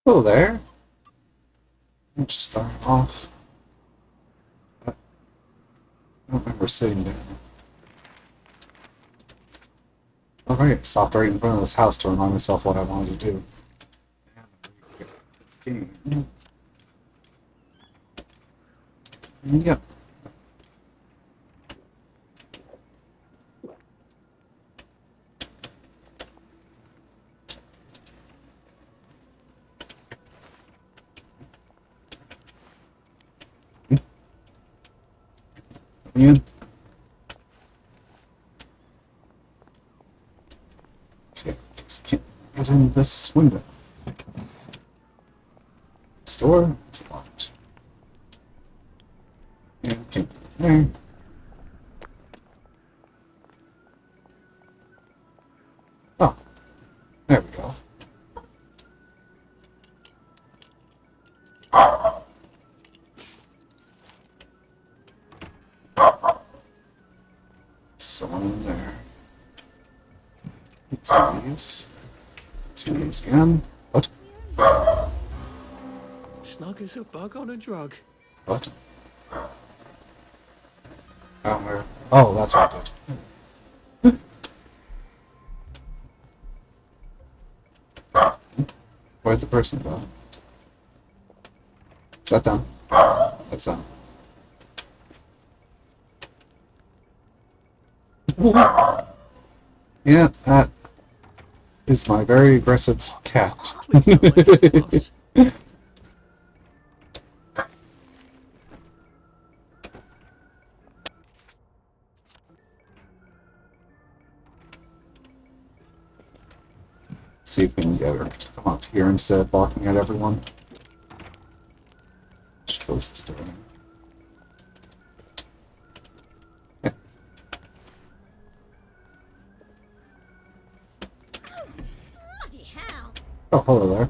Hello there. I'm just starting off. I don't remember sitting there. Alright, stopped right in front of this house to remind myself what I wanted to do. Game. Yep. In. Okay, just can't get in this window. Store, it's locked. And can't get in there. Oh, there we go. Someone in there. Two leaves. Two leaves again. What? Snug as a bug on a drug. What? Where? Oh, that's what I did. Where'd the person go? Is that them? That's them. Yeah, that is my very aggressive cat. Please don't make a fuss. See if we can get her to come up here instead of barking at everyone. Just close this door. Yeah. Bloody hell! Oh, hello there.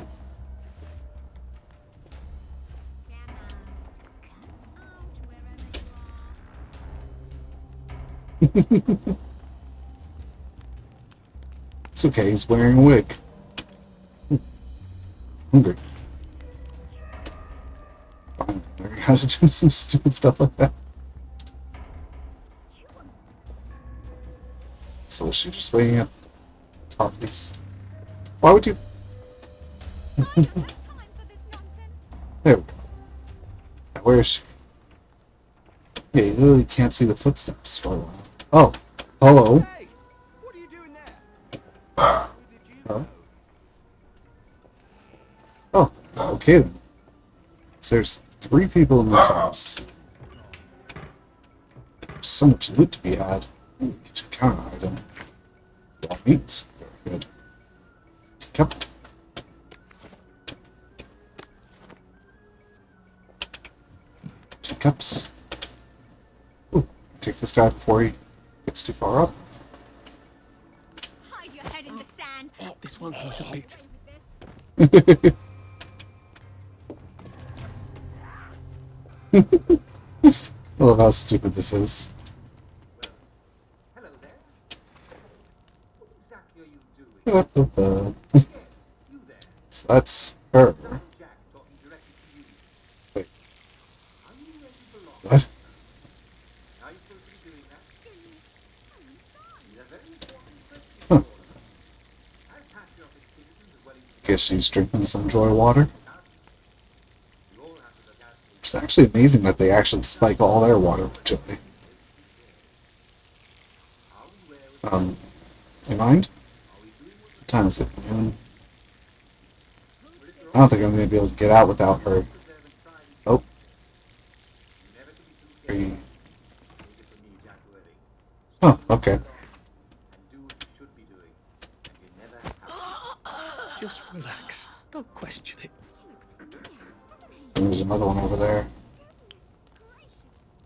It's okay, he's wearing a wig. Hungry. Fine, learning how to do some stupid stuff like that. So is she just waiting at the top of these? Why would you? There we go. Now, where is she? Yeah, you literally can't see the footsteps for a while. Oh, hello. Hey, what are you doing there? Did you Oh. Oh, okay then. So there's 3 people in this house. There's so much loot to be had. Ooh, get a counter item. Raw meat. Very good. Cup. Cups. Ooh, take this guy before he gets too far up. Hide your head in the sand. This won't hurt a bit. I love how stupid this is. Hello there. What exactly are you doing? You there. So that's her. Jack talking directly to you. Wait, Are you ready for long? what? Are you supposed to be doing that? These are very important questions. Huh. As patriotic citizens as well as Guess she's drinking some joy water. you all have to look out for It's actually amazing that they actually spike all their water with joy. You mind? What time is it? Noon? I don't think I'm going to be able to get out without her. Oh. 3. Oh, okay. and do what you should be doing. And you never have. Just relax. Don't question it. There's another one over there.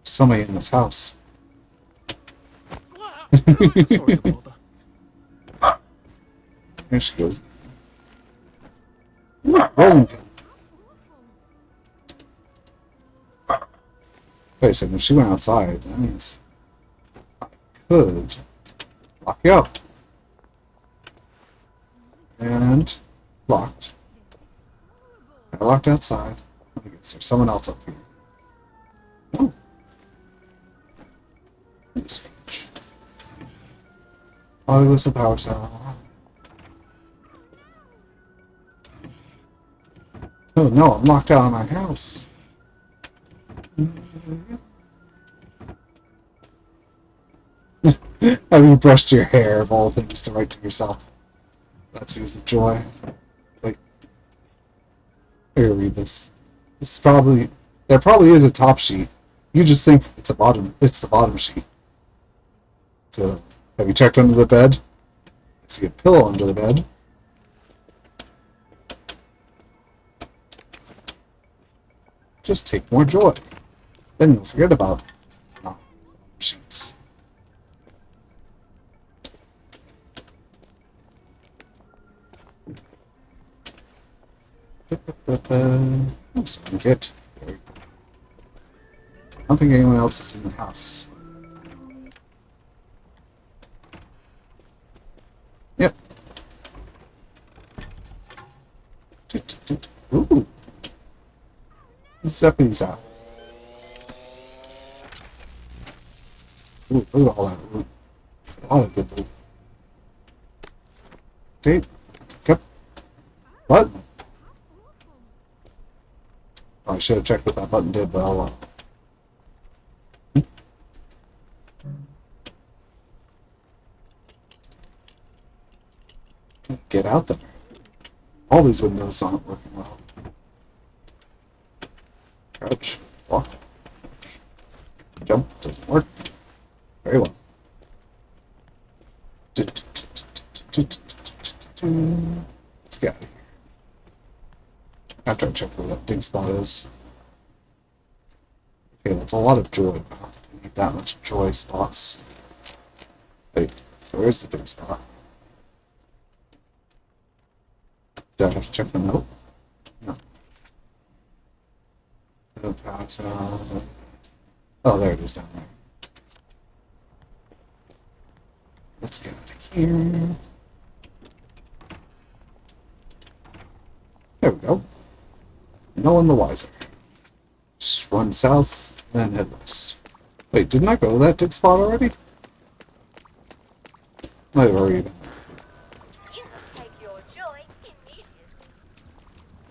Somebody in this house. Sorry to bother. There she goes. Ooh, rolling pin. Wait a second, if she went outside, that means I could lock you up. And locked. I locked outside. I guess there's someone else up here. Oh. Oops. Oh, it was the power cell. Oh no, I'm locked out of my house. Have you brushed your hair of all things to write to yourself? That's because of joy. Wait. Here, read this. This is probably... There probably is a top sheet. You just think it's a bottom. It's the bottom sheet. So, have you checked under the bed? I see a pillow under the bed. Just take more joy. Then you'll forget about sheets. Oh, something kit. I don't think anyone else is in the house. Yep. Ooh. Zeppy's out. Ooh, look at all that loot. It's a lot of good loot. Tape. Yep. What? Oh, I should have checked what that button did, but I'll get out there. All these windows aren't working well. Crouch. Walk. Jump. Doesn't work. Very well. Let's get out of here. After I check where that dig spot is. Okay, that's a lot of joy. I need that much joy spots. Wait, where's the dig spot? Do I have to check the note? No. No pass. Oh, there it is down there. Let's get out of here. There we go. No one the wiser. Just run south, then head west. Wait, didn't I go to that dig spot already? Might have already been there. You can take your joy immediately.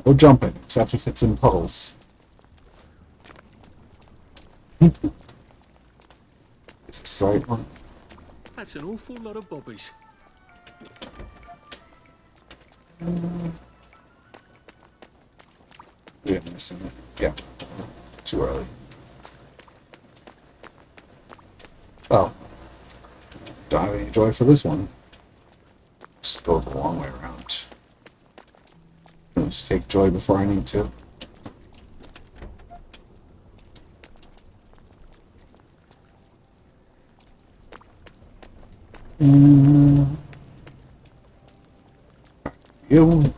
No jumping, except if it's in puddles. Is this the right one? That's an awful lot of bobbies. We didn't miss it. Yeah. Too early. Oh. Don't have any joy for this one. Just go the long way around. Just take joy before I need to. You.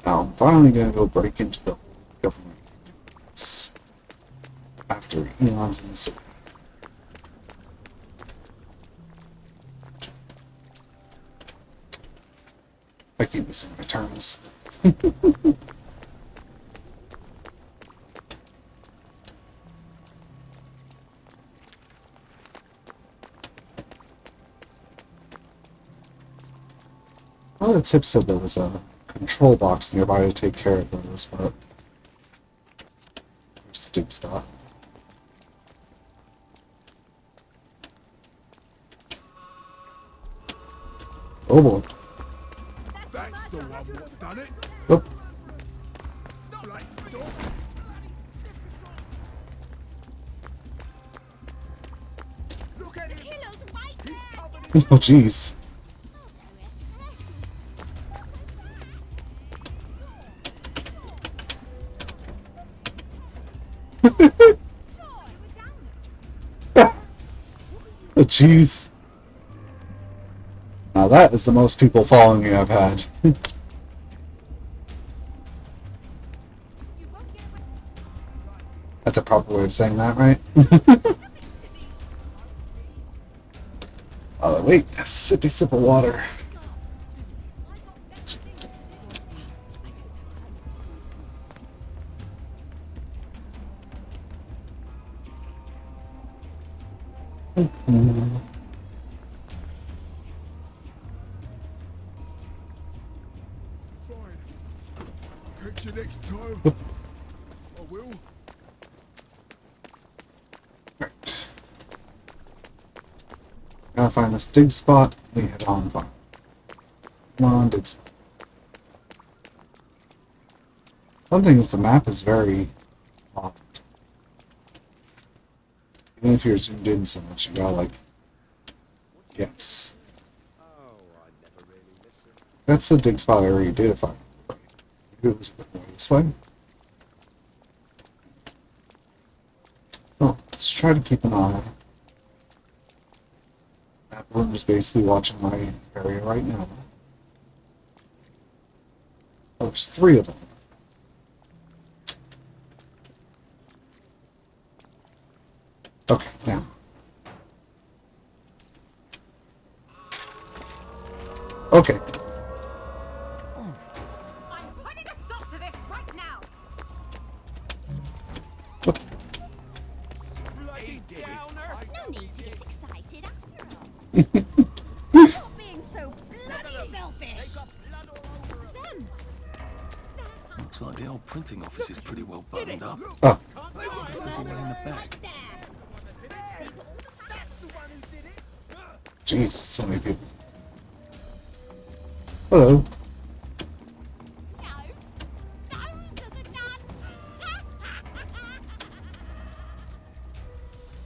Now I'm finally gonna go break into the government after eons in the city. I keep missing my turns. Well, the tip said there was a control box nearby to take care of those, but where's the dig spot? Oh boy. That's the one what done it. Oh, Like dog. Look at him. Killer's right He's there. covered in oh jeez. Oh jeez. Now that is the most people following you I've had. That's a proper way of saying that, right? Oh, wait, a sippy sip of water. Fine. Catch you next time. I will. Right. Gotta find this dig spot. We head on fire. Come on, dig spot. One thing is the map is very long. Even if you're zoomed in so much, you gotta like guess. That's the dig spot I already did if I maybe it was a bit more this way. Oh, let's try to keep an eye. That room is basically watching my area right now. Oh, there's 3 of them. Okay, now. Okay. I'm putting a stop to this right now. What? Bloody downer! No need to get excited after all. Stop being so bloody selfish. Them. Looks like the old printing office is pretty well buttoned up. Oh, There's a way in the back. jeez, so many people. Hello. No. Those are the nuts.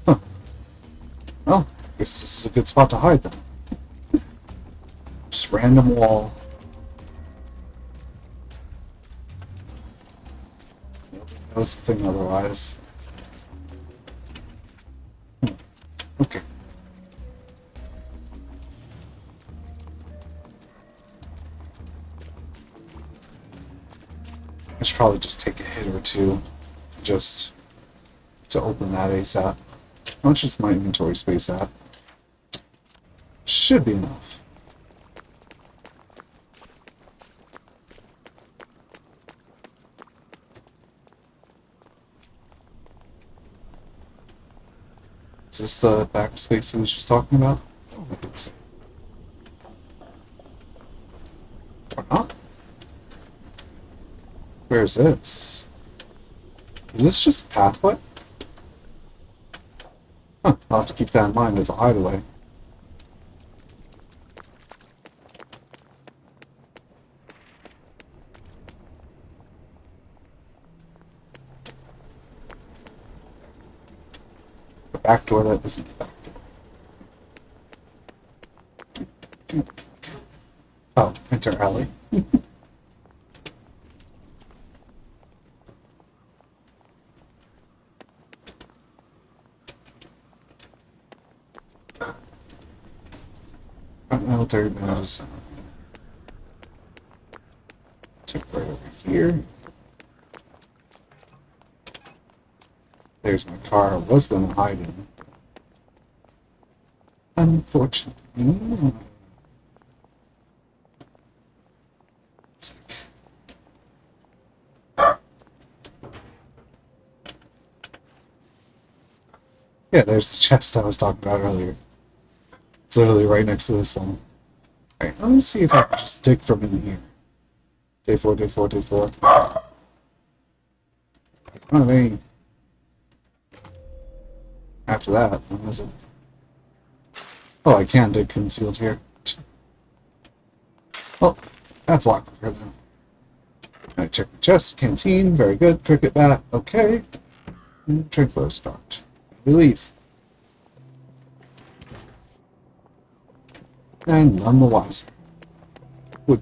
Huh. Well, guess this is a good spot to hide then. Just random wall. Nobody knows the thing otherwise. Okay. I should probably just take a hit or two just to open that ASAP. How much is my inventory space at? Should be enough. Is this the backspace we was just talking about? I think so. Or not? Where is this? Is this just a pathway? Huh, I'll have to keep that in mind as a hideaway. The back door that isn't the back door. Oh, enter alley. Military badges. Check right over here. There's my car. I was going to hide in. Unfortunately. Yeah, there's the chest I was talking about earlier. It's literally right next to this one. Alright, let me see if I can just dig from in here. Day 4, day 4, day 4. Oh, hey. After that, what was it? Oh, I can dig concealed here. Oh, that's a lot quicker then. Alright, check the chest, canteen, very good. Cricket bat, okay. Trinkler stocked. Relief. And none the wiser. Wood.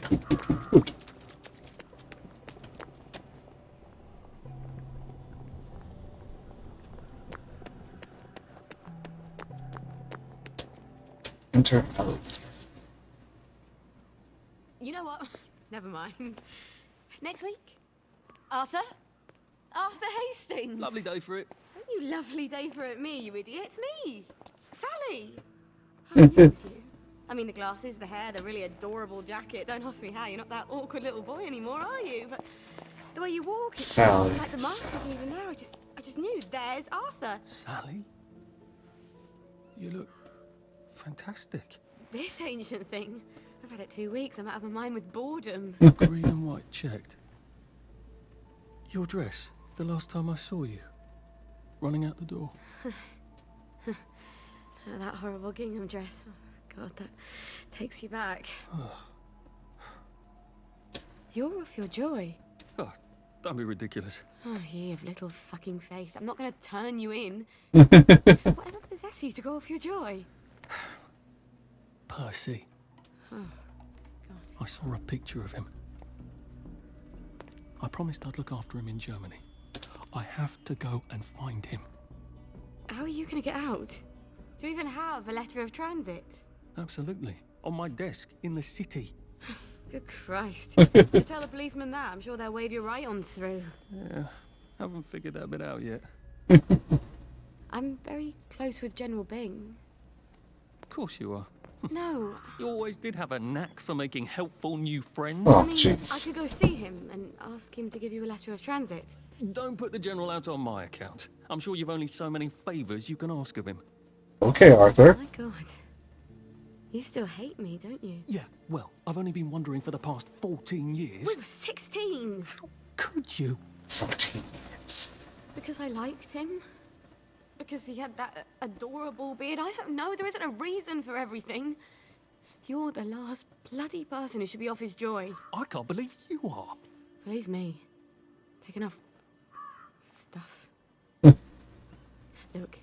Enter alley. You know what? Never mind. Next week? Arthur? Arthur Hastings! Lovely day for it. Don't you lovely day for it me, you idiot. It's me! Sally! How are you? mean, the glasses, the hair, the really adorable jacket. Don't ask me how. You're not that awkward little boy anymore, are you? But the way you walk, it's Sally. like the mask wasn't even there. I just knew. There's Arthur. Sally? You look fantastic. This ancient thing. I've had it 2 weeks. I'm out of my mind with boredom. Green and white checked. Your dress, the last time I saw you. Running out the door. Oh, that horrible gingham dress. Oh, God, that takes you back. You're off your joy. Oh, don't be ridiculous. Oh, ye of little fucking faith. I'm not going to turn you in. Whatever possesses you to go off your joy? Percy. Oh, God. I saw a picture of him. I promised I'd look after him in Germany. I have to go and find him. How are you going to get out? Do you even have a letter of transit? Absolutely. On my desk, in the city. Good Christ. Just tell the policeman that. I'm sure they'll wave you right on through. Yeah, haven't figured that bit out yet. I'm very close with General Bing. Of course you are. No, You always did have a knack for making helpful new friends. Oh, I mean, I jeez. could go see him and ask him to give you a letter of transit. Don't put the General out on my account. I'm sure you've only so many favours you can ask of him. Okay, Arthur. My God. You still hate me, don't you? Yeah, well, I've only been wondering for the past 14 years. We were 16. Could you? 14 years. Because I liked him? Because he had that adorable beard? I don't know. There isn't a reason for everything. You're the last bloody person who should be off his joy. I can't believe you are. Believe me. Take enough stuff. Look.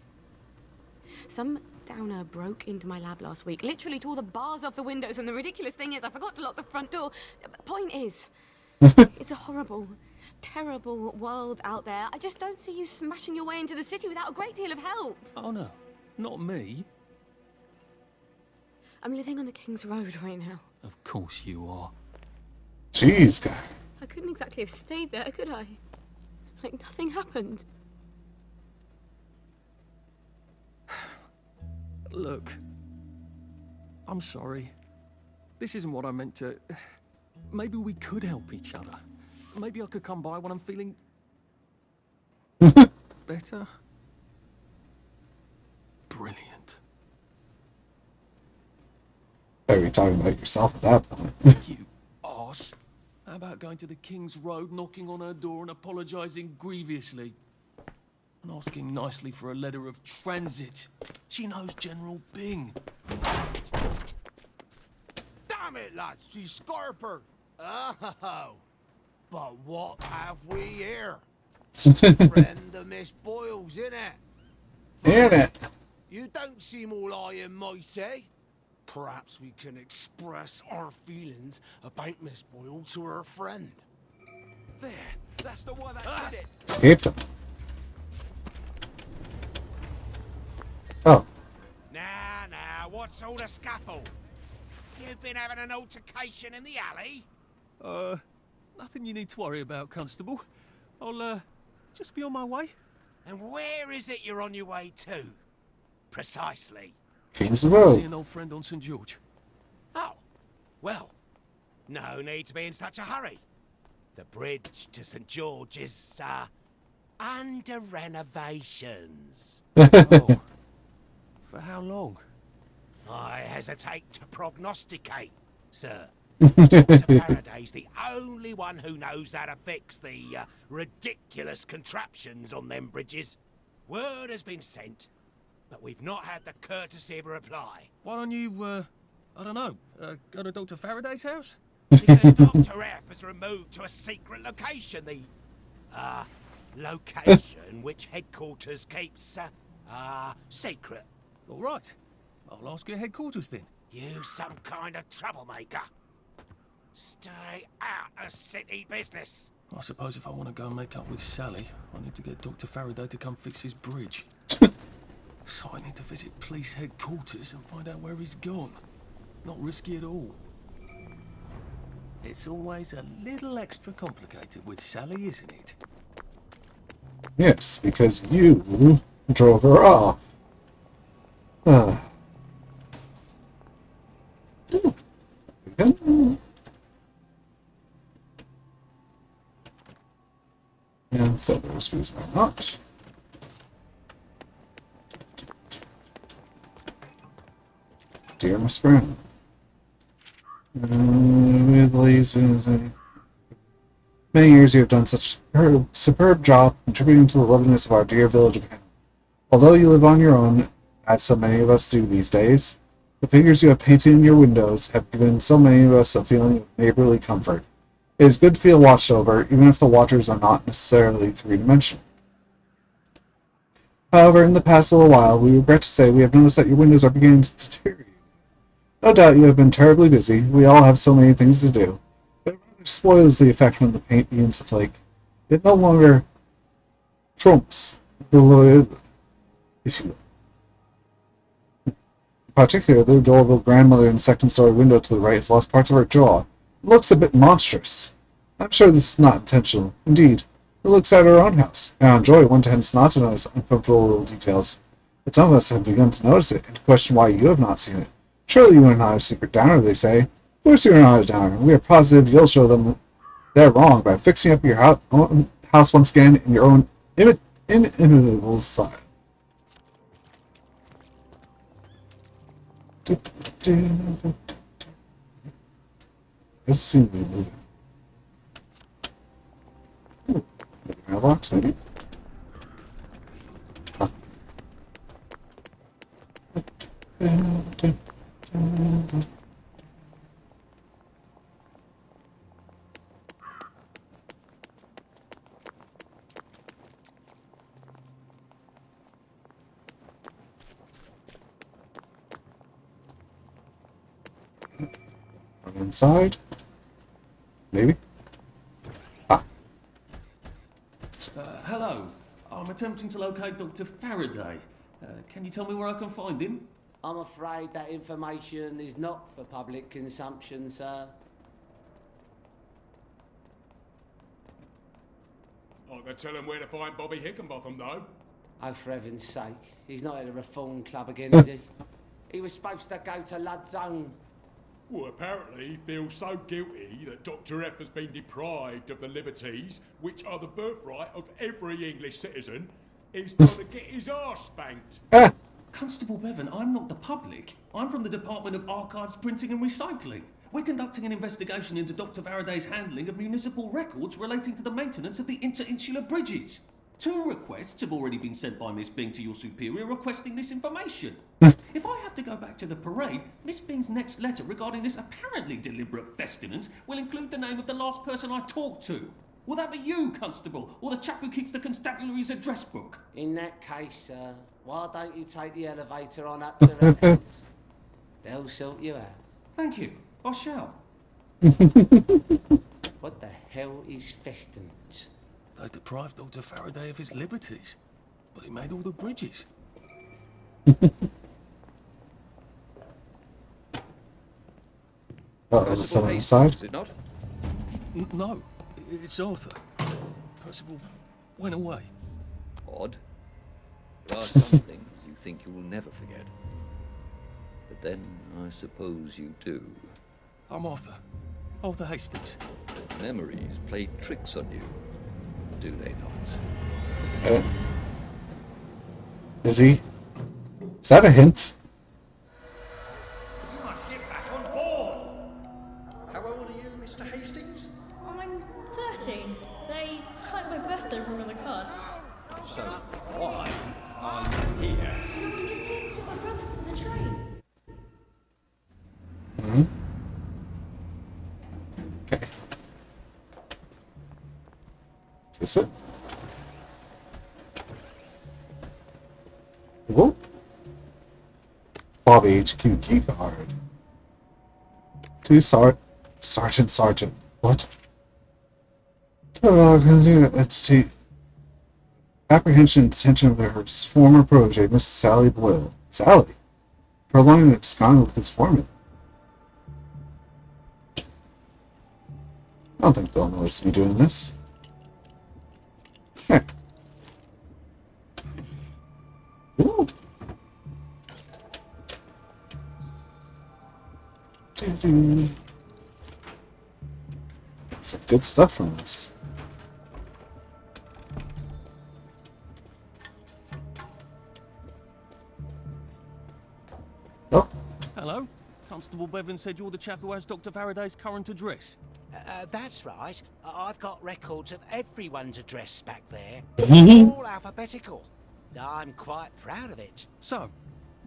Some downer broke into my lab last week. Literally tore the bars off the windows, and the ridiculous thing is I forgot to lock the front door. Point is, it's a horrible, terrible world out there. I just don't see you smashing your way into the city without a great deal of help. Oh no, not me. I'm living on the King's Road right now. Of course you are. Jeez, guy. I couldn't exactly have stayed there, could I? Like nothing happened. Look, I'm sorry. This isn't what I meant to... Maybe we could help each other. Maybe I could come by when I'm feeling... better? Brilliant. Are you talking about yourself at that point? You arse. How about going to the King's Road, knocking on her door and apologising grievously? And asking nicely for a letter of transit. She knows General Bing. Damn it, lads, she's Scarper. Oh, but what have we here? Friend of Miss Boyle's, innit? In it. You don't seem all high and mighty. Perhaps we can express our feelings about Miss Boyle to her friend. There, that's the one that did it. Escaped him. Oh. Now, what's all the scuffle? You've been having an altercation in the alley? Nothing you need to worry about, Constable. I'll, just be on my way. And where is it you're on your way to? Precisely. King's the See road. an old friend on St. George. Oh, well, no need to be in such a hurry. The bridge to St. George is, under renovations. Oh. For how long? I hesitate to prognosticate, sir. Dr. Faraday's the only one who knows how to fix the ridiculous contraptions on them bridges. Word has been sent, but we've not had the courtesy of a reply. Why don't you, I don't know, go to Dr. Faraday's house? Because Dr. F has removed to a secret location, the location which headquarters keeps, secret. All right. I'll ask your headquarters then. You some kind of troublemaker. Stay out of city business. I suppose if I want to go and make up with Sally, I need to get Dr. Faraday to come fix his bridge. So I need to visit police headquarters and find out where he's gone. Not risky at all. It's always a little extra complicated with Sally, isn't it? Yes, because you drove her off. pen. And feathers, please, why not? Dear Miss Brown. Many years you have done such a superb job contributing to the loveliness of our dear village of Hannah. Although you live on your own, as so many of us do these days, the figures you have painted in your windows have given so many of us a feeling of neighborly comfort. It is good to feel watched over, even if the watchers are not necessarily three-dimensional. However, in the past little while, we regret to say we have noticed that your windows are beginning to deteriorate. No doubt you have been terribly busy. We all have so many things to do. But it rather spoils the effect when the paint begins to flake. It no longer trumps the loyal, if you will. In particular, the adorable grandmother in the second-story window to the right has lost parts of her jaw. It looks a bit monstrous. I'm sure this is not intentional. Indeed, it looks at her own house, and on Joy one tends not to notice uncomfortable little details. But some of us have begun to notice it, and to question why you have not seen it. Surely you are not a secret downer, they say. Of course you are not a downer. We are positive you'll show them they're wrong by fixing up your house once again in your own inimitable style. This seems to be moving. Ooh, mailbox, maybe? Huh. Inside? Maybe? Ah. Hello. I'm attempting to locate Dr. Faraday. Can you tell me where I can find him? I'm afraid that information is not for public consumption, sir. I can tell him where to find Bobby Hickenbotham, though. Oh, for heaven's sake. He's not at a reform club again, is he? He was supposed to go to Lud's Own. Well, apparently he feels so guilty that Dr. F has been deprived of the liberties which are the birthright of every English citizen. He's going to get his arse spanked. Constable Bevan, I'm not the public. I'm from the Department of Archives, Printing and Recycling. We're conducting an investigation into Dr. Faraday's handling of municipal records relating to the maintenance of the interinsular bridges. 2 requests have already been sent by Miss Bing to your superior requesting this information. If I have to go back to the parade, Miss Bing's next letter regarding this apparently deliberate festinance will include the name of the last person I talked to. Will that be you, Constable, or the chap who keeps the constabulary's address book? In that case, sir, why don't you take the elevator on up to records? They'll sort you out. Thank you. I shall. What the hell is festinance? They deprived Dr. Faraday of his liberties, but he made all the bridges. There's someone inside. Is it not? No, it's Arthur. Percival went away. Odd. There are some things you think you will never forget. But then, I suppose you do. I'm Arthur. Arthur Hastings. Memories play tricks on you, do they not? Is he? Is that a hint? You must get back on board. How old are you, Mr. Hastings? I'm 13. They typed my birthday wrong on the card. So why are you here? No, I'm just here to take my brothers to the train. Hmm? Okay. Is this it? Whoa. Bobby HQ key card. To Sergeant. What? To apprehension and detention of her former protege, Miss Sally Boyle. Sally? Prolonging and absconding with his foreman. I don't think they'll notice me doing this. Okay. Ooh. good stuff from this. Oh, Hello? Constable Bevan said you're the chap who has Dr. Faraday's current address. That's right. I've got records of everyone's address back there. Mhm. All alphabetical. I'm quite proud of it. So,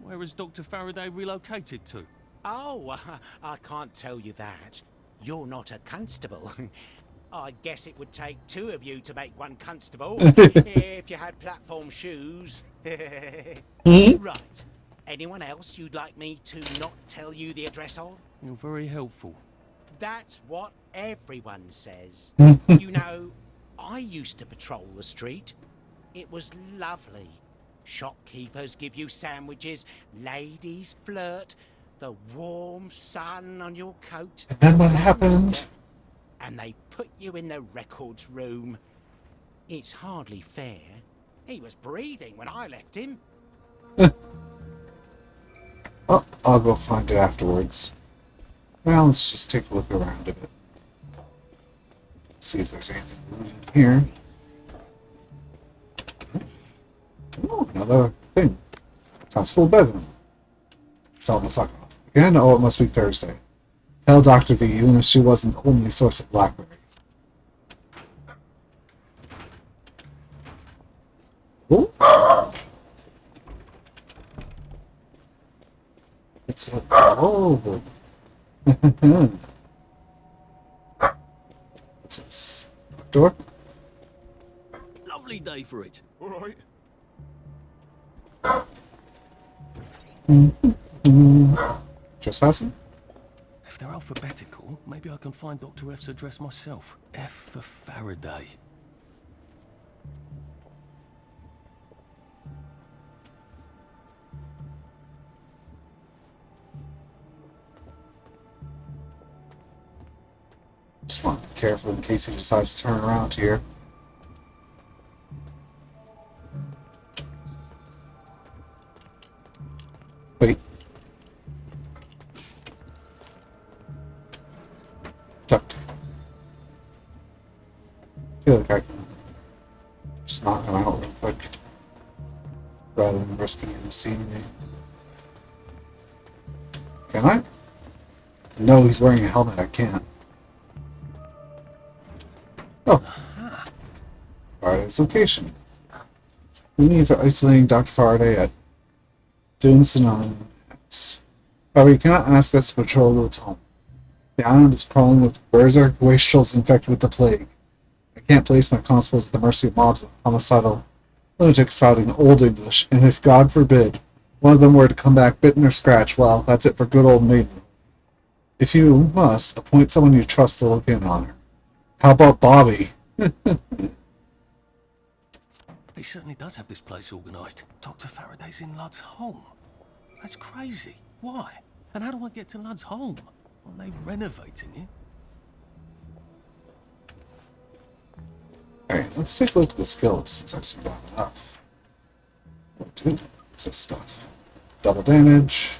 where has Dr. Faraday relocated to? Oh, I can't tell you that. You're not a constable. I guess it would take two of you to make one constable, if you had platform shoes. Mhm. Right. Anyone else you'd like me to not tell you the address of? You're very helpful. That's what everyone says. You know, I used to patrol the street. It was lovely. Shopkeepers give you sandwiches, ladies flirt, the warm sun on your coat. and then what One happened? step, and they put you in the records room. It's hardly fair. He was breathing when I left him. Well, I'll go find it afterwards. Well, let's just take a look around a bit. See if there's anything in here. Oh, another thing. Constable Bevan. Tell him to fuck off. Again? Oh, it must be Thursday. Tell Dr. V, even if she wasn't the only source of Blackberry. Oh. It's a... Oh. What's this? Door? Lovely day for it. All right. Trespassing? If they're alphabetical, maybe I can find Dr. F's address myself. F for Faraday. Just want to be careful in case he decides to turn around here. Wait. Duct. I feel like I can just knock him out real quick rather than risking him seeing me. Can I? No, he's wearing a helmet. I can't. Oh. Faraday's location. We need for isolating Dr. Faraday at Dunson on X. However, you cannot ask us to patrol its home. The island is crawling with berserk wastrels infected with the plague. I can't place my constables at the mercy of mobs of homicidal lunatics spouting Old English, and if, God forbid, one of them were to come back bitten or scratched, well, that's it for good old maiden. If you must, appoint someone you trust to look in on her. How about Bobby? He certainly does have this place organised. Dr. Faraday's in Lud's home. That's crazy. Why? And how do I get to Lud's home? Are they renovating it? Alright, let's take a look at the skills since I've seen that enough. What's this stuff? Double damage.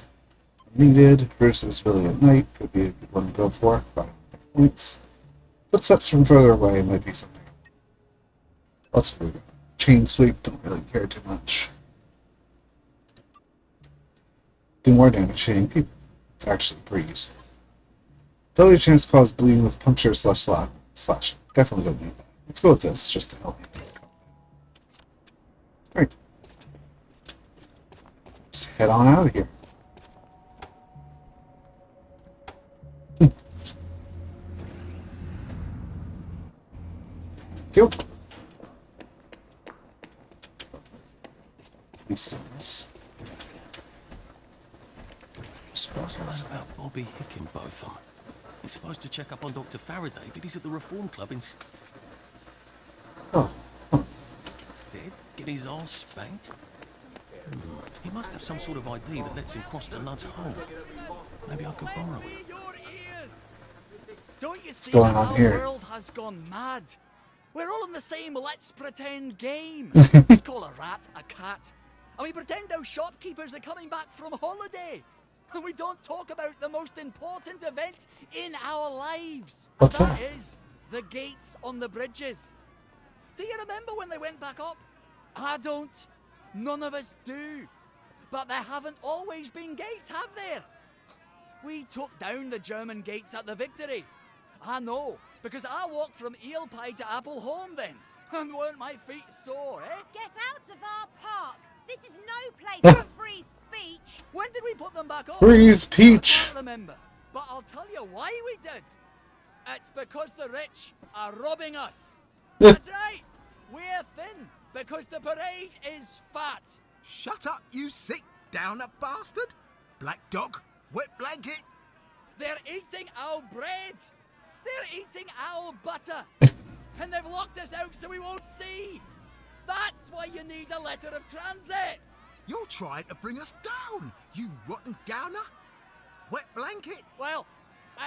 Needed. Burst of visibility at night. Could be a good one to go for. 5 points. Footsteps from further away might be something. Let's move it. Chain sweep, don't really care too much. Do more damage hitting people. It's actually a breeze. Ability chance to cause bleeding with puncture slash. Definitely don't need that. Let's go with this just to help me. Alright. Let's head on out of here. Cool. These things. What's about Bobby Hickenbotham? He's supposed to check up on Dr. Faraday, but he's at the Reform Club instead. Oh. Dead? Getting his arse spanked? He must have some sort of ID that lets him cross to Lud's home. Maybe I could borrow it. Don't you see going that on our here? world has gone mad? We're all in the same let's pretend game. We call a rat a cat. And we pretend our shopkeepers are coming back from holiday. And we don't talk about the most important event in our lives. What's and that? that is The gates on the bridges. Do you remember when they went back up? I don't. None of us do. But there haven't always been gates, have there? We took down the German gates at the Victory. I know, because I walked from Eel Pie to Appleholme then. And weren't my feet sore, eh? Get out of our park. This is no place for free speech. When did we put them back up? Freeze Peach. I can't remember, but I'll tell you why we did. It's because the rich are robbing us. That's right. We're thin because the parade is fat. Shut up, you sick downer bastard! Black dog, wet blanket. They're eating our bread. They're eating our butter. And they've locked us out so we won't see. That's why you need a letter of transit. You're trying to bring us down, you rotten downer. Wet blanket. Well,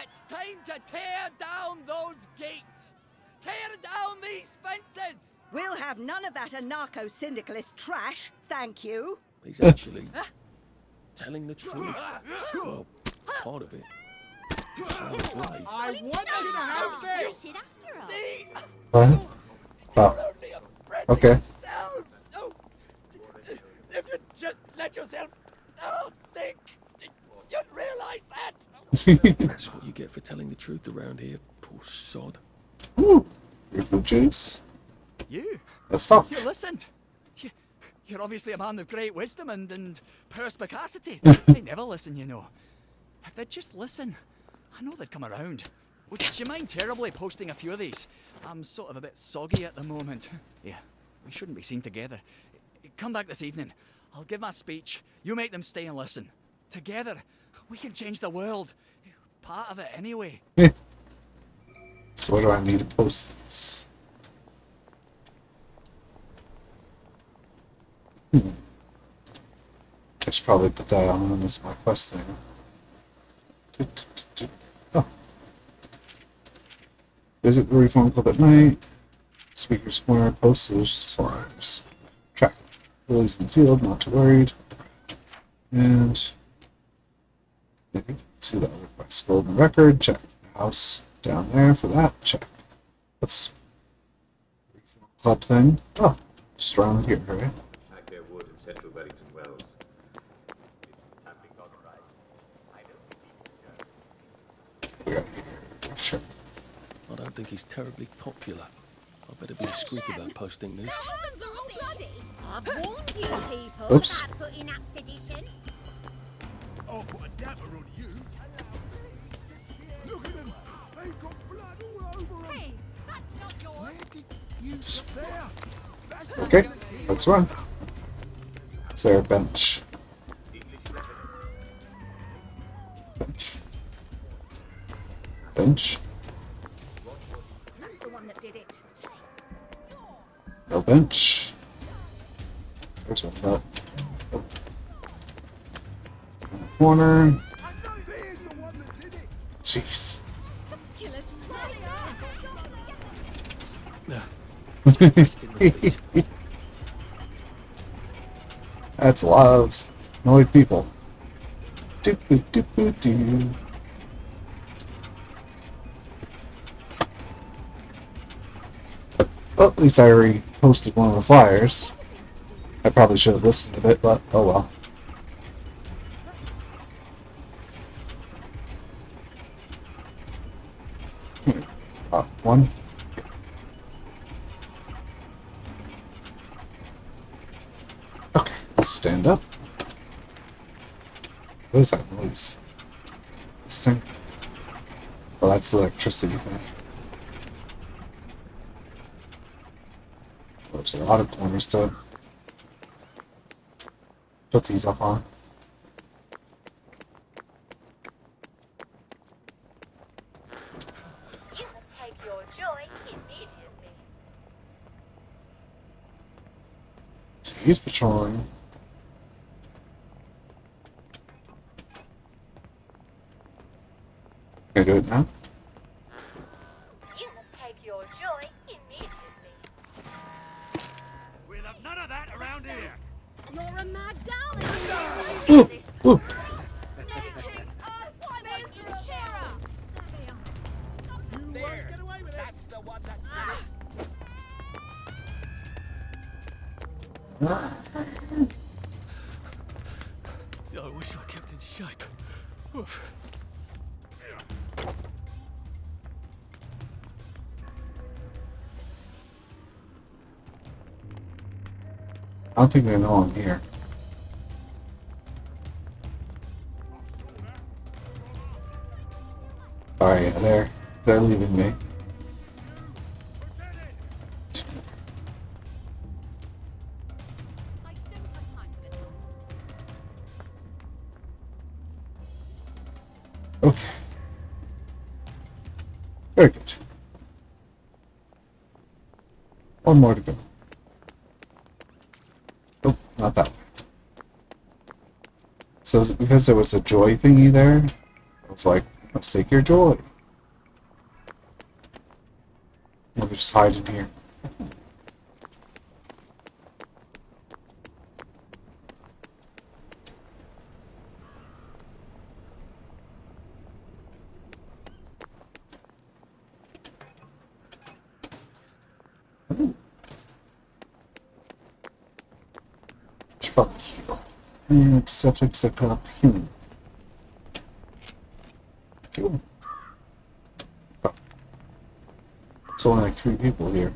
it's time to tear down those gates. Tear down these fences. We'll have none of that anarcho-syndicalist trash, thank you. He's actually telling the truth. Well, part of it. I want you to have this. See? What? Oh. Okay. Oh, if you just let yourself think, you'd realize that. That's what you get for telling the truth around here, poor sod. Ooh. Beautiful juice. You? Let's stop. You listened. You're obviously a man of great wisdom and perspicacity. They never listen, you know. If they'd just listen, I know they'd come around. Would you mind terribly posting a few of these? I'm sort of a bit soggy at the moment. Yeah, we shouldn't be seen together. Come back this evening. I'll give my speech. You make them stay and listen. Together, we can change the world. Part of it anyway. So what do I need to post this? I should probably put that on as my quest thing. Oh. Visit the Reform Club at night. Speaker's Corner, postage, forums. Track. Lily's in the field, not too worried. And maybe you can see that other quest. Golden Record, check. The house down there for that, check. What's Reform Club thing? Oh, just around here, right? Hackney Wood in central Wellington Wells. We got here. Sure. I don't think he's terribly popular. I better be discreet about posting this. Heavens are all bloody. I've warned you people Oops. about putting up sedition. I'll put a damper on you. Look at them. They've got blood all over them. Hey, that's not yours. Where did you get there? That's the Okay, let's run. Is there a bench? Bench. Bench. That's the one that did it. No bench. There's one up. Oh. In the corner. There's the one that did it. Jeez. Killers right That's a lot of annoyed people. Doop-a-doop-a-doo. Well, at least I already posted one of the flyers. I probably should have listened to it, but oh well. One. Okay, let's stand up. What is that noise? This thing? Oh, that's the electricity thing. There's a lot of corners to put these up on. You can take your joy immediately. So he's patrolling. Can I do it now? You can take your joy immediately. We'll have none of that around here. You're a mad darling. Ooh, ooh. There. That's the I wish I kept in shape. Oof. I don't think they know I'm here. Oh yeah, they're leaving me. Okay. Very good. One more to go. Oh, not that way. So is it because there was a joy thingy there? I was like, let's take your joy. Let me just hide in here. Antiseptic setup. Cool. Oh. It's only like 3 people here.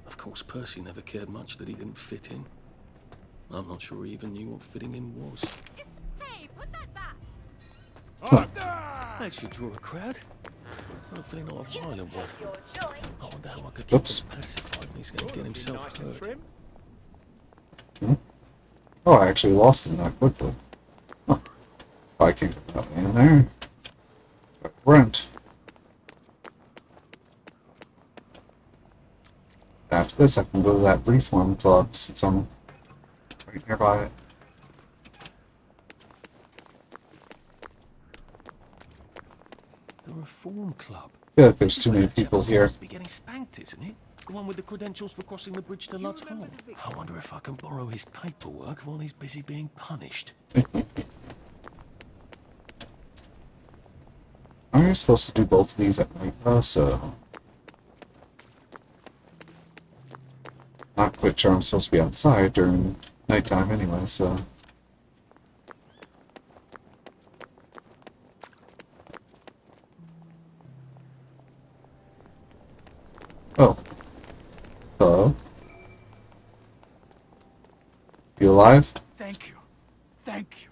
Of course, Percy never cared much that he didn't fit in. I'm not sure he even knew what fitting in was. Hey, put that back! That should draw a crowd. Hopefully not a violent one. I wonder how I could keep Oops. him pacified when he's going to get himself hurt. Oh, I actually lost him that quickly. Huh. I can't get that way in there. Rent. After this, I can go to that reform club since I'm right nearby it. The Reform Club. I feel like there's too many people here. Be getting spanked, isn't it? The one with the credentials for crossing the bridge to Lud's Hall. I wonder if I can borrow his paperwork while he's busy being punished. Aren't you supposed to do both of these at night though, so... Not quite sure I'm supposed to be outside during nighttime anyway, so... Oh. Hello? You alive? Thank you. Thank you.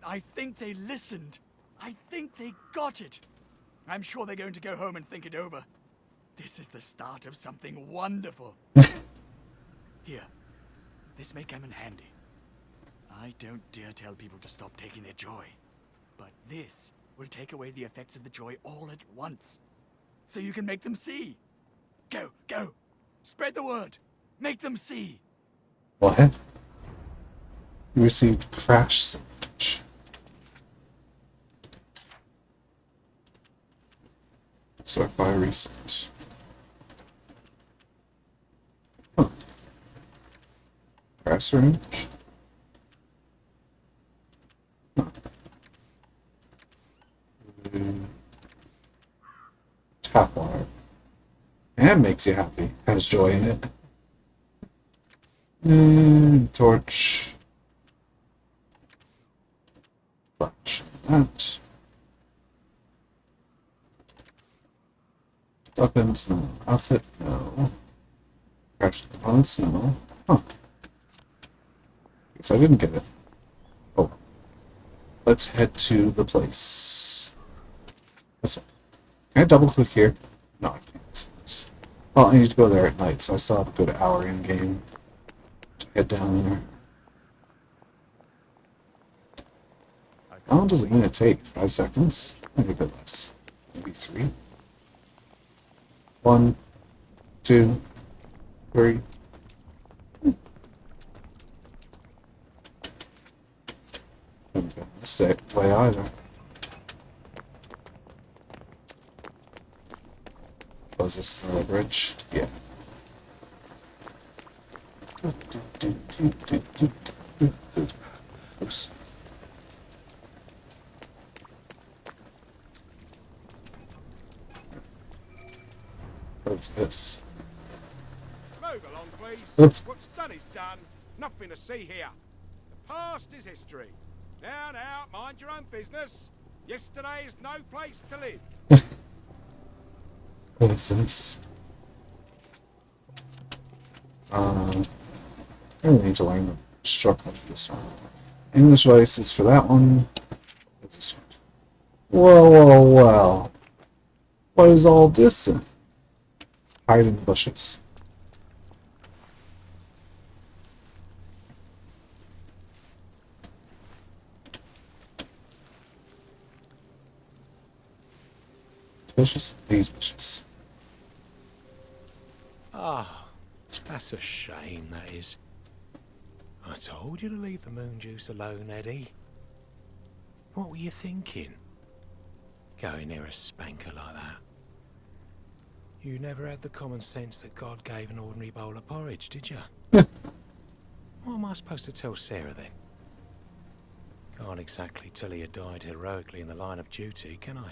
I think they listened. I think they got it. I'm sure they're going to go home and think it over. This is the start of something wonderful. Here. This may come in handy. I don't dare tell people to stop taking their joy. But this will take away the effects of the joy all at once. So you can make them see. Go, go. Spread the word. Make them see. What? You received crash signage. Sort by recent. Huh. Crash signage? Huh. Tap water. And makes you happy. Has joy in it. Torch. Flash. That. Weapons, no. Outfit, no. Crash components, no. Huh. Guess I didn't get it. Oh. Let's head to the place. This one. Can I double click here? No, I can't. Well, I need to go there at night, so I still have a good hour in game to head down there. How long does a minute take? 5 seconds? Maybe a bit less. Maybe 3. 1, 2, 3. Haven't been this way either. Oh, is this the bridge? Yeah. Oops. What's this? Move along, please. Oops. What's done is done. Nothing to see here. The past is history. Now, mind your own business. Yesterday is no place to live. What is this? I really need to learn the structure for this one. English devices for that one. What's this one? Whoa. What is all this then? Hide in the bushes. Bushes? These bushes. Ah, that's a shame, that is. I told you to leave the moon juice alone, Eddie. What were you thinking? Going near a spanker like that? You never had the common sense that God gave an ordinary bowl of porridge, did you? What am I supposed to tell Sarah then? Can't exactly tell he had died heroically in the line of duty, can I?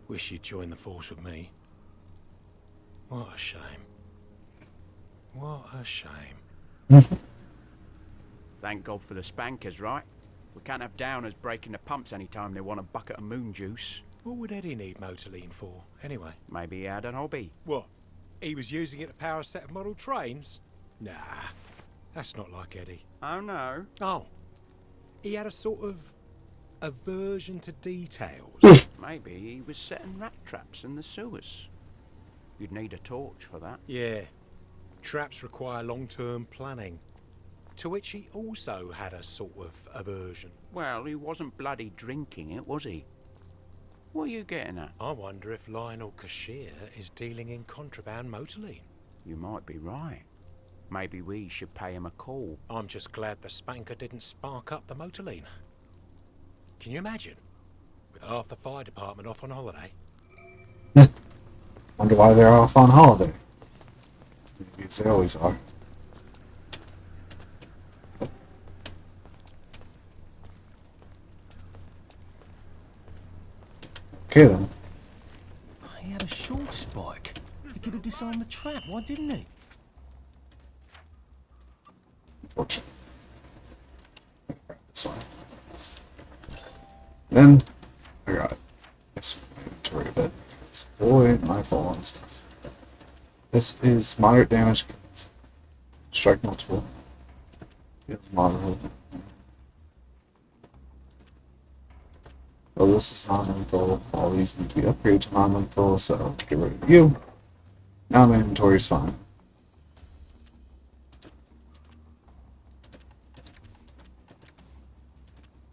Wish you'd joined the force with me. What a shame. What a shame. Thank God for the spankers, right? We can't have downers breaking the pumps any time they want a bucket of moon juice. What would Eddie need motorline for, anyway? Maybe he had an hobby. What? He was using it to power a set of model trains? Nah, that's not like Eddie. Oh, no? Oh. He had a sort of aversion to details. Maybe he was setting rat traps in the sewers. You'd need a torch for that. Yeah. Traps require long-term planning. To which he also had a sort of aversion. Well, he wasn't bloody drinking it, was he? What are you getting at? I wonder if Lionel Cashier is dealing in contraband motorline. You might be right. Maybe we should pay him a call. I'm just glad the spanker didn't spark up the motorline. Can you imagine? With half the fire department off on holiday. Wonder why they're off on holiday. Maybe they always are. Okay then. He had a short spike. He could have disarmed the trap. Why didn't he? Unfortunate. That's fine. Then I got this inventory bit. Boy, my fallen stuff. This is moderate damage. Strike multiple. It's moderate. Well, this is non-lethal. All these need to be upgraded to non-lethal, so get rid of you. Now my inventory is fine.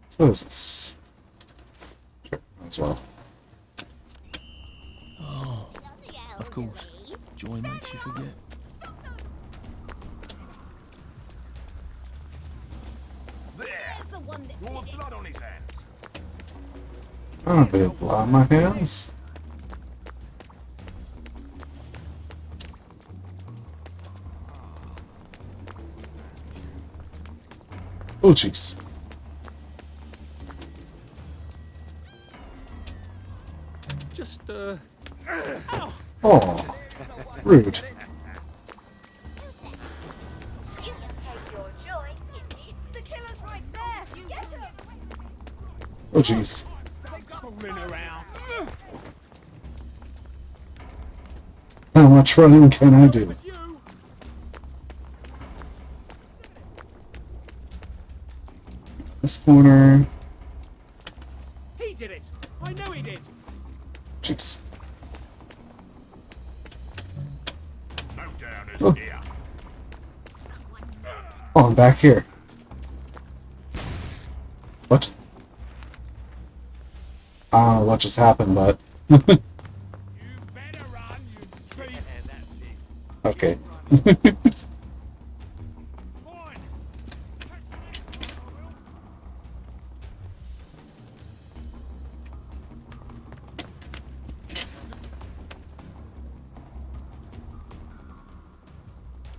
So what is this? Sure, might as well. Oh, of course. Joy makes you forget. There! More blood on his hands. Oh, a bit of blood on my hands. Oh, jeez. Just, Oh, rude. The killer's right there. Get him. Oh, jeez. How much running can I do? This corner. He did it! I know he did! Jeez. No downers Oh. here. Oh, I'm back here. What? I don't know what just happened, but... Okay.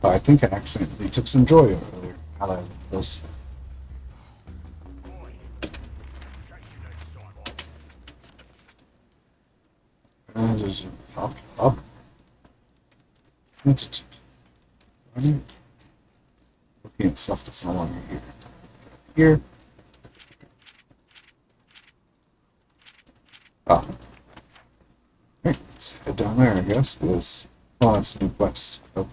Oh, I think I accidentally took some joy earlier. How that was. Hop, hop. Looking at stuff that's no longer here. Here. Ah. Alright, let's head down there, I guess, because... Oh, that's a new quest. Oh.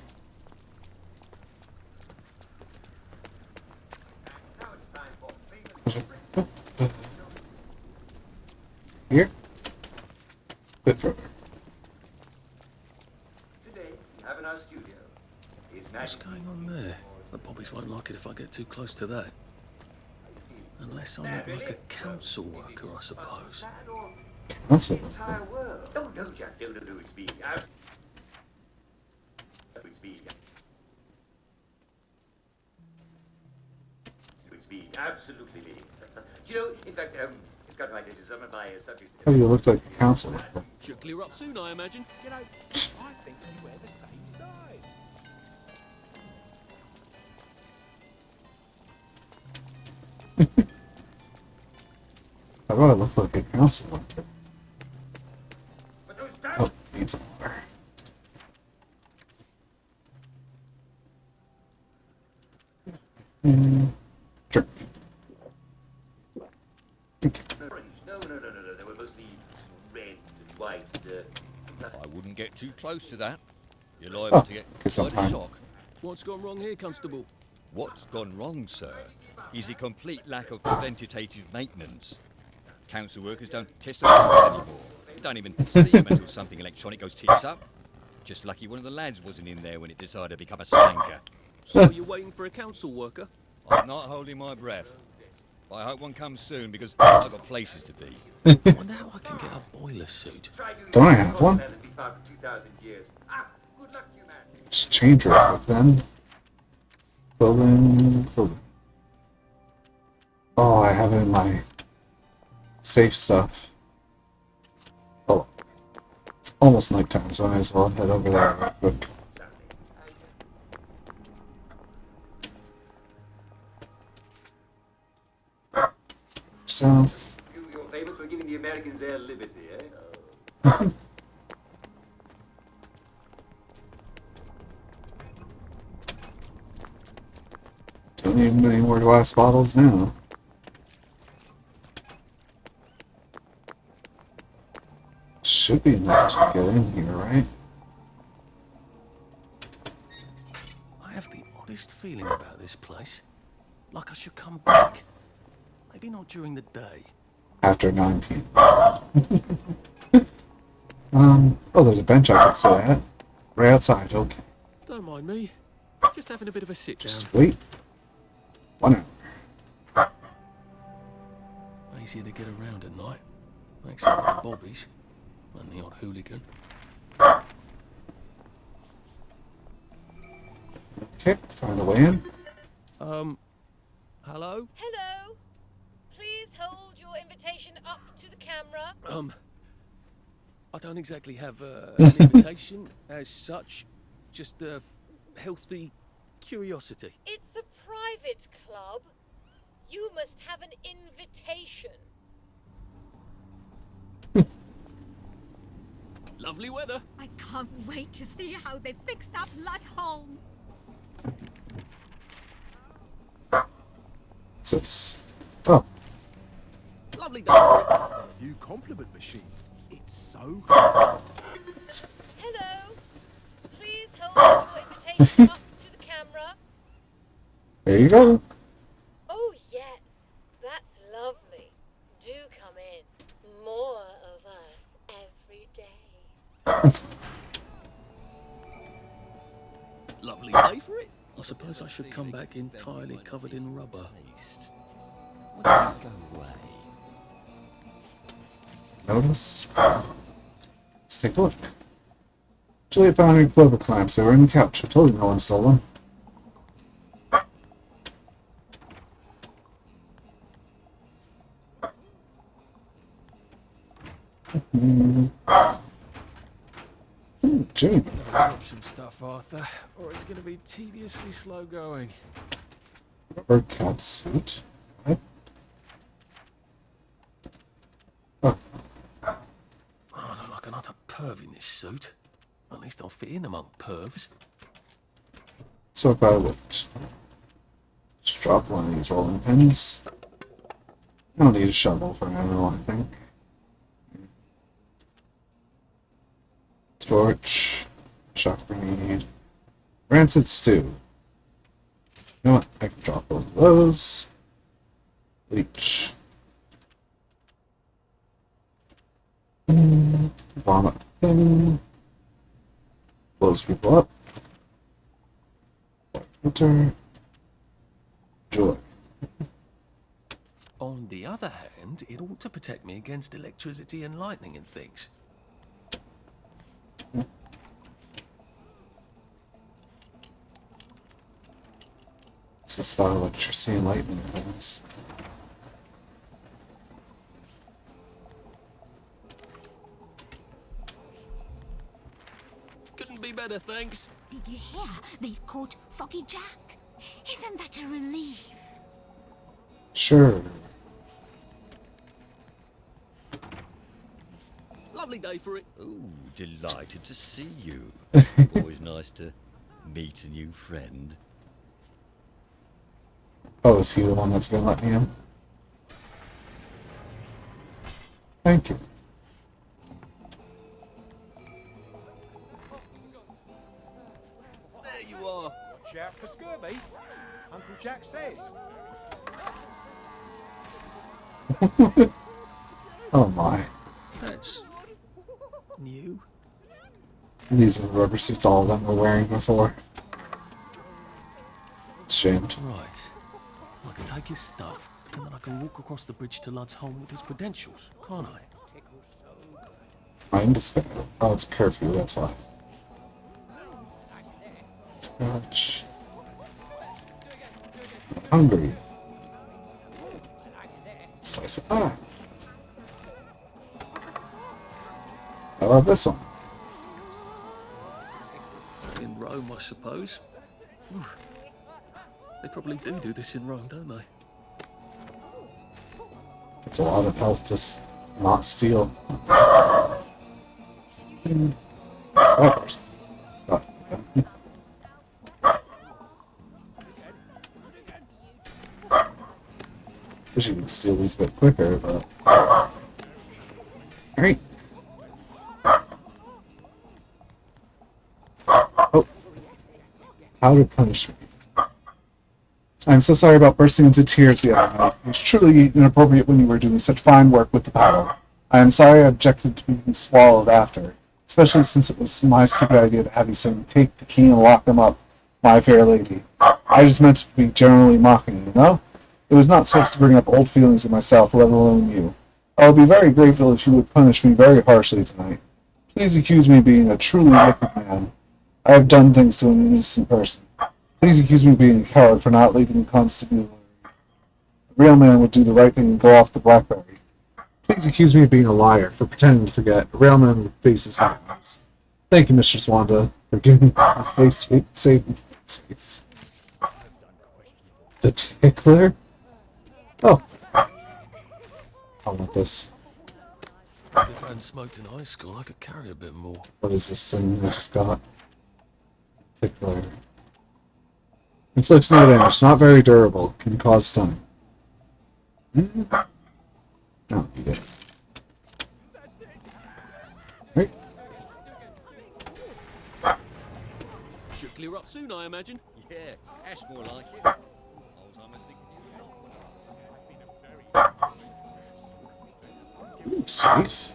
Here? Bit further. Today, we have in our studio His What's Majesty. going on there? The bobbies won't like it if I get too close to that. Unless I look like a council worker, I suppose. That's The it. entire world. Oh no, Jack, no, it's me. It's me. It's me, absolutely me. Do you know, in fact, it's got right into some of my subjects. Oh, you look like a council member. Should clear up soon, I imagine. You know, I think we wear the same size. I thought I looked like a council member. Oh, needs more. Sure. Orange. No, they were mostly red and white. I wouldn't get too close to that. You're liable to get guess I'm quite a fine. shock. What's gone wrong here, Constable? What's gone wrong, sir, is a complete lack of preventative maintenance. Council workers don't test the pumps anymore. Don't even see them until something electronic goes tips up. Just lucky one of the lads wasn't in there when it decided to become a spanker. So you're waiting for a council worker? I'm not holding my breath. But I hope one comes soon because I've got places to be. I wonder how I can get a boiler suit. Don't I have one? Just change real quick then. Building. Oh, I have it in my safe stuff. Oh, it's almost nighttime, so I might as well head over there real quick. South. You're famous for giving the Americans their liberty, eh? Don't need any more glass bottles now. Should be enough to get in here, right? I have the oddest feeling about this place. Like I should come back. Maybe not during the day. After 9 p.m. Oh, there's a bench I could sit at. Right outside, okay. Don't mind me. Just having a bit of a sit down. Just wait. 1 hour. Easier to get around at night. Except for the bobbies. And the odd hooligan. Okay, find a way in. Hello? Hello. Please hold your invitation up to the camera. I don't exactly have an invitation as such. Just a healthy curiosity. It's a private club. You must have an invitation. Lovely weather. I can't wait to see how they fix that blood home. What's this? Oh. Lovely day for it. New compliment machine. It's so Hello. Please hold your invitation up to the camera. There you go. Oh yes, that's lovely. Do come in. More of us every day. Lovely day for it. I suppose I should come back entirely covered in rubber. Notice. Let's take a look. Actually, I found any clover clamps. They were in the couch. I told you no one stole them. Jimmy. Drop some stuff, Arthur, or it's going to be tediously slow going. Rubber cat suit. What? Oh. Oh, I look like an utter perv in this suit. At least I'll fit in among pervs. So if I would just drop one of these rolling pins. I don't need a shovel for now, I think. Torch, shock grenade, rancid stew. You know what? I can drop both of those. Leech. Vomit thing. Blows people up. Enter. Joy. On the other hand, it ought to protect me against electricity and lightning and things. It's this about electricity and lightning things. Couldn't be better, thanks. Did you hear? They've caught Foggy Jack. Isn't that a relief? Sure. Lovely day for it. Ooh, delighted to see you. Always nice to meet a new friend. Oh, is he the one that's gonna let me in? Thank you. There you are. Watch out for scurvy. Uncle Jack says. Oh my. That's new. These are the rubber suits all of them were wearing before. Shamed. Right. I can take his stuff, and then I can walk across the bridge to Lud's home with his credentials, can't I? Mind is oh, it's curfew, that's why. Scotch. Hungry. Slice of pie. How about this one? In Rome, I suppose. Oof. They probably do this in Rome, don't they? It's a lot of health to not steal. Flowers. Oh, okay. Wish you could steal these a bit quicker, but... Alright. Oh. How to punish me. I'm so sorry about bursting into tears the other night. It was truly inappropriate when you were doing such fine work with the paddle. I am sorry I objected to being swallowed after, especially since it was my stupid idea to have you say, take the key and lock them up, my fair lady. I just meant to be generally mocking, you know? It was not supposed to bring up old feelings in myself, let alone you. I would be very grateful if you would punish me very harshly tonight. Please accuse me of being a truly wicked man. I have done things to an innocent person. Please accuse me of being a coward for not leaving the constabulary. A real man would do the right thing and go off the Blackberry. Please accuse me of being a liar for pretending to forget. A real man would face his sentence. Thank you, Mr. Swanda, for giving me this safe space. The tickler? Oh. I want this. If I hadn't smoked in high school, I could carry a bit more. What is this thing I just got? Tickler. Inflicts no damage. Not very durable. Can cause stunning. No, you get it. Right. Should clear up soon, I imagine. Yeah, that's more like it. Ooh, safe.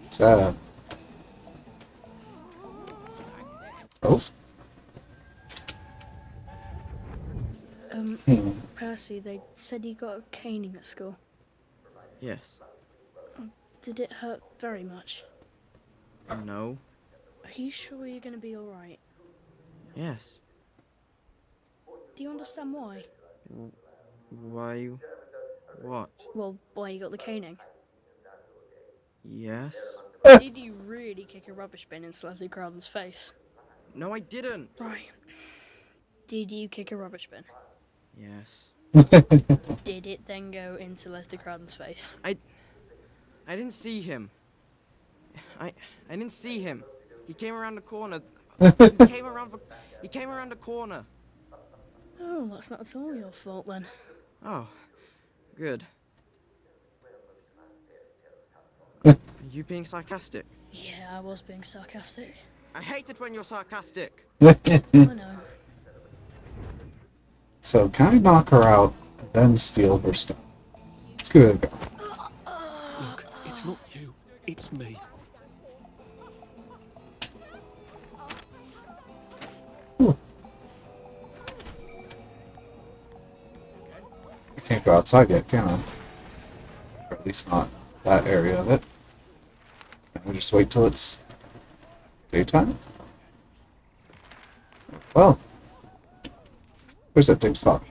What's that? Oh. Percy, they said you got a caning at school. Yes. Did it hurt very much? No. Are you sure you're gonna be alright? Yes. Do you understand why? Why? What? Well, why you got the caning? Yes. Did you really kick a rubbish bin in Leslie Crowden's face? No, I didn't. Right. Did you kick a rubbish bin? Yes. Did it then go into Lester Cradden's face? I didn't see him. I didn't see him. He came around the corner. He came around the corner. Oh, that's not at all your fault then. Oh, good. Are you being sarcastic? Yeah, I was being sarcastic. I hate it when you're sarcastic. I know. So can I knock her out and then steal her stuff? Let's give it a go. Look, it's not you, it's me. I can't go outside yet, can I? Or at least not that area of it. Can I just wait till it's daytime? Well, where's that dig spot?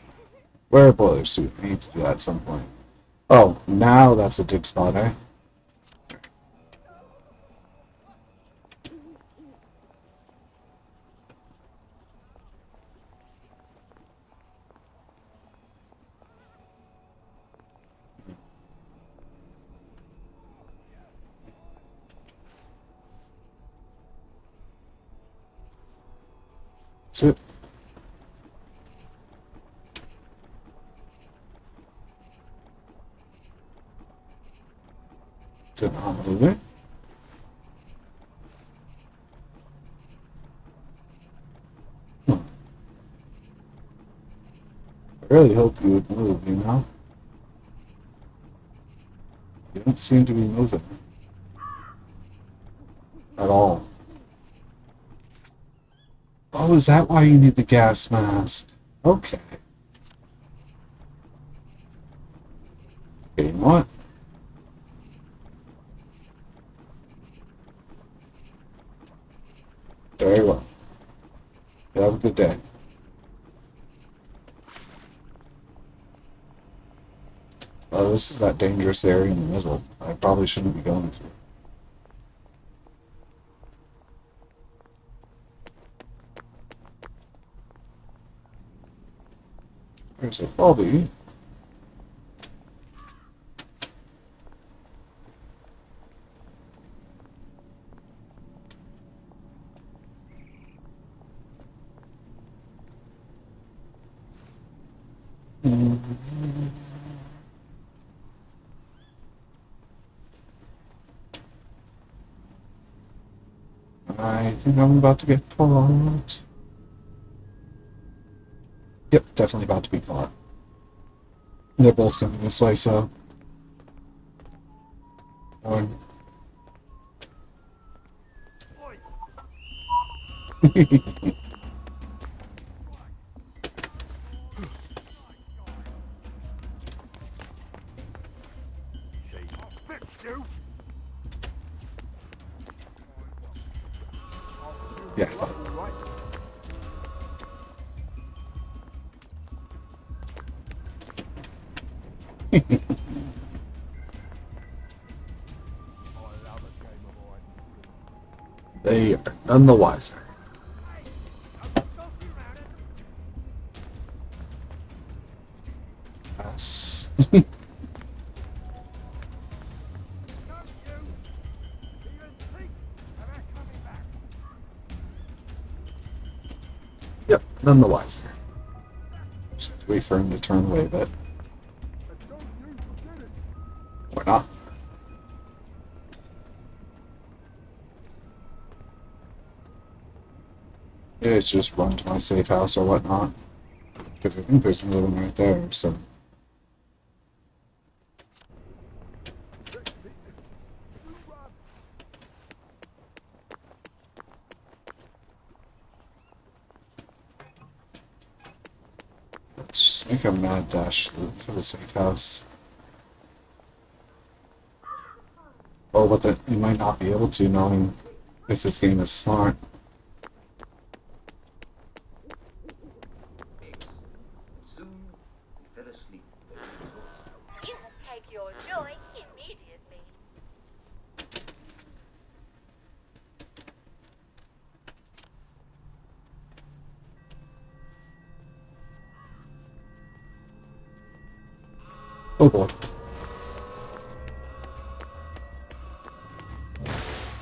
Wear a boiler suit. I need to do that at some point. Oh, now that's a dig spot, eh? That's it. It's an movie. I really hope you would move, you know? You don't seem to be moving. At all. Oh, is that why you need the gas mask? Okay. Okay, you know what? Very well. You have a good day. Oh, this is that dangerous area in the middle. I probably shouldn't be going through. There's a Bobby. I think I'm about to get caught. Yep, definitely about to be caught. They're both coming this way, so... One. Yeah, I thought. They are none the wiser. Yes. Yep, none the wiser. Just wait for him to turn away a bit. Or not. Yeah, it's just run to my safe house or whatnot. Because I think there's another one right there, so... Let's just make a mad dash for the safe house. Oh, but that you might not be able to, knowing if this game is smart. Soon he fell asleep. You will take your joy immediately. Oh boy.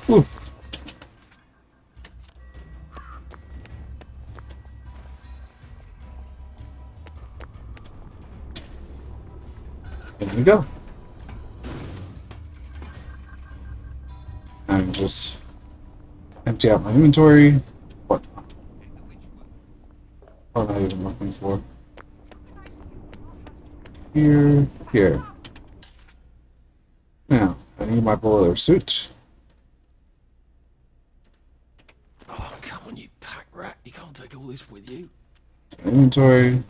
Ooh. There we go. And just empty out my inventory. What am I even looking for? Here. Now, I need my boiler suit. Oh, come on, you pack rat. You can't take all this with you. Inventory.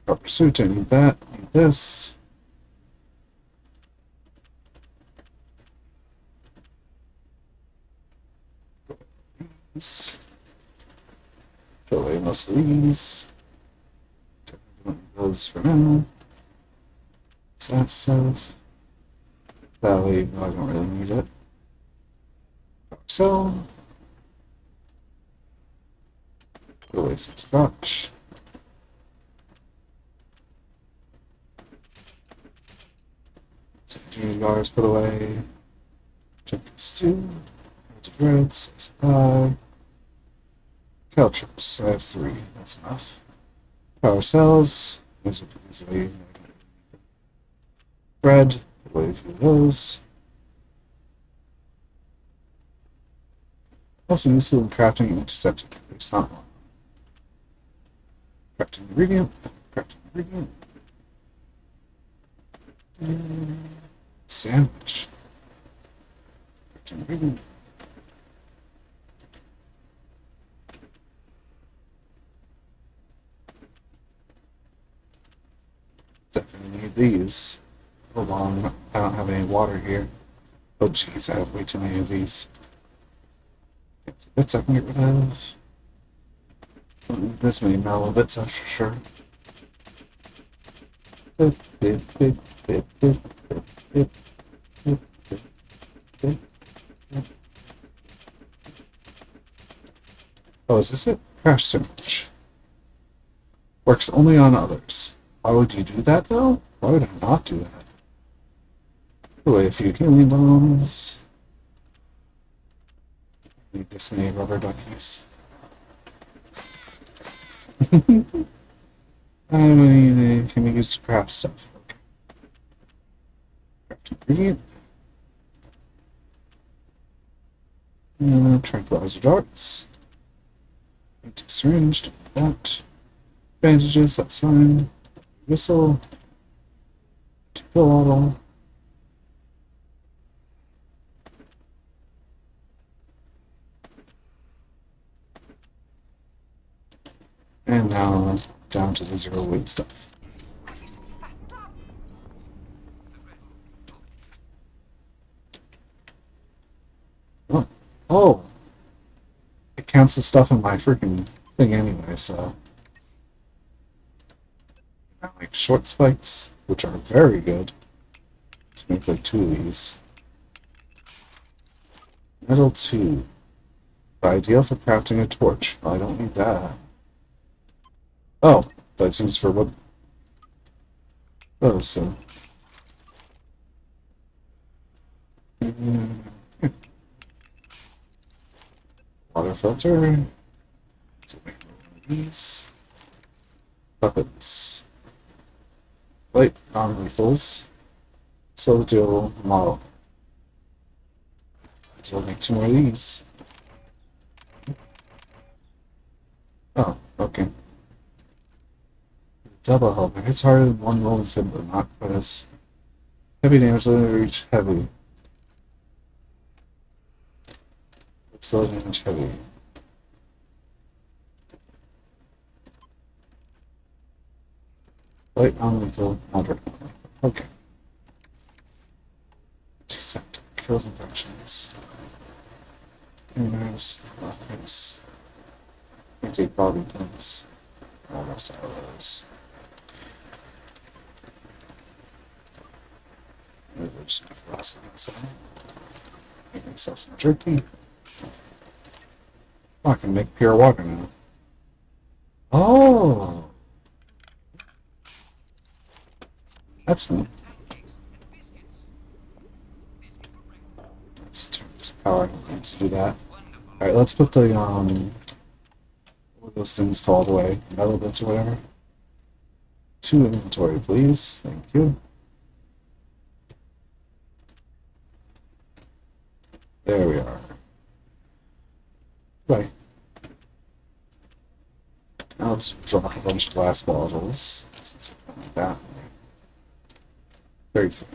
Proper suit, I need that. I need this. This. Throw away most of these. Don't need those for now. What's that stuff? That way, no, I don't really need it. Sell. Throw away some scotch. $17 put away. Chicken stew. Breads. Supply. Caltrops. I have 3. That's enough. Power cells. Those are these away. Bread. Put away a few of those. Also useful in crafting and intercepting. It's not one. Crafting ingredient. Crafting ingredient. Sandwich. Crafting ingredient. Definitely need these. Hold on, I don't have any water here. Oh jeez, I have way too many of these. Bits I can get rid of. Don't need this many mellow bits, that's for sure. Oh, is this it? Crash sandwich. Works only on others. Why would you do that, though? Why would I not do that? Put away a few healing bones. Need this many rubber duckies. They can be used to craft stuff. Okay. Craft ingredient. Tranquilizer darts. Empty syringe, do that. Bandages, that's fine. Whistle. Pill bottle. And now down to the 0 weight stuff. Oh! It counts the stuff in my freaking thing anyway, so. I like short spikes, which are very good. Let's make like 2 of these. Metal tube. Ideal for crafting a torch. Oh, I don't need that. Oh, that's used for wood. Oh, so. Water filter. So make these. Puppets. Light non-lethals. Slow dual model. So we'll make 2 more of these. Oh, okay. Double helper. Hits harder than one roll of but not quite as heavy damage. Limited reach heavy. Slow damage heavy. Light non-lethal, moderate non-lethal. Okay. Antiseptic. Kills infections. Nerves. Offense. Anti-body things. Almost all of those. Maybe we'll just make the last thing inside. Make myself some jerky. Oh, I can make pure water now. Oh! That's neat. Let's turn this power on to do that. Alright, let's put the, what are those things called away? Metal bits or whatever. To inventory, please. Thank you. There we are. Right. Now let's drop a bunch of glass bottles. Like that. 33.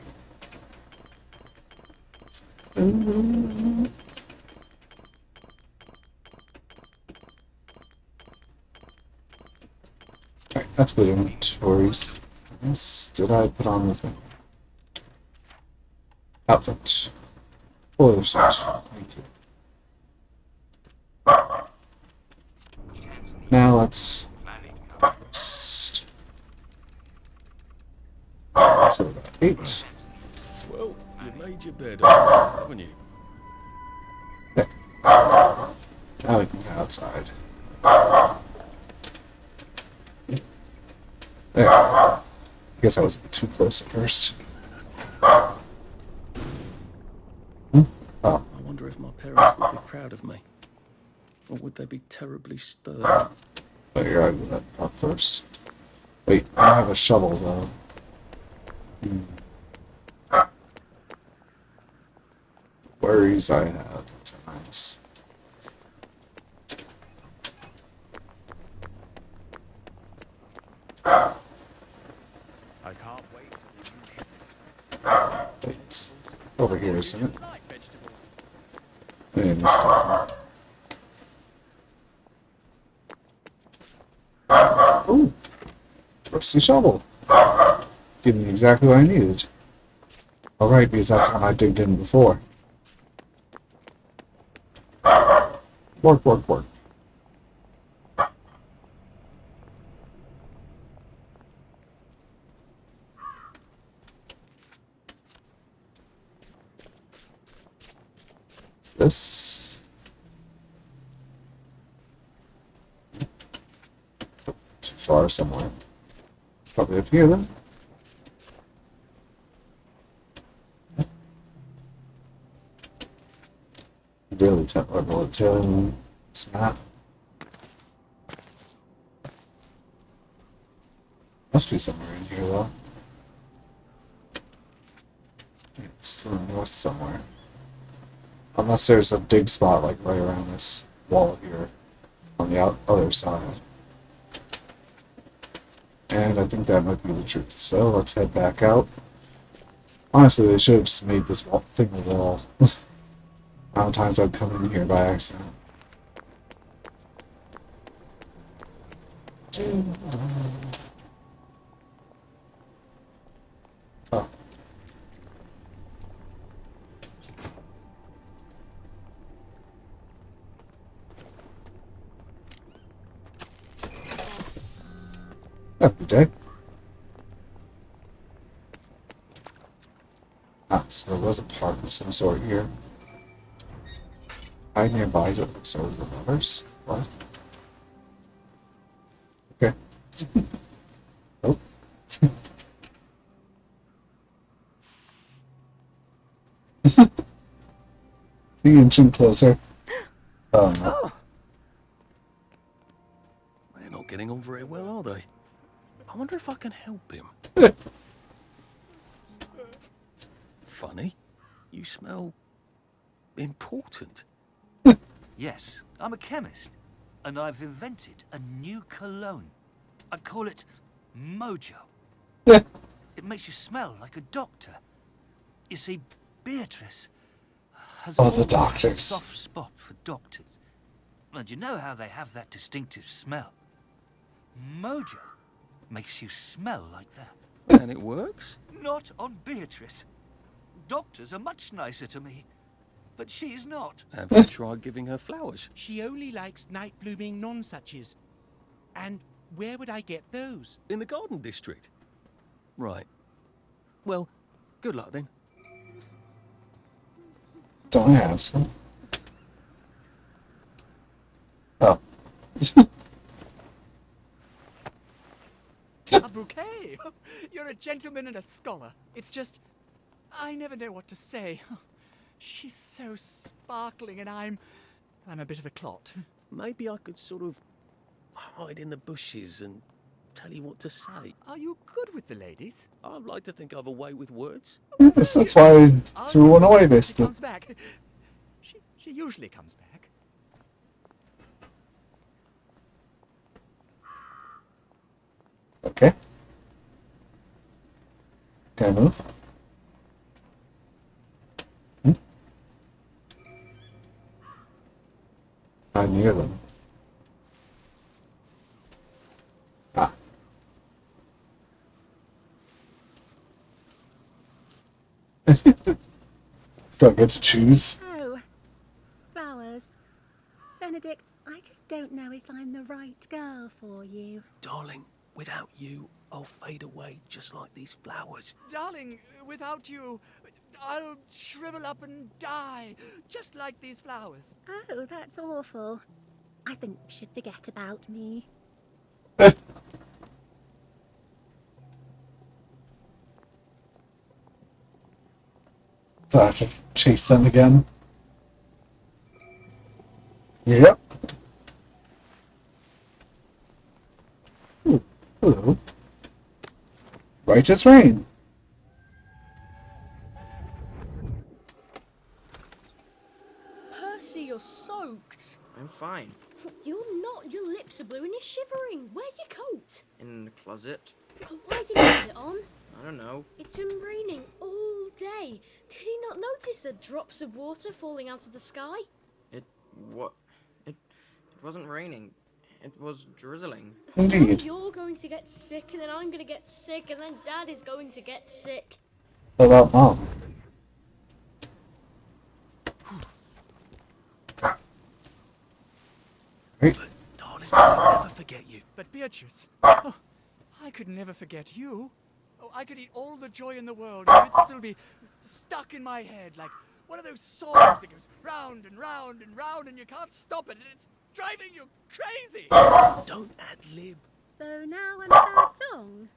Alright, that's good inventories. Yes, did I put on the thing? Outfit. Boiler suit. Thank you. Now let's rest. So about 8. Well, you made your bed, haven't you? Yeah. Now we can go outside. There. I guess I was a bit too close at first. Oh. I wonder if my parents would be proud of me. Or would they be terribly stern? Oh, you're out of that up first. Wait, I have a shovel though. Worries I have sometimes. I can't wait. It's over here, isn't it? I missed that one. Ooh! Rusty shovel. Giving me exactly what I needed. Alright, because that's when I digged in before. Work, work, work. This. Too far somewhere. Probably up here then. Really temporary to this map. Must be somewhere in here though. It's to the north somewhere. Unless there's a dig spot like right around this wall here on the other side. And I think that might be the truth. So let's head back out. Honestly, they should have just made this thing a wall. How many times I've come in here by accident. Oh. Every day. Ah, so there was a park of some sort here. I nearby to observe the lovers. What? Okay. Oh. The inching closer. Oh no. They're not getting on very well, are they? I wonder if I can help him. Funny. You smell important. Yes, I'm a chemist, and I've invented a new cologne. I call it Mojo. It makes you smell like a doctor. You see, Beatrice has Oh, the always had a doctors. soft spot for doctors. And you know how they have that distinctive smell. Mojo makes you smell like that. And it works? Not on Beatrice. Doctors are much nicer to me. But she's not. Have you tried giving her flowers? She only likes night-blooming nonsuches. And where would I get those? In the garden district. Right. Well, good luck then. Don't I have some? Oh. I've bouquet. You're a gentleman and a scholar. It's just, I never know what to say. She's so sparkling, and I'm a bit of a clot. Maybe I could sort of hide in the bushes and tell you what to say. Are you good with the ladies? I'd like to think I've a way with words. Yes, that's why I threw one away, She basically. comes back. She usually comes back. Okay. Can I move? Not near them. Ah. Do I get to choose? Oh, flowers. Benedict, I just don't know if I'm the right girl for you. Darling, without you, I'll fade away just like these flowers. Darling, without you, I'll shrivel up and die, just like these flowers. Oh, that's awful. I think you should forget about me. So I have to chase them again. Yep. Ooh, hello. Righteous rain. Percy, you're soaked. I'm fine. You're not. Your lips are blue and you're shivering. Where's your coat? In the closet. Oh, why didn't you put it on? I don't know. It's been raining all day. Did you not notice the drops of water falling out of the sky? It wasn't raining. It was drizzling. Indeed. You're going to get sick, and then I'm going to get sick, and then Dad is going to get sick. What about Mom? Right. Darling, I'll never forget you. But Beatrice, oh, I could never forget you. Oh, I could eat all the joy in the world, and it'd still be stuck in my head like one of those songs that goes round and round and round, and you can't stop it, and it's driving you crazy. Don't ad-lib. So now I'm third song.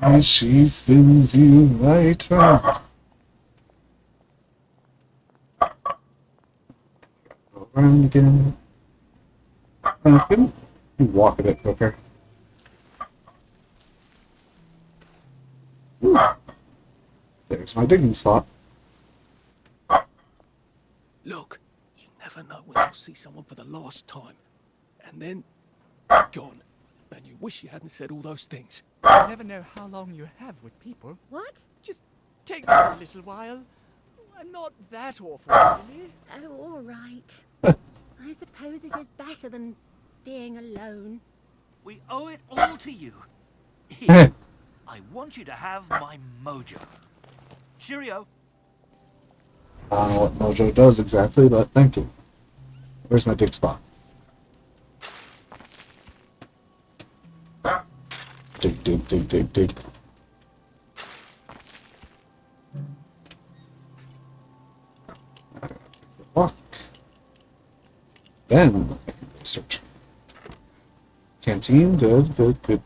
As she spins you right round. Go around again. Can you walk a bit quicker? Ooh. There's my digging spot. Look, you never know when you'll see someone for the last time. And then, gone. And you wish you hadn't said all those things. You never know how long you have with people. What? Just take me for a little while. I'm not that awful, really. Oh, all right. I suppose it is better than being alone. We owe it all to you. Here, I want you to have my mojo. Cheerio. I don't know what Mojo does exactly, but thank you. Where's my dig spot? Dig, dig, dig, dig, dig. Walk. Then I can go search. Canteen, good, good, good.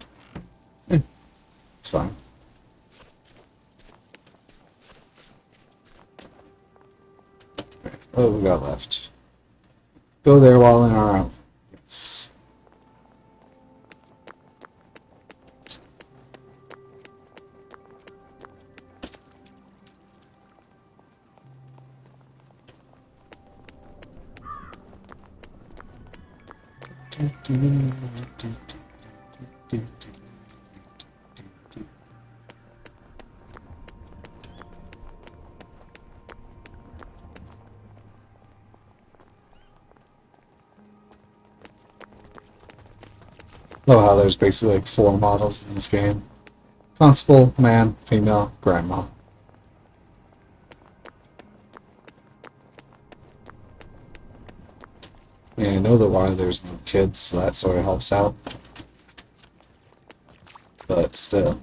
It's fine. What have we got left? Go there while in our outfits. Oh, how there's basically like 4 models in this game. Constable, man, female, grandma. Yeah, I know that why there's no kids, so that sort of helps out. But still.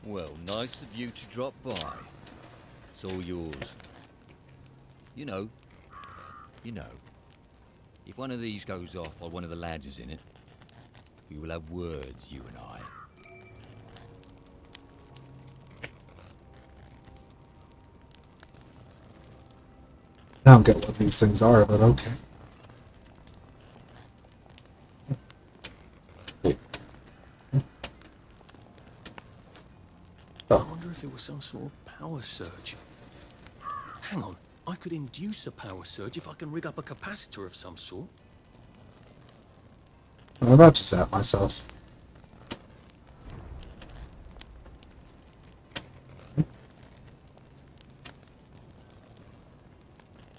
Well, nice of you to drop by. It's all yours. You know. If one of these goes off while one of the lads is in it, we will have words, you and I. I don't get what these things are, but okay. I wonder if it was some sort of power surge. Hang on, I could induce a power surge if I can rig up a capacitor of some sort. I'm about to zap myself.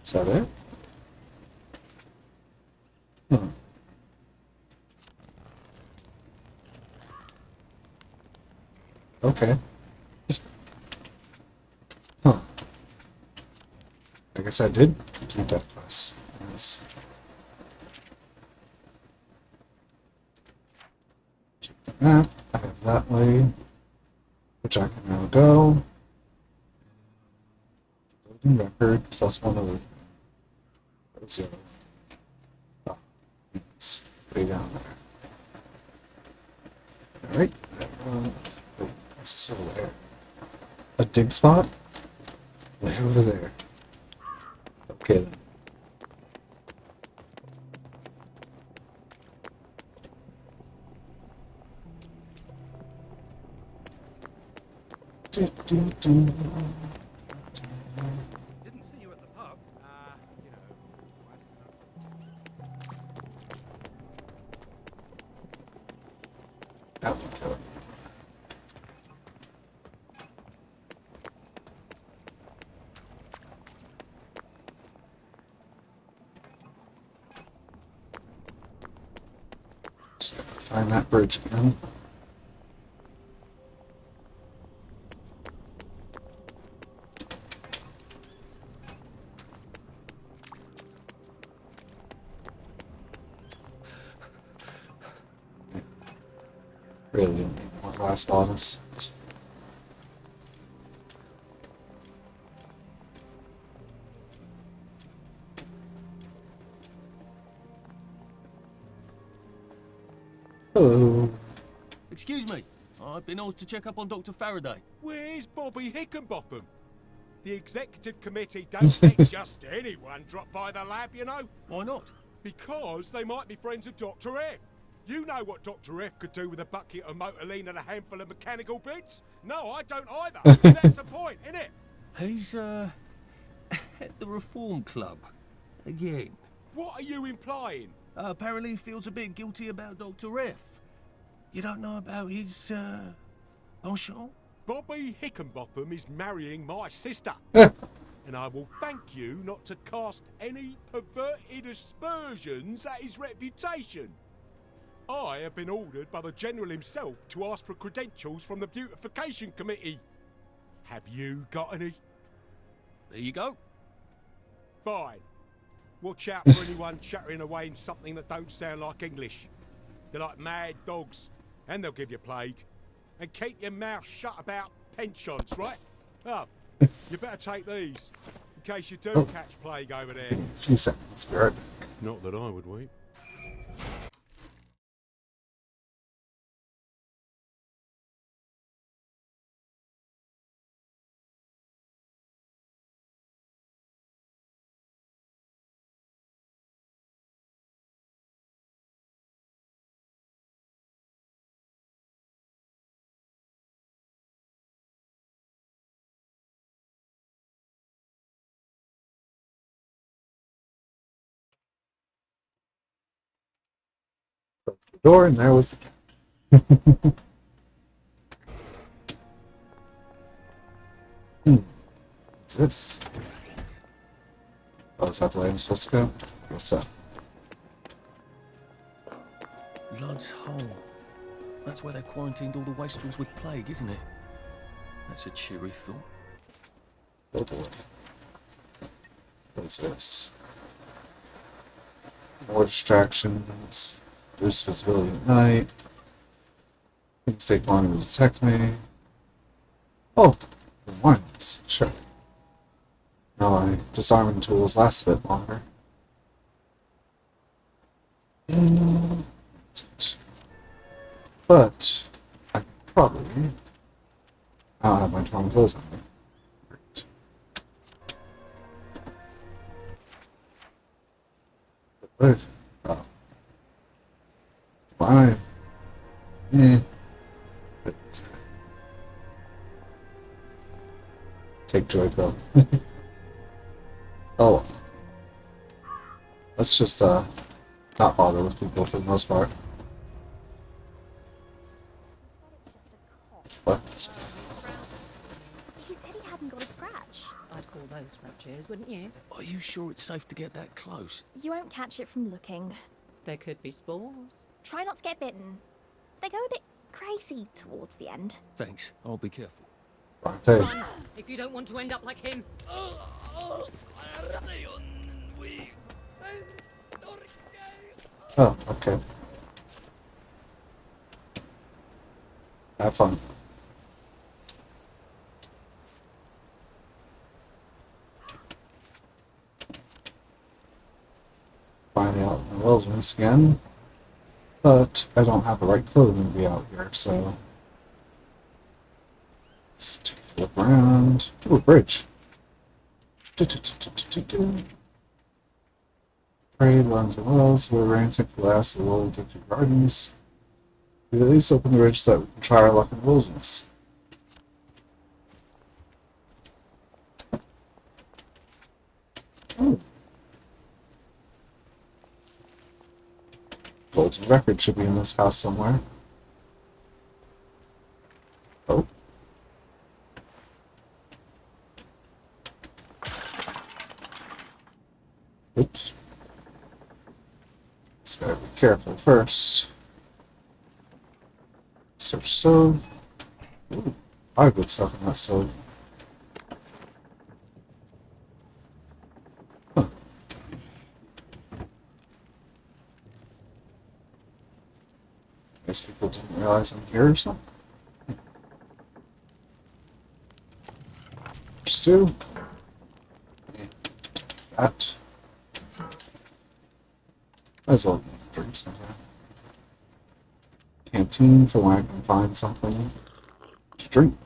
Is that it? Hmm. Okay. Huh. I guess I did complete that quest. Yes. Map. I have that way, which I can now go. Loading record, plus one other thing. Where's the other? Oh, it's way down there. Alright. Wait, what's this over there? A dig spot? Way over there. Okay then. Do, do, do. Didn't see you at the pub. You know. That would go. Just gotta find that bridge again. Really didn't need more glass bottles. Hello. Excuse me, I've been asked to check up on Dr. Faraday. Where's Bobby Hickenbotham? The executive committee don't let just anyone drop by the lab, you know. Why not? Because they might be friends of Dr. F. You know what Dr. F could do with a bucket of motorline and a handful of mechanical bits? No, I don't either. And that's the point, innit? He's, at the Reform Club. Again. What are you implying? Apparently he feels a bit guilty about Dr. F. You don't know about his, penchant? Bobby Hickenbotham is marrying my sister. And I will thank you not to cast any perverted aspersions at his reputation. I have been ordered by the General himself to ask for credentials from the Beautification Committee. Have you got any? There you go. Fine. Watch out for anyone chattering away in something that don't sound like English. They're like mad dogs, and they'll give you plague. And keep your mouth shut about pensions, right? Oh, you better take these, in case you do catch plague over there. A few seconds, Spirit. Not that I would wait. Close the door, and there was the cat. What's this? Oh, is that the way I'm supposed to go? Guess so. Lud's Hole. That's where they quarantined all the wastrels with plague, isn't it? That's a cheery thought. Oh boy. What is this? More distractions. Reduce visibility at night. Things take longer to detect me. Oh, the ones. Sure. No, my disarming tools last a bit longer. And that's it. But I probably I don't have my torn clothes on me. Great. Right. Oh. Fine. Take joy pill. Oh. Let's just not bother with people for the most part. What? He said he hadn't got a scratch. I'd call those scratches, wouldn't you? Are you sure it's safe to get that close? You won't catch it from looking. There could be spores. Try not to get bitten. They go a bit crazy towards the end. Thanks. I'll be careful. Hey. Run, if you don't want to end up like him. Oh, okay. Have fun. Finding out in the wilderness again. But I don't have the right clothing to be out here, so let's take a look around. Ooh, a bridge. Parade along the wells, where ransom for the last of the world addicted gardens. We at least open the bridge so that we can try our luck in the wilderness. Oh. Golden record should be in this house somewhere. Oh. Oops. Let's gotta be careful first. Search stove. Ooh, a lot of good stuff in that stove. Huh. Guess people didn't realize I'm here or something. Stew. That. Might as well drink something. Canteen for when I can find something to drink.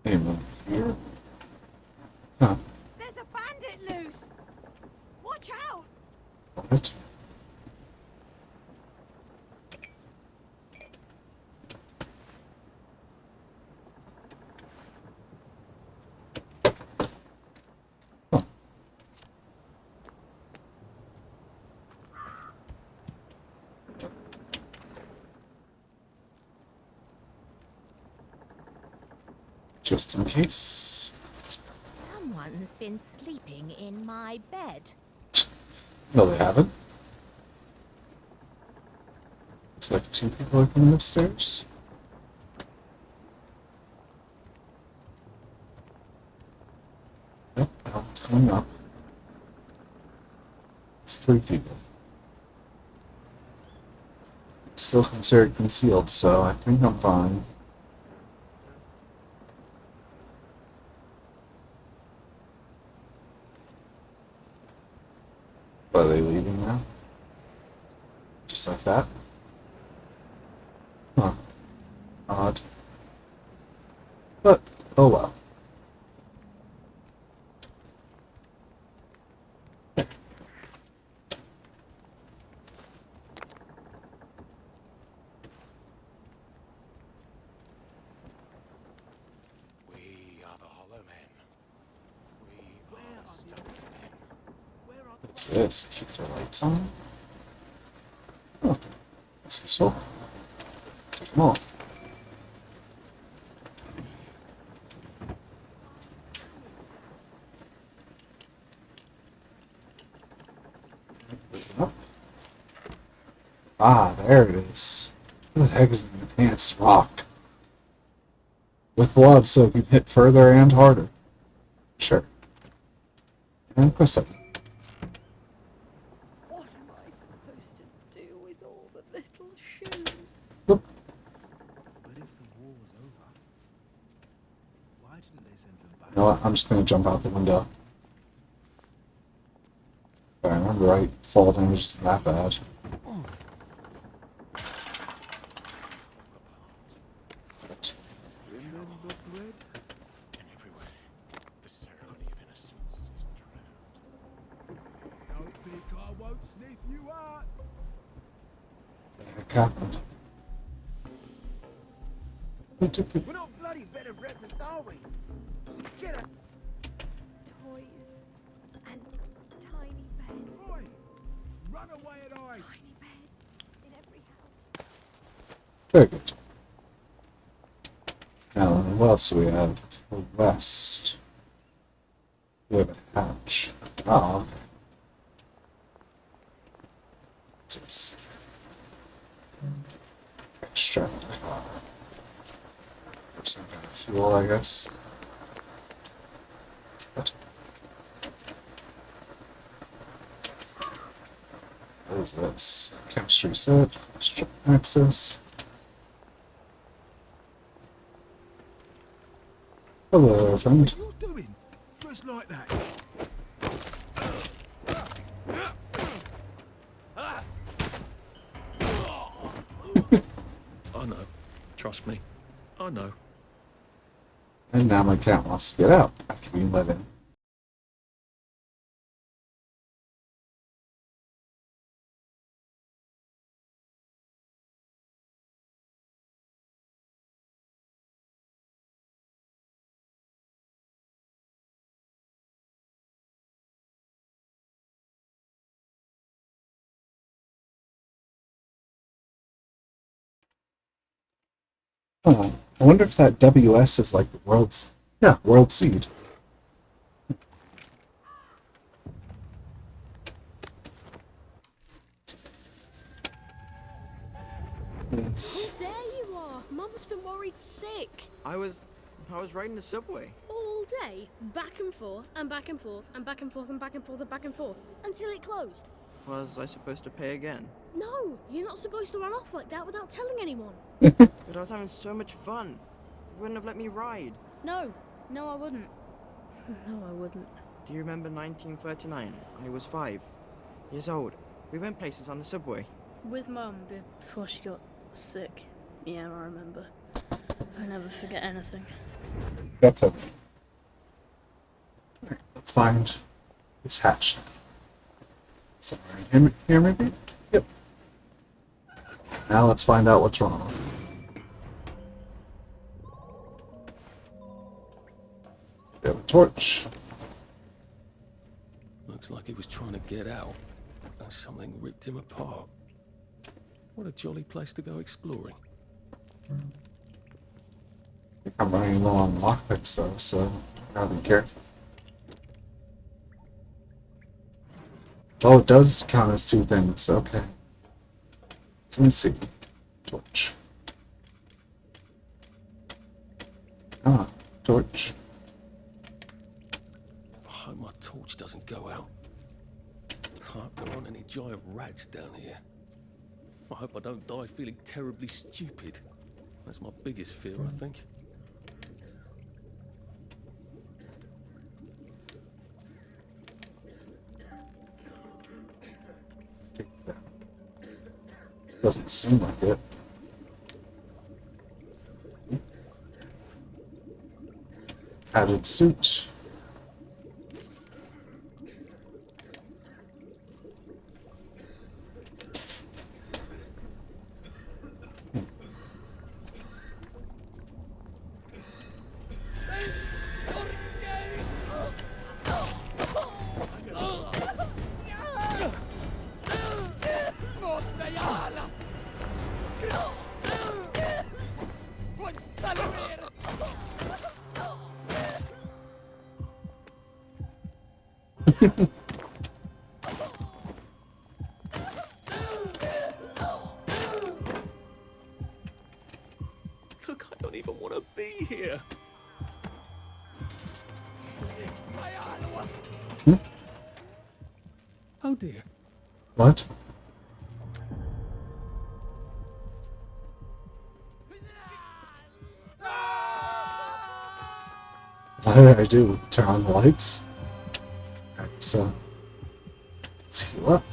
Anyone here? Huh. There's a bandit loose! Watch out! What? Just in case. Someone's been sleeping in my bed. No, they haven't. Looks like two people are coming upstairs. Yep, I'm coming up. It's three people. Still considered concealed, so I think I'm fine. Are they leaving now? Just like that? Huh. Odd. But, oh well. What's this? Keep the lights on? Oh, that's useful. Take them off. Open up. Ah, there it is. What the heck is an enhanced rock? With love so it can hit further and harder. Sure. And press it. What am I supposed little shoes. But if the war's over, why didn't they send them back? You know what? I'm just gonna jump out the window. If I remember right, fall damage isn't that bad. But Remember bread? And everywhere, the ceremony of innocence is drowned. Don't think I won't sniff you out. what the heck happened? We're not bloody bed and breakfast, are we? So get up. Toys and tiny beds. Oi! Run away and hide. Tiny beds in every house. Very good. Now, what else do we have? To the west. We have a hatch. Oh, okay. What's this? Extract. Or some kind of fuel, I guess. What? What is this? Chemistry set, flash access. Hello, friend. What are you doing? Just like that. I know. Trust me. I know. And now my cat wants to get out after being let in. Oh, I wonder if that WS is like the world's, yeah, world seed. It's, Oh, there you are. Mum's been worried sick. I was riding the subway. All day, back and forth, and back and forth, and back and forth, and back and forth, and back and forth, until it closed. Was I supposed to pay again? No, you're not supposed to run off like that without telling anyone. But I was having so much fun. You wouldn't have let me ride. No, I wouldn't. No, I wouldn't. Do you remember 1939? I was 5 years old. We went places on the subway. With Mum before she got sick. Yeah, I remember. I never forget anything. yep. Alright, let's find this hatch. Somewhere in here maybe? Yep. Now let's find out what's wrong. We have a torch. Looks like he was trying to get out, and something ripped him apart. What a jolly place to go exploring. I think I'm running low on lockpicks though, so I gotta be careful. Oh, it does count as 2 things, okay. So let's see. Torch. Ah, torch. I hope my torch doesn't go out. I hope there aren't any giant rats down here. I hope I don't die feeling terribly stupid. That's my biggest fear, I think. Doesn't seem like it. Added suit. Look, I don't even want to be here. Hmm? Oh dear. What? What did I do? Turn on the lights? Alright, so let's heal up.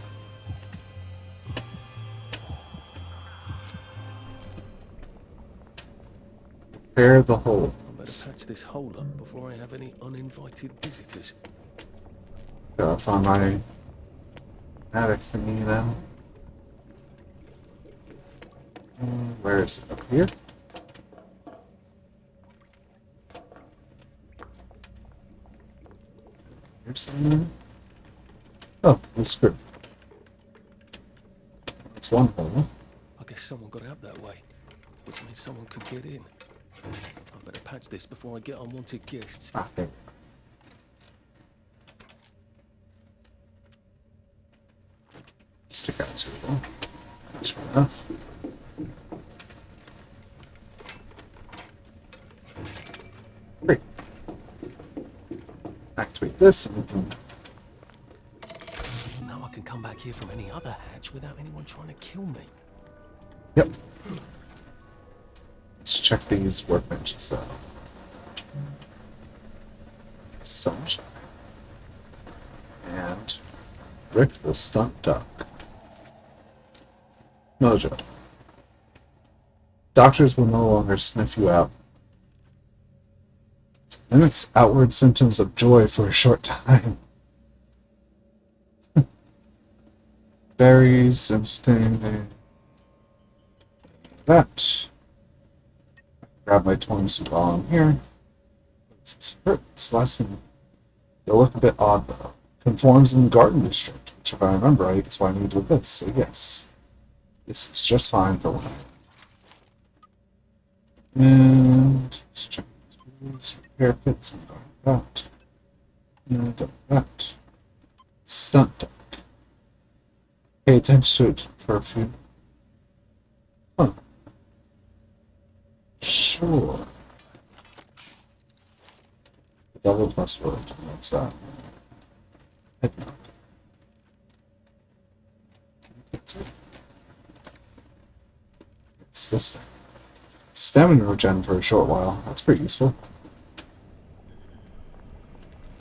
Repair the hole. I better patch this hole up before I have any uninvited visitors. Gotta find my attic thingy then. Where is it? Up here? Here's something. Oh, no screw. That's one hole. I guess someone got out that way, which means someone could get in. I better patch this before I get unwanted guests. Ah, there. Stick out too long. That's enough. Great. Activate this and we can. Now I can come back here from any other hatch without anyone trying to kill me. Yep. Let's check these workbenches though. Sunshine. And Rick the stunt duck. Mojo. Doctors will no longer sniff you out. Mimics outward symptoms of joy for a short time. Berries, interesting. That. Grab my totem suit while I'm here. This last one. They'll look a bit odd though. Conforms in the garden district, which if I remember right is what I need with this, so yes. This is just fine for one. And let's check these repair kits and that. And that. Stunt duck. Pay attention to it for a few. Huh. Sure. Double plus word. What's that? Head knock. That's it. It's this thing. Stamina regen for a short while. That's pretty useful.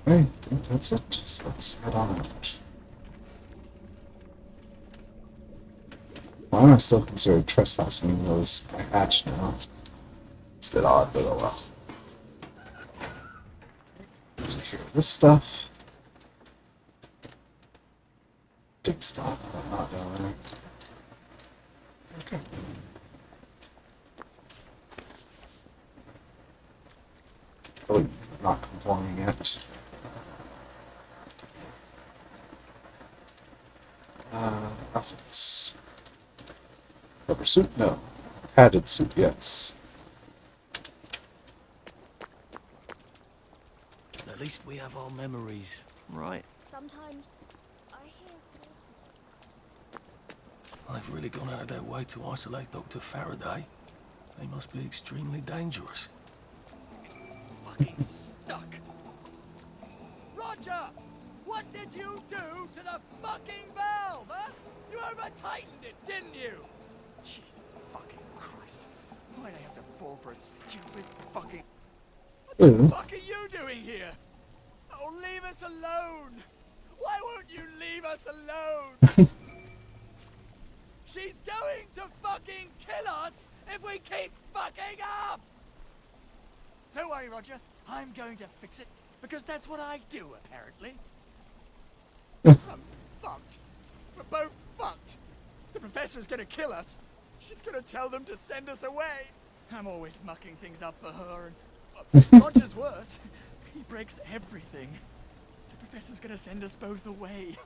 Okay, I think that's it. So let's head on out. Why am I still considered trespassing even though it's my hatch now? It's a bit odd, but oh well. Let's secure this stuff. Dig spot, but not down there. Okay. Oh, not conforming yet. Outfits. Rubber suit? No. Padded suit, yes. At least we have our memories, right? Sometimes I hear. They've really gone out of their way to isolate Dr. Faraday. They must be extremely dangerous. Fucking stuck. Roger! What did you do to the fucking valve, huh? You over-tightened it, didn't you? Jesus fucking Christ. Why'd I have to fall for a stupid fucking... What the fuck are you doing here? Oh, leave us alone! Why won't you leave us alone? She's going to fucking kill us if we keep fucking up! Don't worry, Roger. I'm going to fix it, because that's what I do, apparently. I'm fucked. We're both fucked. The professor's gonna kill us. She's gonna tell them to send us away. I'm always mucking things up for her, and Roger's worse. He breaks everything. The professor's gonna send us both away.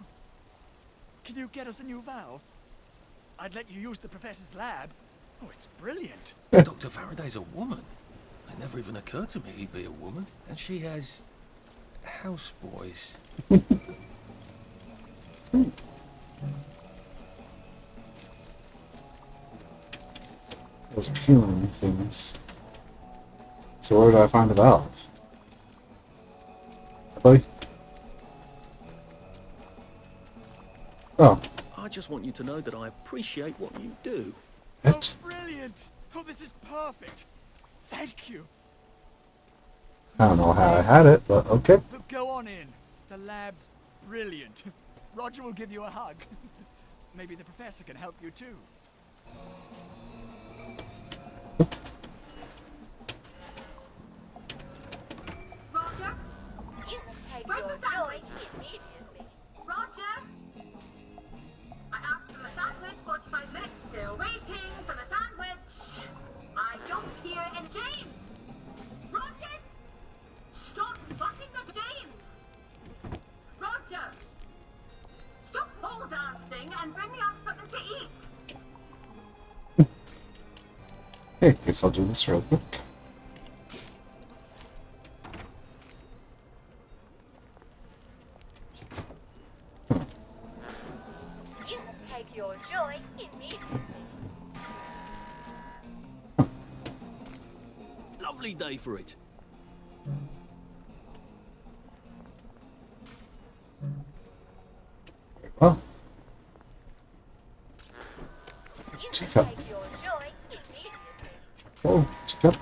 Can you get us a new valve? I'd let you use the professor's lab. Oh, it's brilliant. Dr. Faraday's a woman. It never even occurred to me he'd be a woman. And she has houseboys. Those are healing things. So where do I find the valve? Buddy? Oh. I just want you to know that I appreciate what you do. What? Oh, brilliant! Oh, this is perfect. Thank you. I don't know how I had it, but okay. Look, go on in. The lab's brilliant. Roger will give you a hug. Maybe the professor can help you too. Roger? Where's the sandwich? Roger? I asked for the sandwich 45 minutes, still waiting for the sandwich. I don't hear any James! Rogers! Stop fucking the James! Roger! Stop pole dancing and bring me out something to eat! Hey, guess I'll do this real quick. You take your joy immediately. Lovely day for it. Well, You teacup. take your joy immediately. Oh, teacup.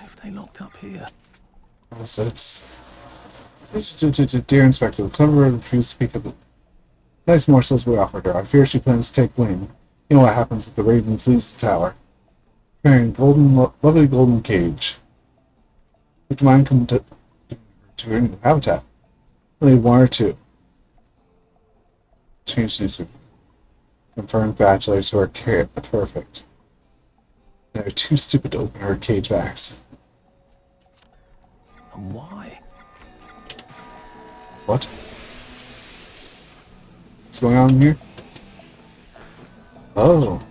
If they locked up here. So it's dear Inspector, the clever bird refused to speak of the nice morsels we offered her. I fear she plans to take wing. You know what happens if the raven flees the tower. Carrying lovely golden cage. Would you mind coming to her new habitat? Only one or two. Change news. Confirmed bachelors who are perfect. They're too stupid to open her cage backs. And why? What? What's going on here? Oh.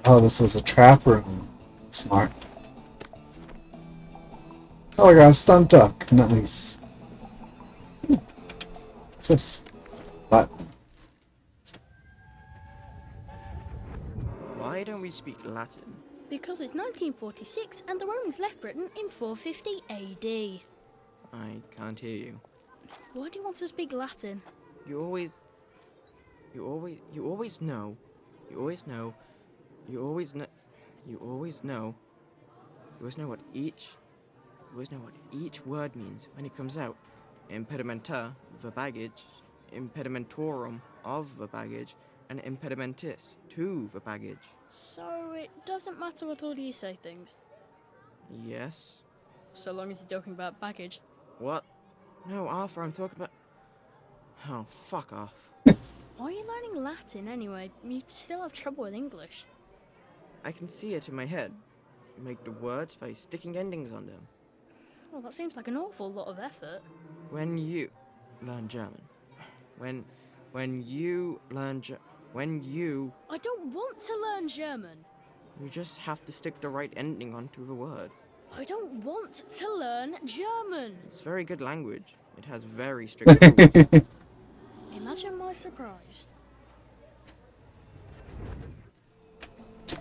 Oh, this was a trap room. Smart. Oh, I got a stunt duck. Nice. What's this? What? Why don't we speak Latin? Because it's 1946 and the Romans left Britain in 450 AD. I can't hear you. Why do you want to speak Latin? You always know what each word means when it comes out. Impedimenta, the baggage, impedimentorum, of the baggage, and impedimentis, to the baggage. So it doesn't matter what order you say things? Yes? So long as you're talking about baggage. What? No, Arthur, I'm talking about... Oh, fuck off. Why are you learning Latin anyway? You still have trouble with English. I can see it in my head. You make the words by sticking endings on them. Well, that seems like an awful lot of effort. When you learn German. When you learn I don't want to learn German. You just have to stick the right ending onto the word. I don't want to learn German. It's very good language. It has very strict rules. Imagine my surprise.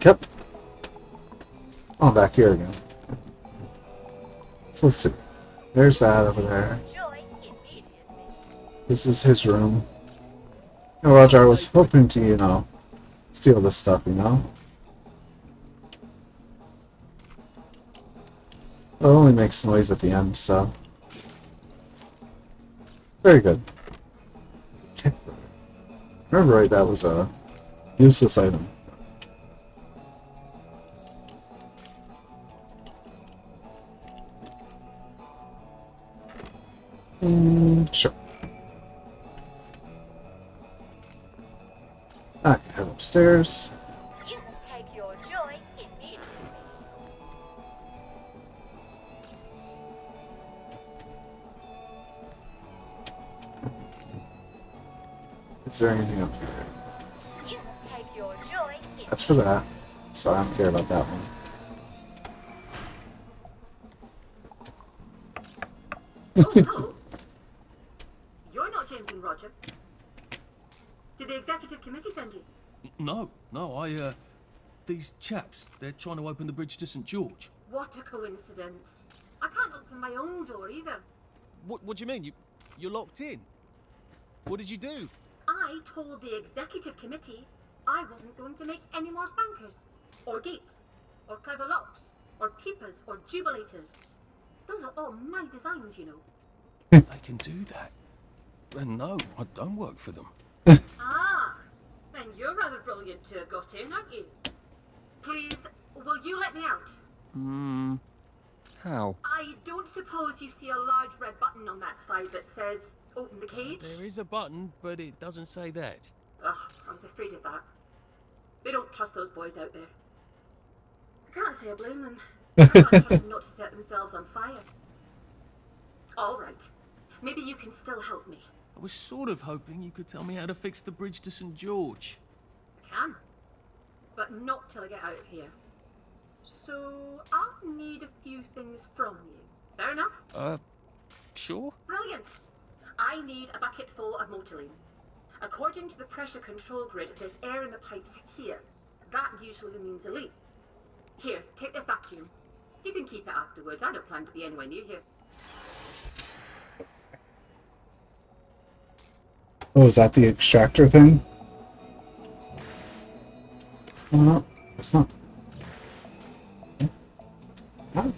Yep. Oh, back here again. So let's see. There's that over there. This is his room. Oh, Roger, I was hoping to, steal this stuff, It only makes noise at the end, so... Very good. Remember right, that was a useless item. Sure. I can head upstairs. You take your joy immediately. Is there anything up here? You take your joy That's for that, so I don't care about that one. Hello? You're not James and Roger. Did the executive committee send you? No, these chaps, they're trying to open the bridge to St. George. What a coincidence. I can't open my own door either. What do you mean? You're locked in? What did you do? I told the executive committee I wasn't going to make any more spankers. or gates, or clever locks, or peepers, or jubilators. Those are all my designs, you know. They can do that. And no, I don't work for them. Ah, then you're rather brilliant to have got in, aren't you? Please, will you let me out? How? I don't suppose you see a large red button on that side that says open the cage? There is a button, but it doesn't say that. Ugh, I was afraid of that. They don't trust those boys out there. I can't say I blame them. I can't trust them not to set themselves on fire. All right. Maybe you can still help me. I was sort of hoping you could tell me how to fix the bridge to St. George. I can. But not till I get out of here. So, I'll need a few things from you. Fair enough? Sure? Brilliant! I need a bucket full of motoline. According to the pressure control grid, there's air in the pipes here. That usually means a leak. Here, take this vacuum. You can keep it afterwards. I don't plan to be anywhere near here. Oh, is that the extractor thing? Oh, no, it's not. Oh.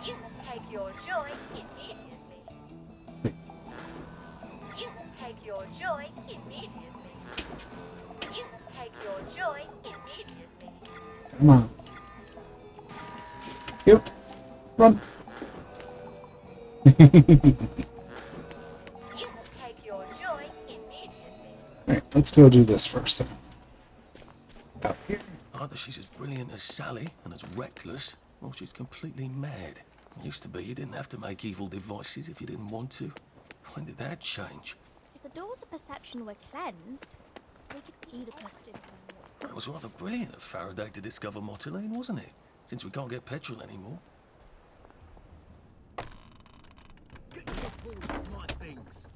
You take your joy immediately. You take your joy immediately. You take your joy immediately. Come on. Yep. Run. You take your joy immediately. Alright, let's go do this first then. Out here. Either she's as brilliant as Sally and as reckless, or she's completely mad. It used to be you didn't have to make evil devices if you didn't want to. When did that change? If the doors of perception were cleansed, we could see Oedipus did It was rather brilliant of Faraday to discover motoline, wasn't it? Since we can't get petrol anymore. Get your balls off my things.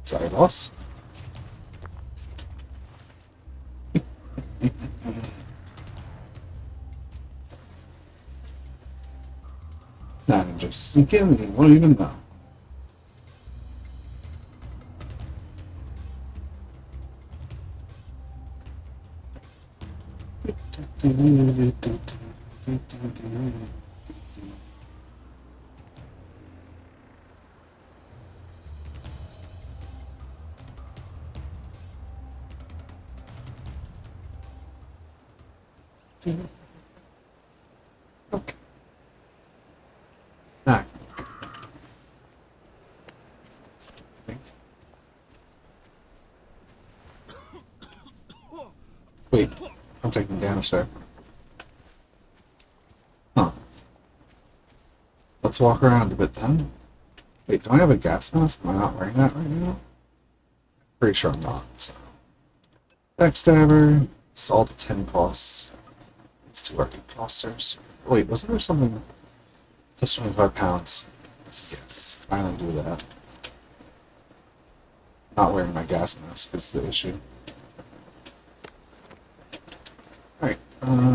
Sorry, boss. Now I'm just sneak in and you won't even know. Okay. Now. Wait, I'm taking damage there. Huh. Let's walk around a bit then. Wait, do I have a gas mask? Am I not wearing that right now? Pretty sure I'm not. So. Backstabber. It's all the 10 costs. Let's do our imposters. Wait, wasn't there something? Plus 25 pounds. Yes, finally do that. Not wearing my gas mask is the issue. Alright. Oh, now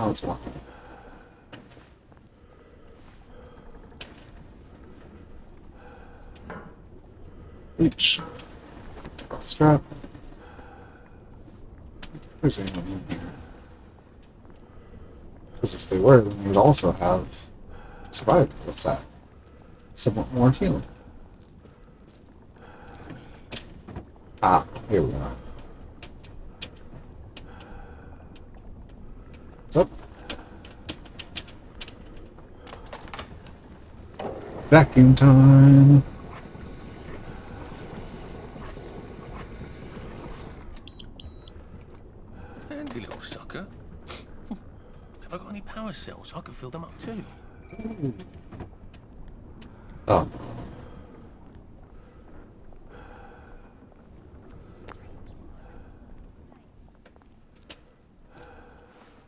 it's walking. Reach. Strap. There's anyone in here. Because if they were, then we'd also have survived. What's that? Somewhat more healing. Ah, here we are. What's up? Vacuum time. Handy little sucker. Have I got any power cells? I could fill them up too. Ooh. Oh.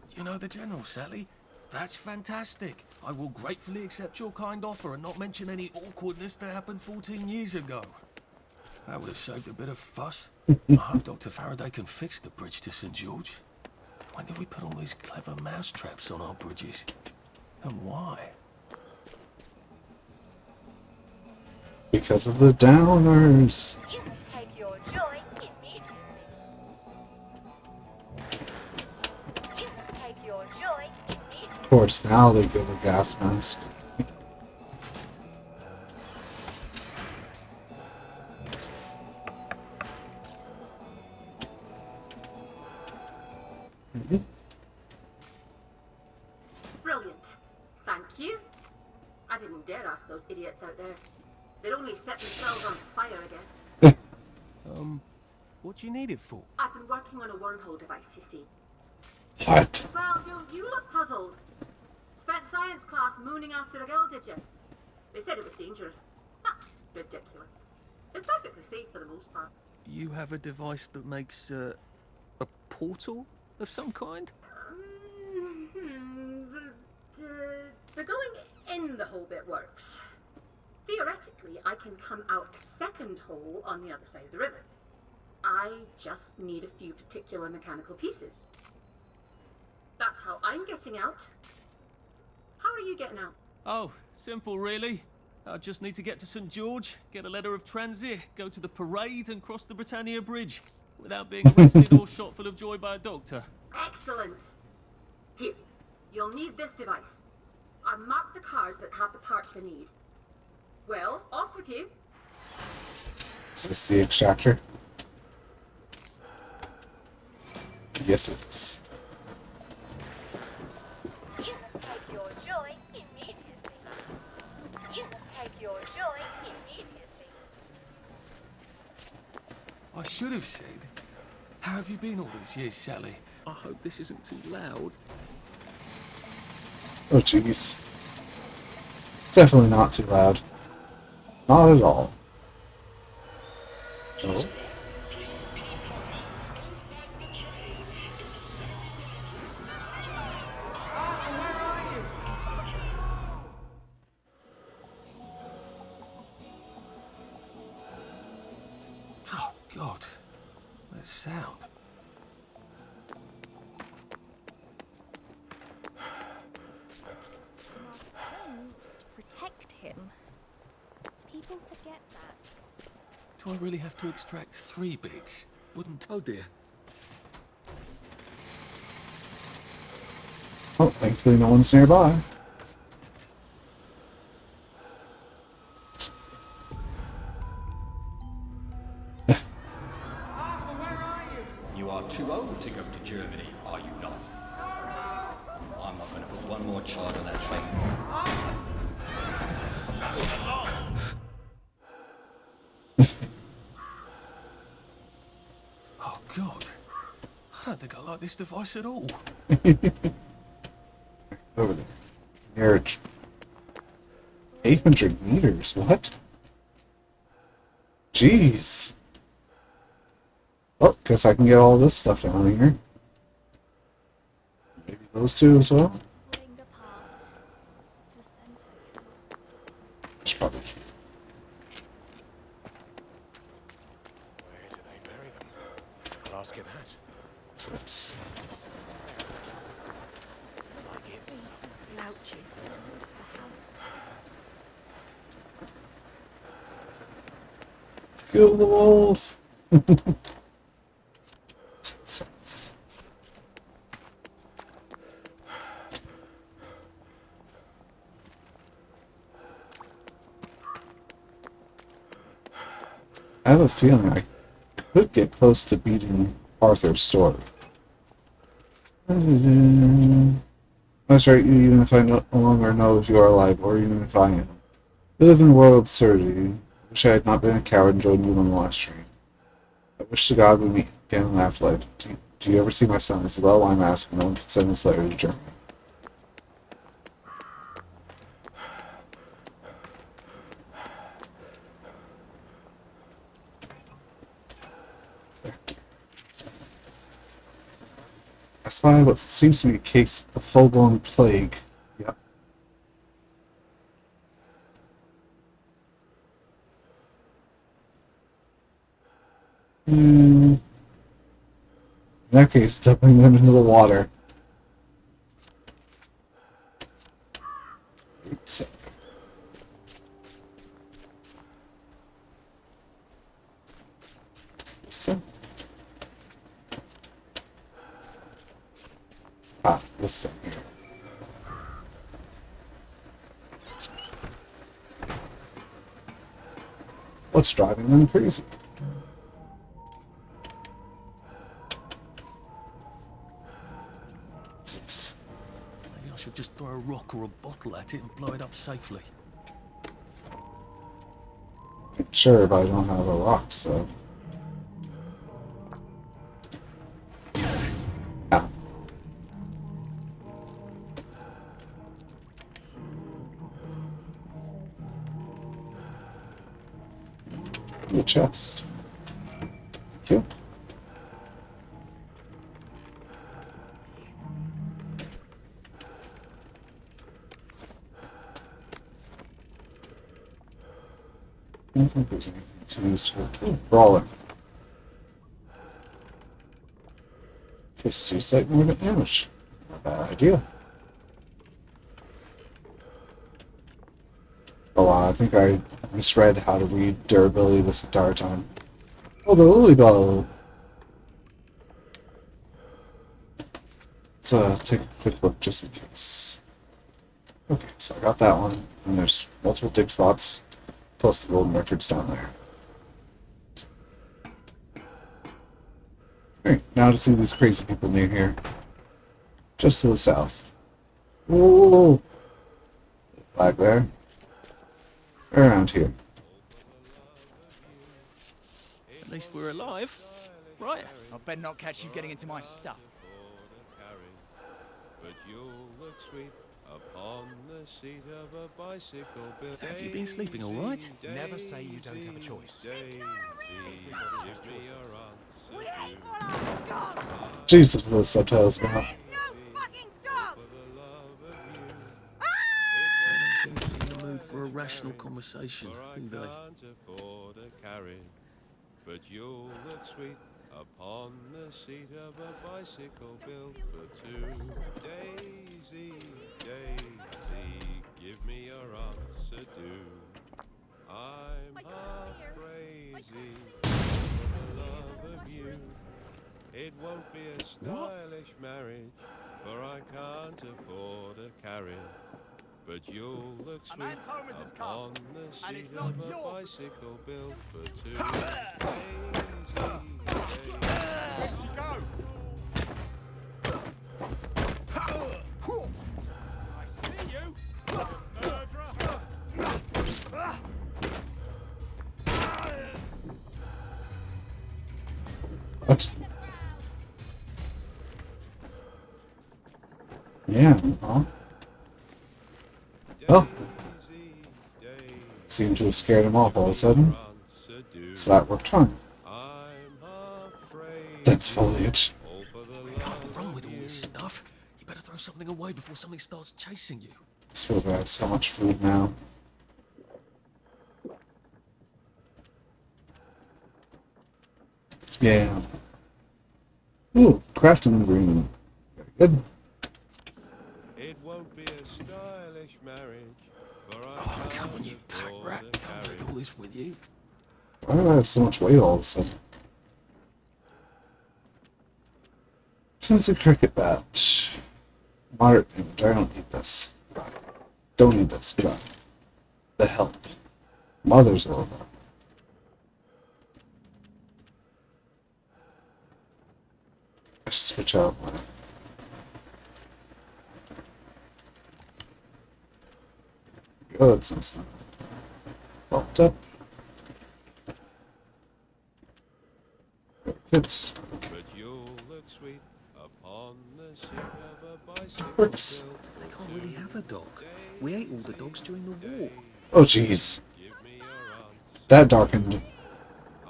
Do you know the General, Sally? That's fantastic. I will gratefully accept your kind offer and not mention any awkwardness that happened 14 years ago. That would have saved a bit of fuss. I hope Dr. Faraday can fix the bridge to St. George. When did we put all these clever mouse traps on our bridges? And why? because of the downers. You take your joy immediately. You take your joy immediately. Of course, now they go the gas mask. Brilliant. Thank you. I didn't dare ask those idiots out there. They'd only set themselves on fire, I guess. What do you need it for? I've been working on a wormhole device, you see. What? Well, you look puzzled. Spent science class mooning after a girl, did you? They said it was dangerous. Ah, ridiculous. It's perfectly safe for the most part. You have a device that makes a portal of some kind? The going in the hole bit works. Theoretically, I can come out a second hole on the other side of the river. I just need a few particular mechanical pieces. That's how I'm getting out. How are you getting out? Oh, simple really. I just need to get to St. George, get a letter of transit, go to the parade and cross the Britannia Bridge without being arrested or shot full of joy by a doctor. Excellent. Here, you'll need this device. I've marked the cars that have the parts I need. Well, off with you. Is this the extractor? Yes, it is. You take your joy immediately. You take your joy immediately. I should have said, how have you been all these years, Sally? I hope this isn't too loud. Oh, jeez. Definitely not too loud. Not at all. Oh. Oh, God. That sound. Protect him. People forget that. Do I really have to extract 3 bits? Wouldn't, oh dear. Oh, thankfully no one's nearby. You are too old to go to Germany, are you not? I'm not going to put one more child on that train. Oh, God. I don't think I like this device at all. Over there. Marriage. 800 meters, what? Jeez. Oh, guess I can get all this stuff down here. Maybe those two as well? Should probably keep. Where do they bury them? I'll ask you that. So it's Like it's Slouches towards the house. kill the wolf. I have a feeling I could get close to beating Arthur's story. That's right, even if I no longer know if you are alive, or even if I am. We live in a world of absurdity. I wish I had not been a coward and joined you on the last train. I wish to God we meet again in the afterlife. Do you ever see my son? As well, I'm asking. No one can send this letter to Germany. I spy what seems to be a case of full-blown plague. Yep. In that case, dumping them into the water. this thing here. What's driving them crazy? Maybe I should just throw a rock or a bottle at it and blow it up safely. Sure, but I don't have a rock, so. Ah. The chest. Thank you. I don't think there's anything too useful. Ooh, brawler. Fist 2 sight more damage. Not a bad idea. Oh wow, I think I misread how to read durability this entire time. Oh, the lily bell. Let's take a quick look just in case. Okay, so I got that one, and there's multiple dig spots, plus the golden records down there. Alright, now to see these crazy people near here. Just to the south. Whoa! Flag there. Around here. At least we're alive, right? I better not catch you getting into my stuff. But you'll look sweet upon the seat of a bicycle. Have you been sleeping all right? Never say you don't have a choice. Jesus, for those subtitles now. They don't seem to be in the mood for a rational conversation, do they? But you'll look sweet upon the seat of a bicycle built for two. Daisy, Daisy, give me your answer, do. I'm half crazy for the love of you. It won't be a stylish marriage, for I can't afford a carriage. But you'll look sweet upon the seat of a bicycle built for two. Daisy, Daisy, go! I see you, murderer! What? Yeah, huh? Oh! Seemed to have scared him off all of a sudden. So that worked fine. That's foliage. You can't run with all this stuff. You better throw something away before something starts chasing you. I suppose I have so much food now. Yeah. Ooh, crafting room. Very good. It won't be a stylish marriage, for I Oh, come on, you pack rat. You can't take all this with you. Why do I have so much weight all of a sudden? It's a cricket bat. Moderate damage. I don't need this. Don't need this. Come on. The help. Mother's love. I should switch out my. Good, since then. Popped up. It's but you'll look sweet upon the seat of a bicycle. works. They can't really have a dog. We ate all the dogs during the war. Oh jeez. That darkened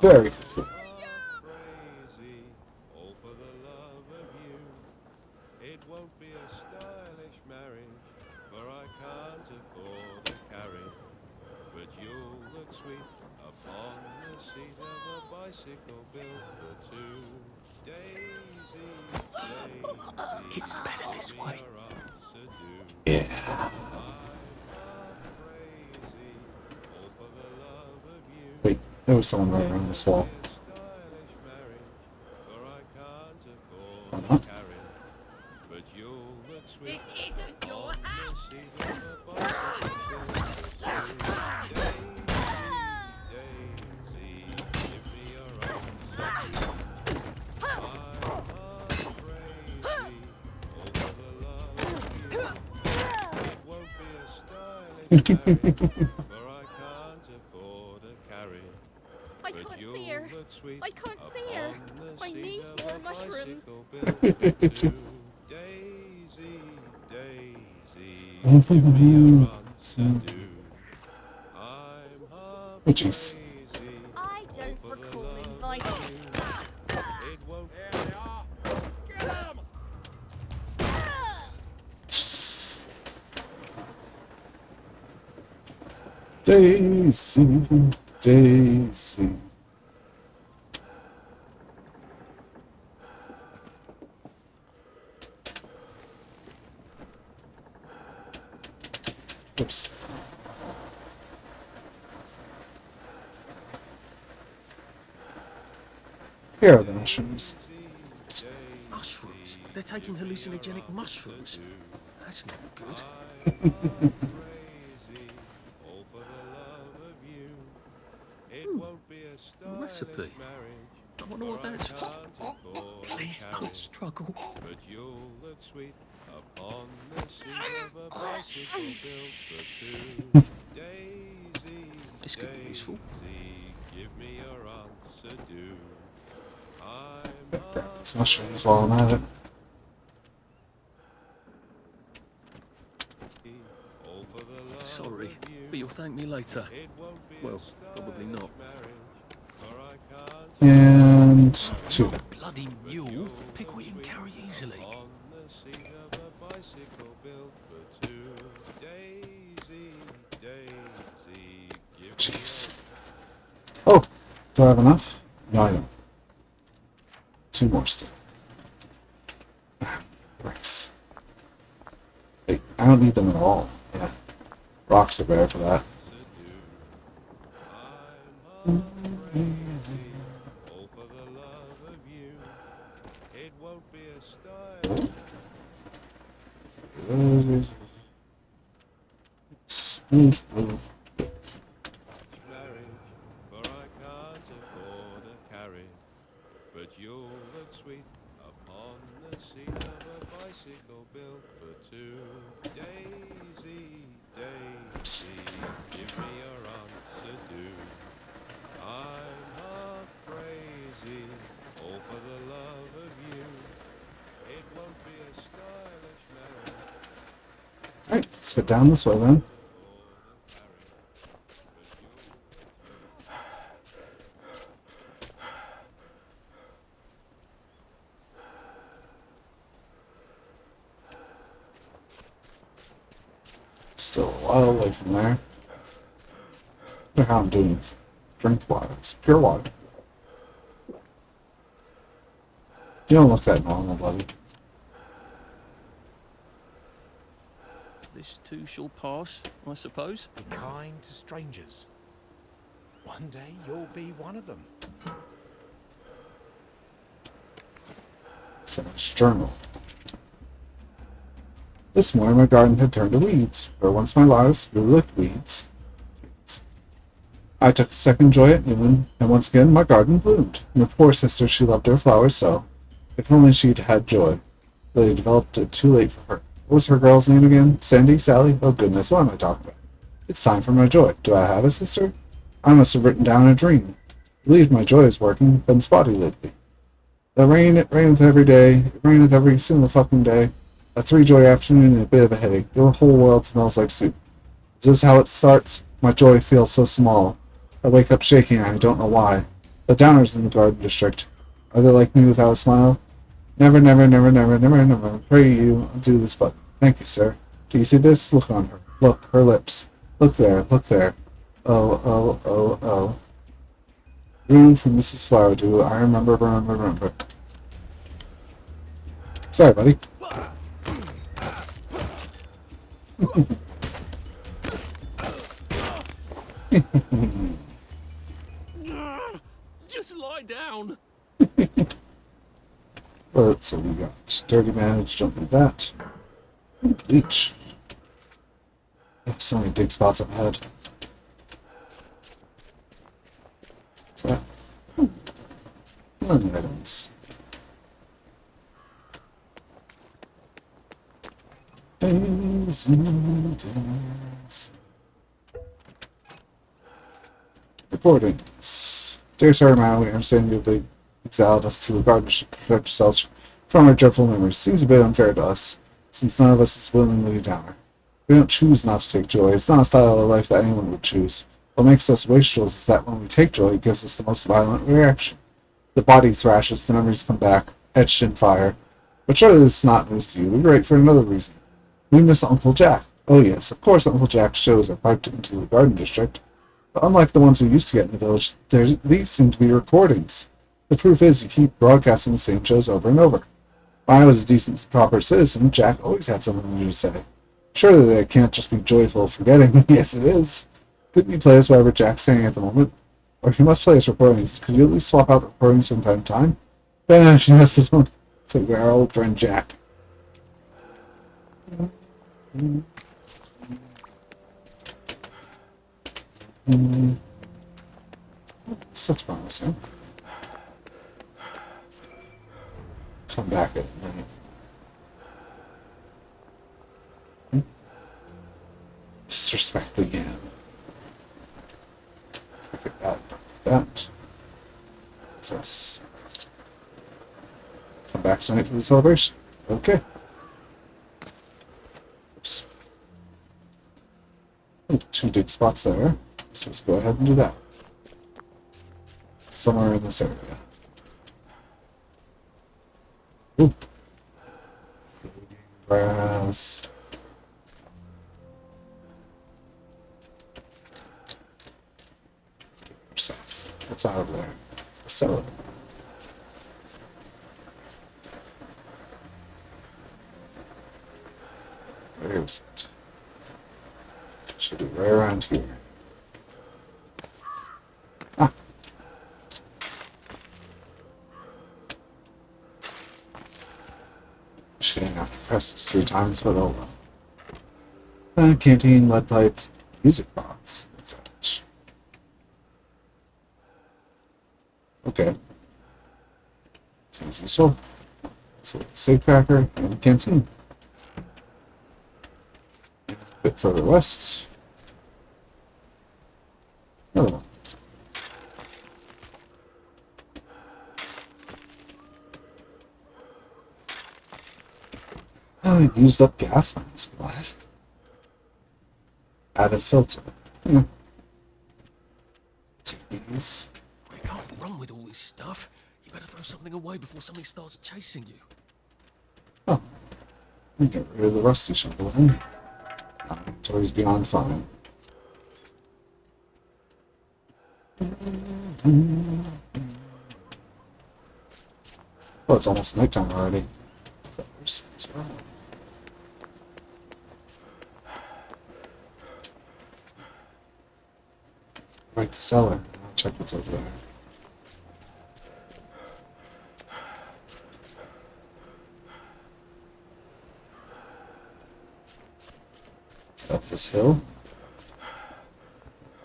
very quickly. All for the love of you. It won't be a stylish marriage, for I can't afford a carriage. But you'll look sweet upon the seat of a bicycle built for two. Daisy, Daisy, It's better this way. Yeah. Wait, there was someone right around this wall. isn't your house. I can't see her. I can't see her. I need more mushrooms. Oh, jeez. I don't recall inviting you. Daisy, Daisy. Oops. Here are the mushrooms. Mushrooms? They're taking hallucinogenic mushrooms? That's not good. Recipe. I wonder what that's for. Please don't struggle. But you'll look sweet upon the seat of a bicycle built for two. Daisy, This could be useful. give me your answer, do. These mushrooms while I'm at it. Sorry, but you'll thank me later. Well, probably not. And 2. Bloody mule. Pick what you can carry easily. Jeez. Oh, do I have enough? No, I don't. 2 more still. Bricks. Wait, I don't need them at all. Yeah. Rocks are better for that. Smooth move. But you'll look sweet upon the seat of a bicycle built for two. Daisy, Daisy, give me your answer, do. I'm half crazy, all for the love of you. It won't be a stylish marriage. Alright, let's get down this way then. Still a while away from there. Look how I'm doing drink water. It's pure water. You don't look that normal, buddy. This too shall pass, I suppose. Be kind to strangers. One day you'll be one of them. Someone's journal. This morning my garden had turned to weeds, where once my lives grew like weeds. I took a second joy at noon, and once again my garden bloomed. My poor sister, she loved her flowers so. If only she'd had joy. But they developed it too late for her. What was her girl's name again? Sandy? Sally? Oh goodness, what am I talking about? It's time for my joy. Do I have a sister? I must have written down a dream. I believe my joy is working, been spotty lately. The rain, it raineth every day. It raineth every single fucking day. A 3-joy afternoon and a bit of a headache. The whole world smells like soup. Is this how it starts? My joy feels so small. I wake up shaking and I don't know why. The downers in the garden district. Are they like me without a smile? Never, never, never, never, never, never. Pray you do this but. Thank you, sir. Do you see this? Look on her. Look, her lips. Look there, look there. Oh, oh, oh, oh. Room for Mrs. Flowerdew. I remember. Sorry, buddy. Just lie down. Well, so we got dirty manage, don't need that. Bleach. So many dig spots up ahead. What's that? Learning items. Days and days. Recordings. Dear Sir Man, we understand you have exiled us to the garden to protect yourselves from our dreadful memories. Seems a bit unfair to us, since none of us is willingly down. We don't choose not to take joy. It's not a style of life that anyone would choose. What makes us wastrels is that when we take joy, it gives us the most violent reaction. The body thrashes, the memories come back, etched in fire. But surely this is not news to you. We write for another reason. We miss Uncle Jack. Oh yes, of course Uncle Jack's shows are piped into the Garden District. But unlike the ones we used to get in the village, these seem to be recordings. The proof is you keep broadcasting the same shows over and over. When I was a decent, proper citizen, Jack always had something new to say. Surely that can't just be joyful forgetting. Yes, it is. Couldn't you play us whatever Jack's saying at the moment? Or if you must play us recordings, could you at least swap out the recordings from time to time? Then if you must be to our old friend Jack. Such promising. Come back at night. Disrespect the yam. That. What's this? Come back tonight for the celebration. Okay. Oops. Oh, 2 dig spots there. So let's go ahead and do that. Somewhere in this area. Ooh. Grass. What's out over there? A cellar. Where is it? Should be right around here. Ah. Shame I have to press this 3 times, but oh well. Canteen, lead pipe, music box, and such. Okay. Seems useful. So, safe cracker and a canteen. A bit further west. Another one. Oh, used up gas mask. What? Add a filter. Take these. You can't run with all this stuff. You better throw something away before something starts chasing you. Oh. Let me get rid of the rusty shovel then. Inventory's beyond fine. Oh, it's almost nighttime already. Right, the cellar. I'll check what's over there. It's up this hill.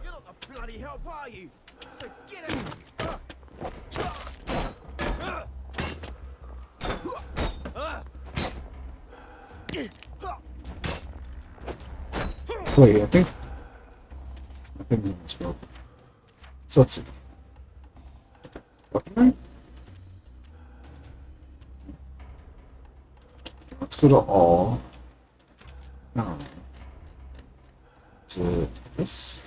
You're not the bloody help, are you? So get out! Wait, I think it's broken. So let's see. Okay. Let's go to all. No. To this.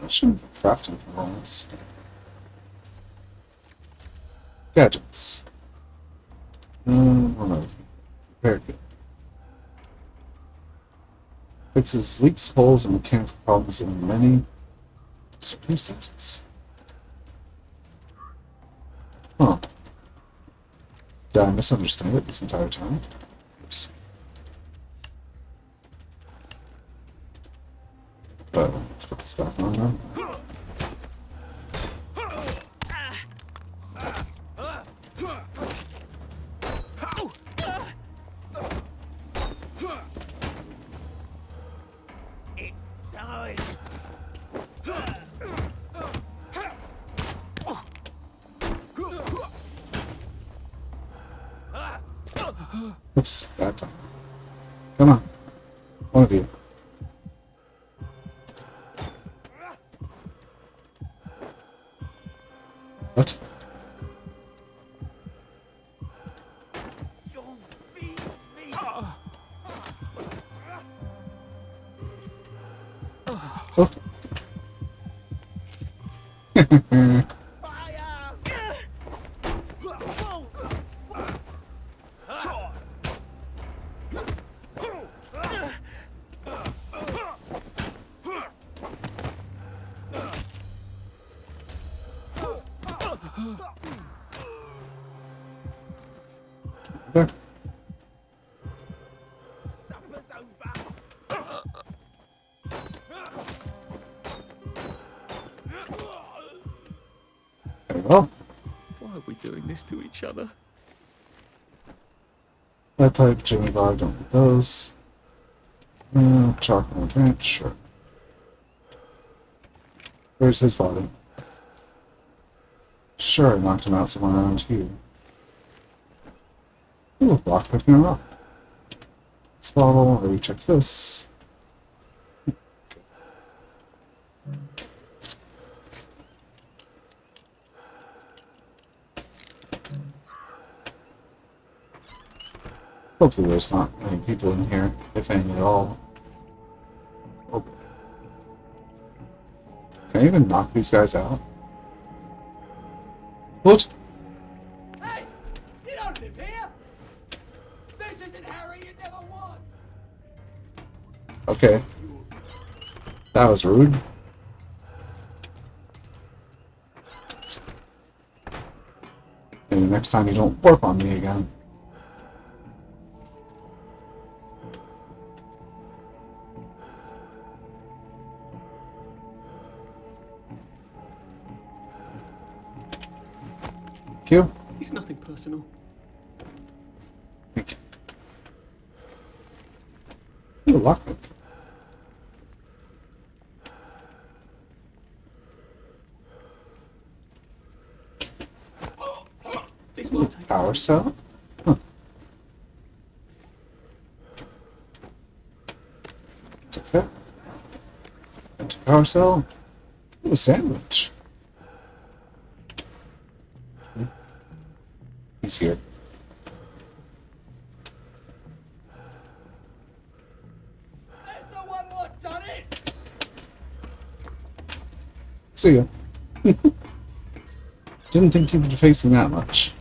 I shouldn't be crafting components. Gadgets. Oh no. Repair kit. Fixes leaks, holes, and mechanical problems in many circumstances. Huh. Did I misunderstand it this entire time? Oops. Let's put this back on now. It's time. Oops, bad time. Come on. One of you. What? Oh. There. There we go. Why are we doing this to each other? Lead pipe, Jimmy bar, don't need those. Chocolate ranch, sure. Where's his body? Sure, I knocked him out somewhere around here. Ooh, block picking him up. This bottle, let me check this. Hopefully there's not many people in here, if any at all. Oh. Can I even knock these guys out? What? Hey! You don't live here! This isn't Harry, it never was! Okay. That was rude. Maybe next time you don't warp on me again. Thank you. It's nothing personal. Thank you. Ooh, lockpick. This won't take Power cell? Huh. Take that. Into power cell. Ooh, a sandwich. He's here. There's no one more done it! See ya. Didn't think you'd be facing that much.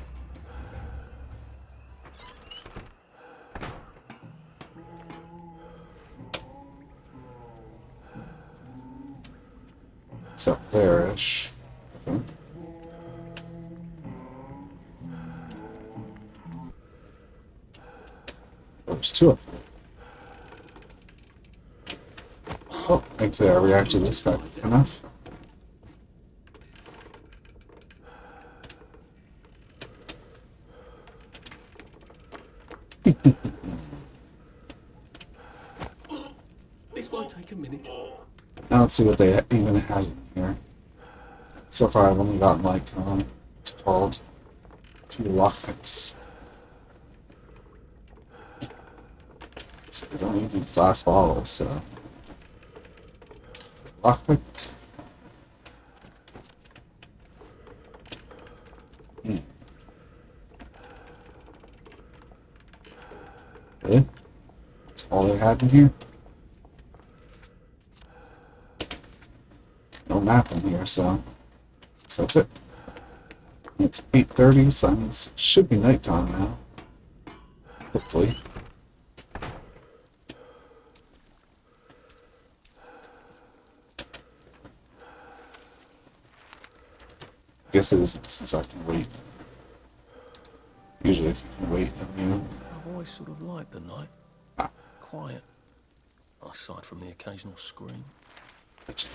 So there-ish, I think. Oh, there's two of them. Oh, thankfully I reacted this guy enough. This won't take a minute. Now let's see what they even had in here. So far I've only gotten like, what's it called? A few lockpicks. So we don't need these glass bottles, so. Lockpick. Really? That's all they had in here? No map in here, so that's it. It's 8:30, so that means it should be nighttime now. Hopefully. Guess it isn't since I can wait. Usually if you can wait, then you... I've always sort of liked the night. Quiet. Aside from the occasional scream. Okay.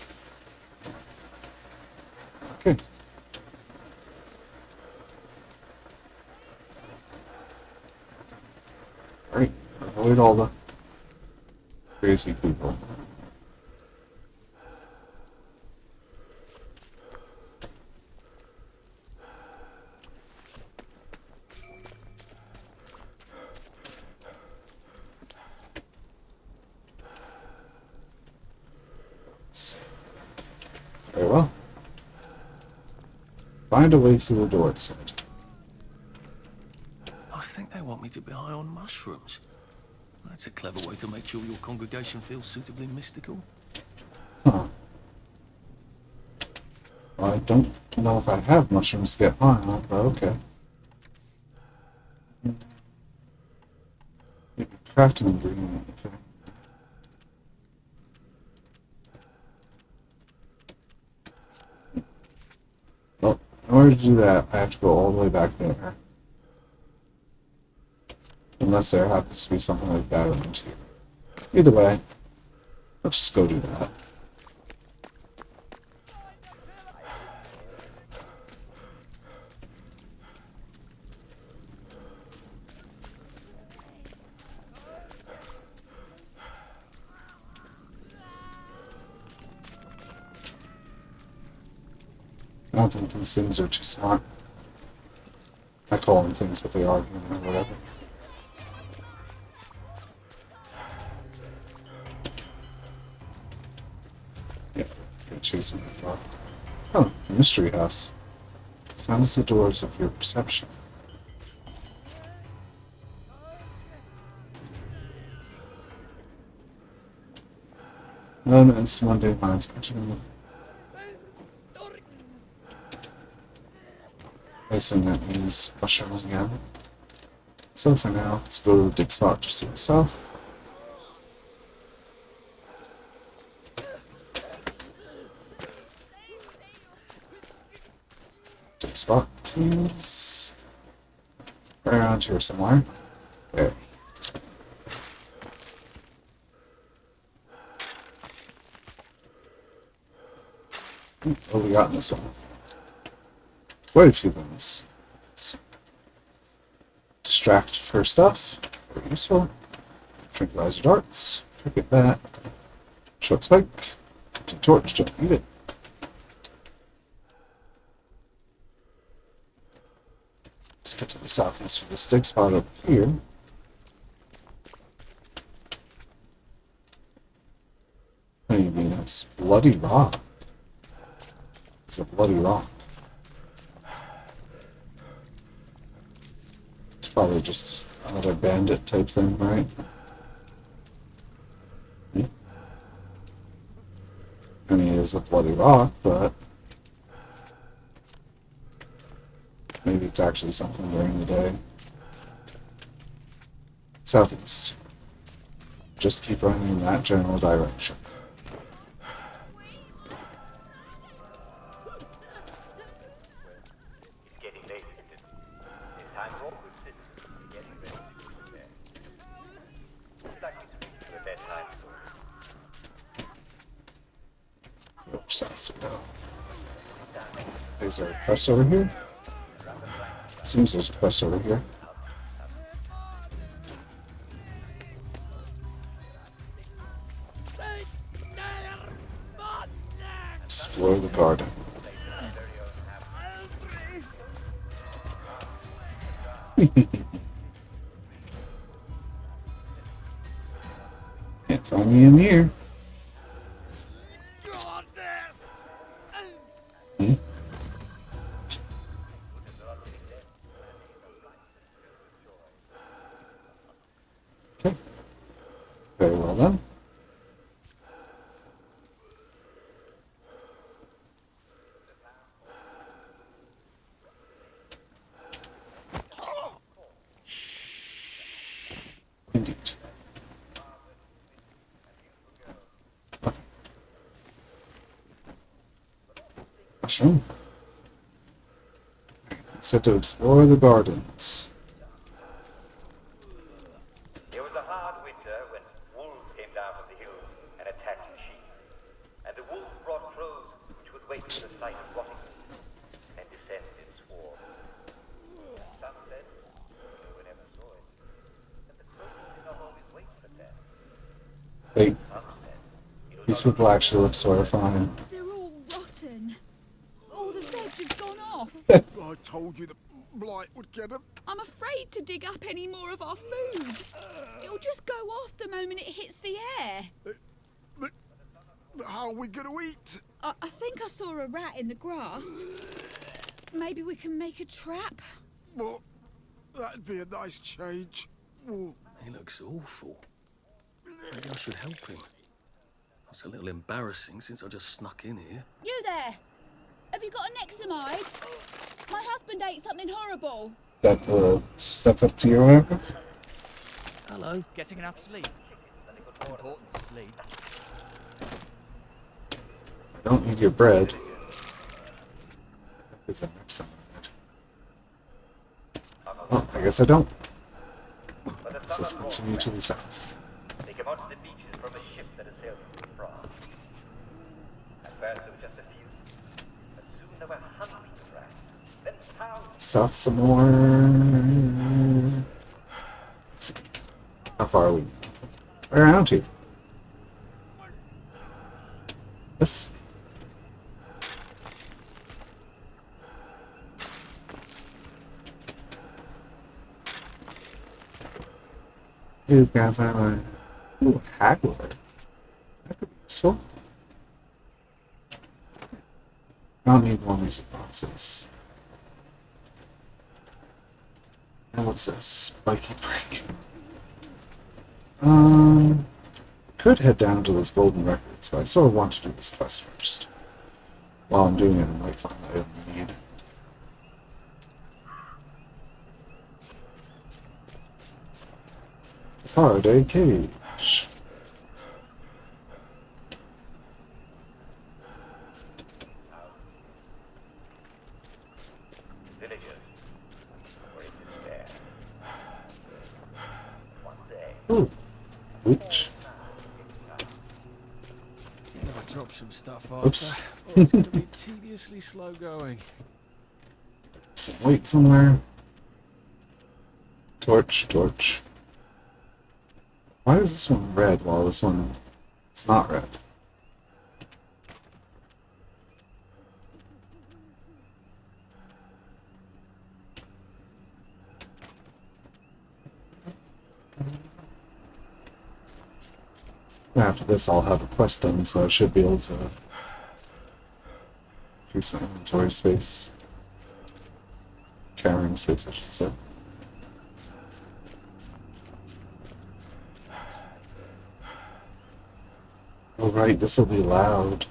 Alright, avoid all the Crazy people. Very well. Find a way through the door, it said. I think they want me to be high on mushrooms. That's a clever way to make sure your congregation feels suitably mystical. Huh. Well, I don't know if I have mushrooms to get high on, but okay. Maybe crafting ingredient, I think. Well, in order to do that, I have to go all the way back there. Unless there happens to be something like that around here. Either way, let's just go do that. I don't think these things are too smart. I call them things, but they are human or whatever. Yeah, gonna chase me far. Oh, mystery house. Sounds the doors of your perception. It's Monday minds continue. I assume that means mushrooms again. So for now, let's go to the dig spot to see itself. Dig spot, please. Right around here somewhere. There. What do we got in this one? Quite a few things. Let's distract for stuff. Very useful. Tranquilizer darts. Forget that. Short spike. Torch. Don't need it. Let's get to the southeast for this dig spot over here. What do you mean? It's bloody rock. It's a bloody rock. It's probably just another bandit type thing, right? I mean, it is a bloody rock, but maybe it's actually something during the day. Southeast. Just keep running in that general direction. South to go. Is there a quest over here? Seems there's a quest over here. Explore the garden. Can't find me in here. Okay. Very well done. Indeed. Okay. Mushroom. Set to explore the gardens. It was a hard winter when wolves came down from the hills and attacked sheep. And the wolves brought crows which would wait for the sight of rotting and descend in swarms. Some said, no one ever saw it, that the crows did not always wait for death. Like, these people actually look sort of fine. They're all rotten. All the veg has gone off. I told you the blight would get them. I'm afraid to dig up any more of our food. It'll just go off the moment it hits the air. But how are we going to eat? I think I saw a rat in the grass. Maybe we can make a trap? Well, that'd be a nice change. Oh. He looks awful. Maybe I should help him. It's a little embarrassing since I just snuck in here. You there! Have you got an Nexamide? My husband ate something horrible. Is that step up to your work? Hello. Getting enough sleep. Important to sleep. I don't need your bread. Is that next time? Oh, I guess I don't. So let's continue to the south. They came onto the beaches from a ship that had sailed from France. At first there were just a few, but soon there were hundreds of rats, then thousands. South some more. Let's see. How far are we? We're around here. Yes. Here's Gas Island. Ooh, Haggler. That could be useful. I'll need more music boxes. And what's this? Spiky break. Could head down to those golden records, but I sort of want to do this quest first. While I'm doing it, I might find the item I need. Faraday cage. Villagers were in despair. One day, Ooh, which? Never drop some stuff off. Oops. Or it's going to be tediously slow going. Some weight somewhere. Torch. Why is this one red while this one is not red? After this, I'll have a quest done, so I should be able to increase my inventory space. Carrying space, I should say. Oh right, this will be loud.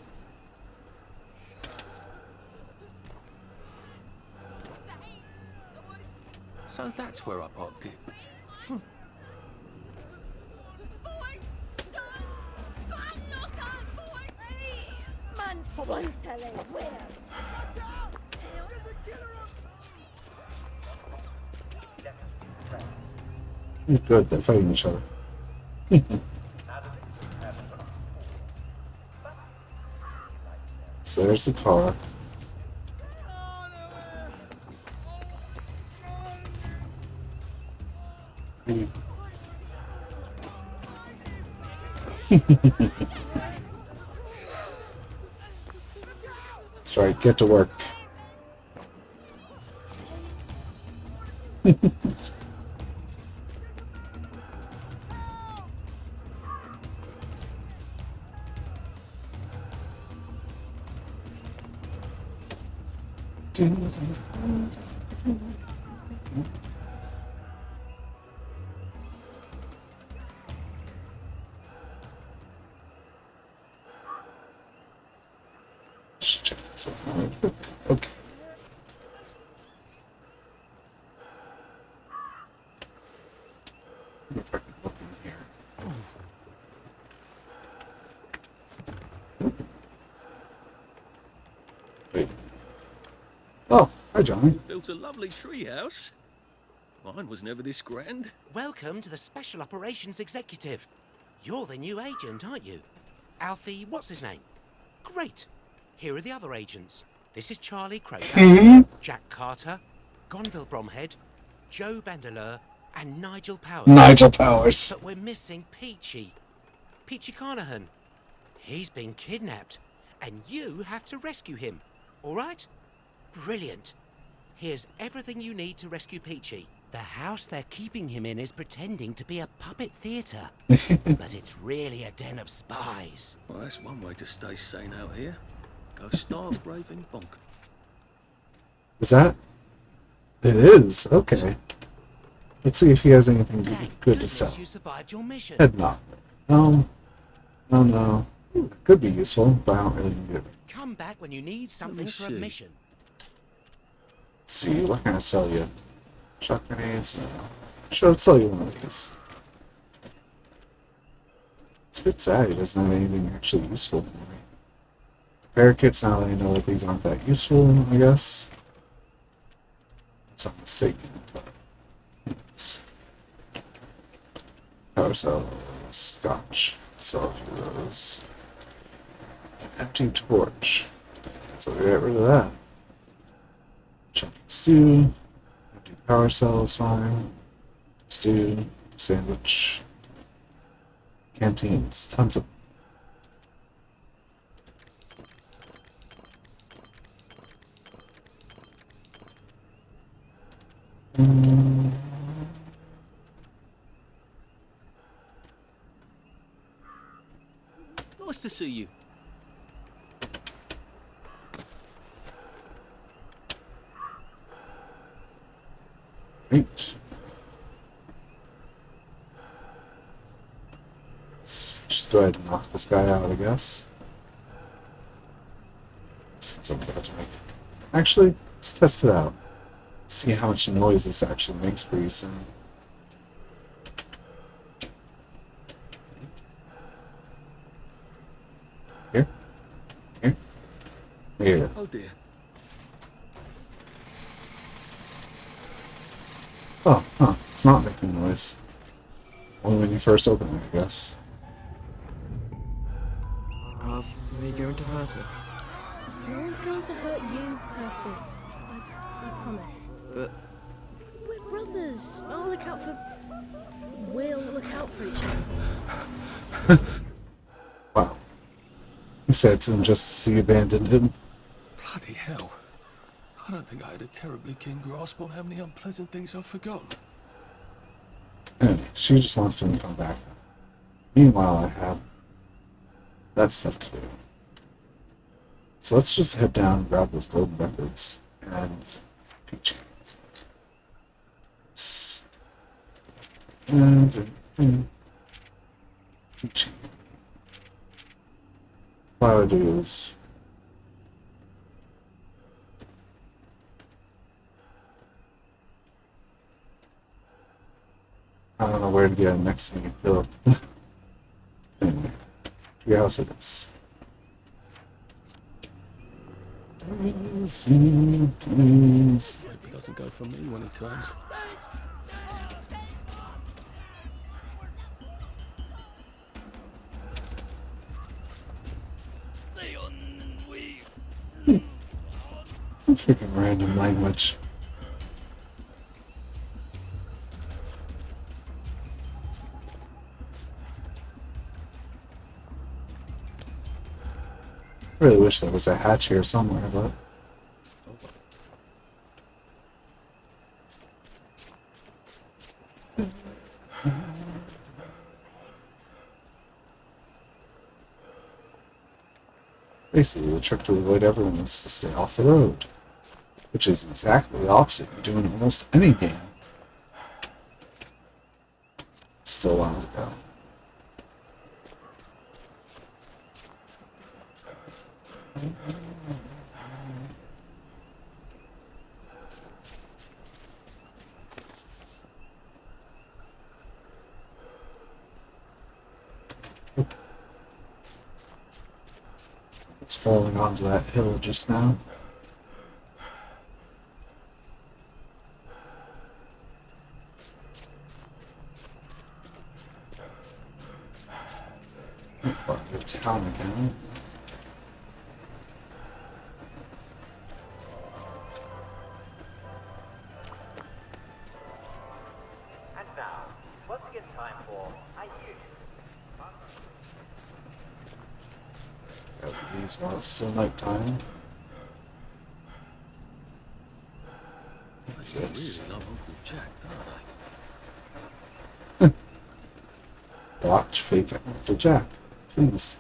So that's where I parked it. Good, they're fighting each other. So there's the car. That's right, get to work. Okay. If I can look in here. Wait. Oh, hi, Johnny. Built a lovely treehouse. Mine was never this grand. Welcome to the Special Operations Executive. You're the new agent, aren't you? Alfie, what's his name? Great. Here are the other agents. This is Charlie Croker, Jack Carter, Gonville Bromhead, Joe Vandeleur, and Nigel Powers. Nigel Powers. But we're missing Peachy. Peachy Carnahan. He's been kidnapped, and you have to rescue him. All right? Brilliant. Here's everything you need to rescue Peachy. The house they're keeping him in is pretending to be a puppet theatre, but it's really a den of spies. Well, that's one way to stay sane out here. Go stark raving bonk. Is that? It is. Okay. Let's see if he has anything good to sell. You survived your mission. Head knock. No. No, no. It could be useful, but I don't really need it. Come back when you need something for a mission. Let's see, what can I sell you? Shock grenades? No. Sure, I'll sell you one of these. It's a bit sad he doesn't have anything actually useful for me. Parakeets, now that I know that these aren't that useful, I guess. That's a mistake. Power cell, scotch, sell a few of those. Empty torch. So we get rid of that. Chunky stew. Empty power cell is fine. Stew. Sandwich. Canteens. Tons of. Nice to see you. Great. Let's just go ahead and knock this guy out, I guess. Since I'm about to make it. Actually, let's test it out. See how much noise this actually makes pretty soon. Here? Here? Here. Oh dear. Oh, huh. It's not making noise. Only when you first open it, I guess. Are they going to hurt us? No one's going to hurt you, Percy. I promise. But We're brothers. I'll look out for... We'll look out for each other. Wow. He said to him just as he abandoned him. Bloody hell. I don't think I had a terribly keen grasp on how many unpleasant things I've forgotten. Anyway, she just wants him to come back. Meanwhile, I have that stuff to do. So let's just head down and grab those golden records and Peachy. And Peachy. Flower deals. I don't know where to get next to me, Pilk. Anyway, your house it is. Hope he doesn't go for me when he turns. Freaking random language. I really wish there was a hatch here somewhere, but basically the trick to avoid everyone is to stay off the road, which is exactly the opposite you do in almost any game. Still a while to go. It's falling onto that hill just now. Part of the town again. And now, once again time for I Use. these while it's still nighttime. What's this? Really love Uncle Jack, don't they? Watch fake Uncle Jack. Please.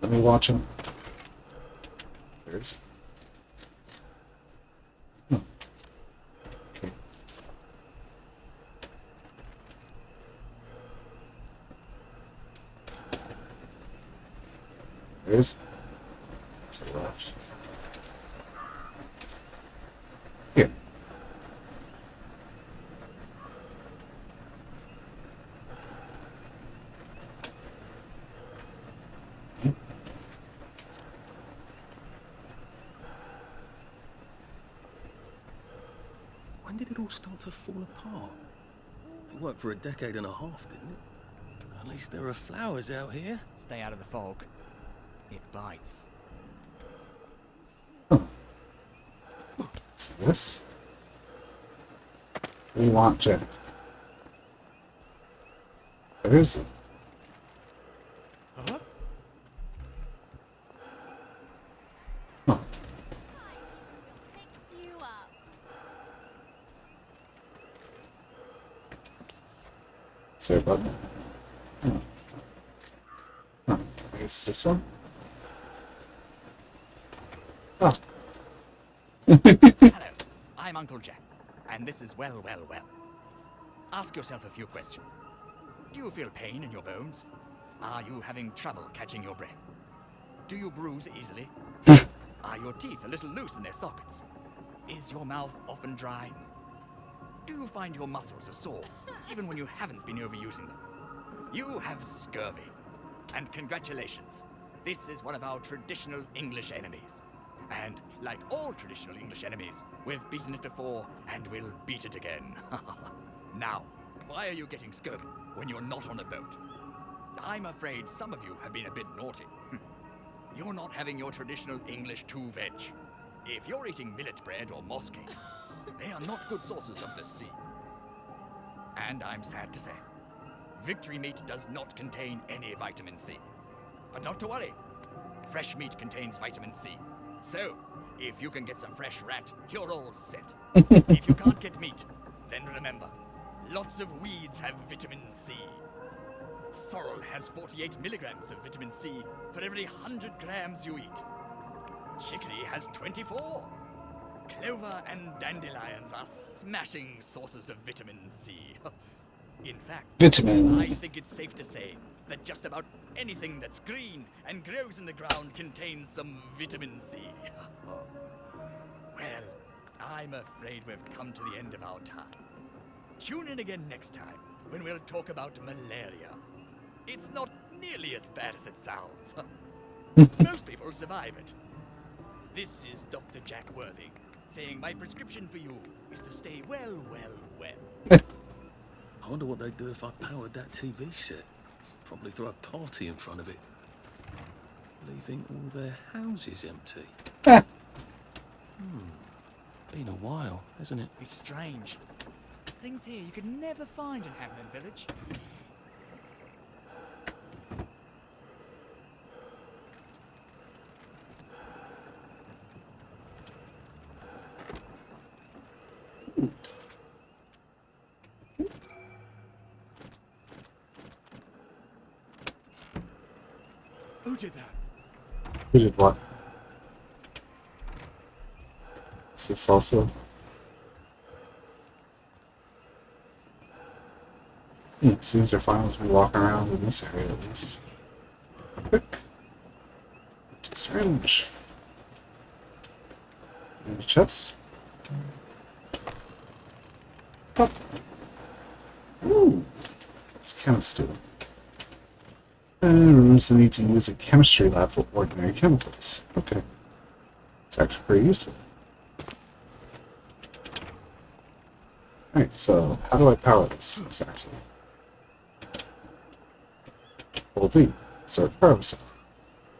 Let me watch him. Where is he? Okay. Where is he? To the left. Here. When did it all start to fall apart? It worked for a decade and a half, didn't it? At least there are flowers out here. Stay out of the fog. It bites. What's this? We want Jack. Where is he? Huh? Huh. Is there a button? Oh. Huh. I guess this one? Oh. Hello, I'm Uncle Jack, and this is well. Ask yourself a few questions. Do you feel pain in your bones? Are you having trouble catching your breath? Do you bruise easily? Are your teeth a little loose in their sockets? Is your mouth often dry? Do you find your muscles are sore, even when you haven't been overusing them? You have scurvy. And congratulations. This is one of our traditional English enemies. And like all traditional English enemies, we've beaten it before, and we'll beat it again. Now, why are you getting scurvy when you're not on a boat? I'm afraid some of you have been a bit naughty. You're not having your traditional English 2-veg. If you're eating millet bread or moss cakes, they are not good sources of the sea. And I'm sad to say, victory meat does not contain any vitamin C. But not to worry, fresh meat contains vitamin C. So, if you can get some fresh rat, you're all set. If you can't get meat, then remember, lots of weeds have vitamin C. Sorrel has 48 milligrams of vitamin C for every 100 grams you eat. Chicory has 24. Clover and dandelions are smashing sources of vitamin C. In fact, Vitamin. I think it's safe to say that just about anything that's green and grows in the ground contains some vitamin C. Well, I'm afraid we've come to the end of our time. Tune in again next time when we'll talk about malaria. It's not nearly as bad as it sounds. Most people survive it. This is Dr. Jack Worthing, saying my prescription for you is to stay well. I wonder what they'd do if I powered that TV set. Probably throw a party in front of it. Leaving all their houses empty. Been a while, hasn't it? It's strange. There's things here you could never find in Hamlin Village. Who did that? Who did what? Is this also? Seems they're fine with me walking around in this area at least. Quick. Syringe. And the chest. Pop. Ooh. What's chemist do? Rooms that need to use a chemistry lab for ordinary chemicals. Okay. It's actually pretty useful. Alright, so how do I power this exactly? Hold V. Start power cell.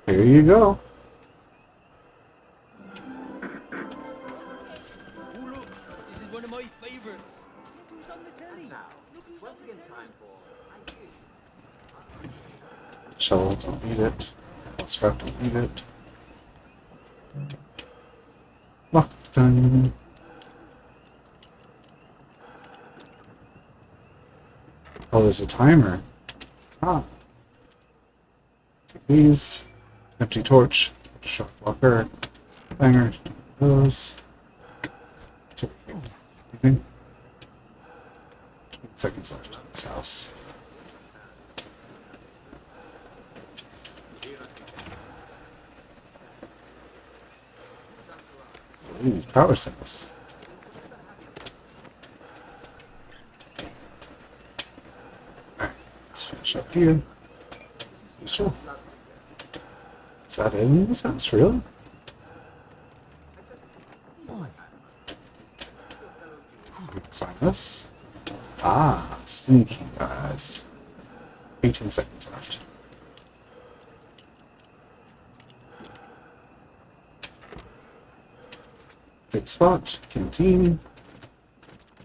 Here you go. Oh look, this is one of my favourites. Look who's on the telly. Look who's on the telly. Shovel, don't need it. Scrap, don't need it. Lock time. Oh, there's a timer. Ah. Take these. Empty torch. Shock blocker. Banger. Those. Anything? 20 seconds left in this house. Ooh, these power cells. Alright, let's finish up here. Sure. Is that it in this house, really? Let's find this. Ah, sneaky guys. 18 seconds left. Safe spot, canteen,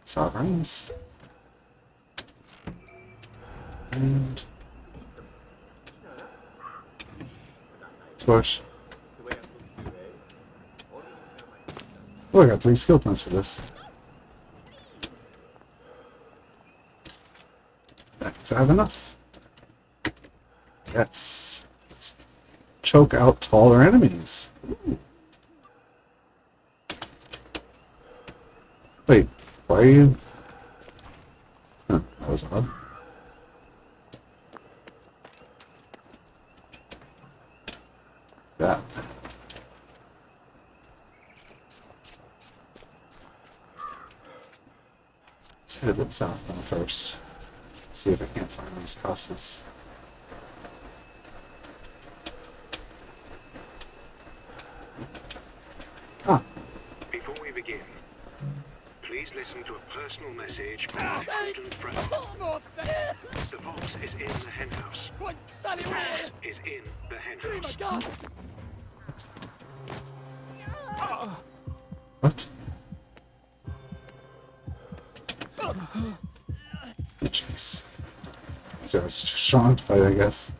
sovereigns, and torch. Oh, I got 3 skill points for this. That means I have enough. Yes. Let's choke out taller enemies. Ooh. Wait, why are you... Huh, that was odd. That. Let's head a bit south then first. See if I can't find these houses. Ah. Before we begin, please listen to a personal message from my friend and friend. The box is in the henhouse. The box is in the henhouse. What? Jeez. So it's just strong to fight, I guess.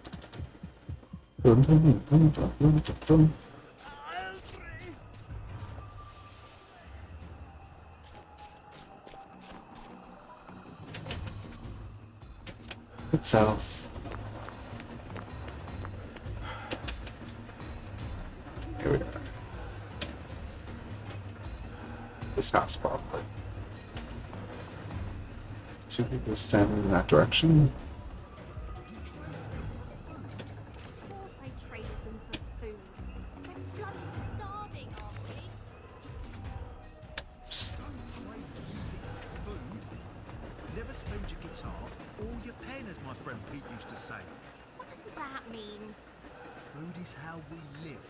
It's south. Here we are. This house, probably. 2 people standing in that direction. Of course I traded them for food. We're bloody starving, aren't we? Never spend your guitar or your pen, as my friend Pete used to say. What does that mean? Food is how we live.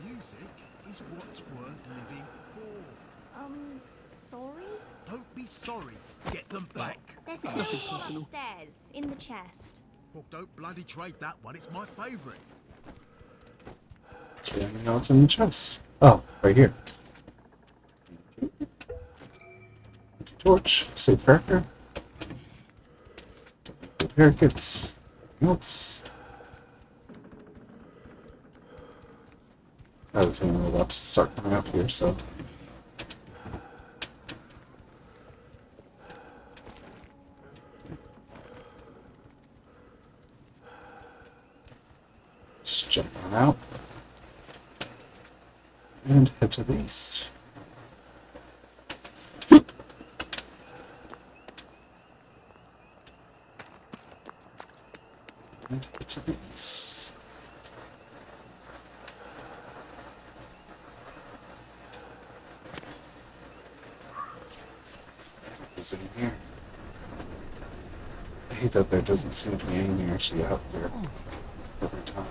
Music is what's worth living for. Sorry? Don't be sorry. Get them back. There's still one upstairs, in the chest. Well, don't bloody trade that one. It's my favourite. So let me know what's in the chest. Oh, right here. Empty torch, safe cracker. Repair kits. Notes. I have a feeling we're about to start coming up here, so. Just jump on out. And head to the east. And head to the east. Is in here. I hate that there doesn't seem to be anything actually out there every time.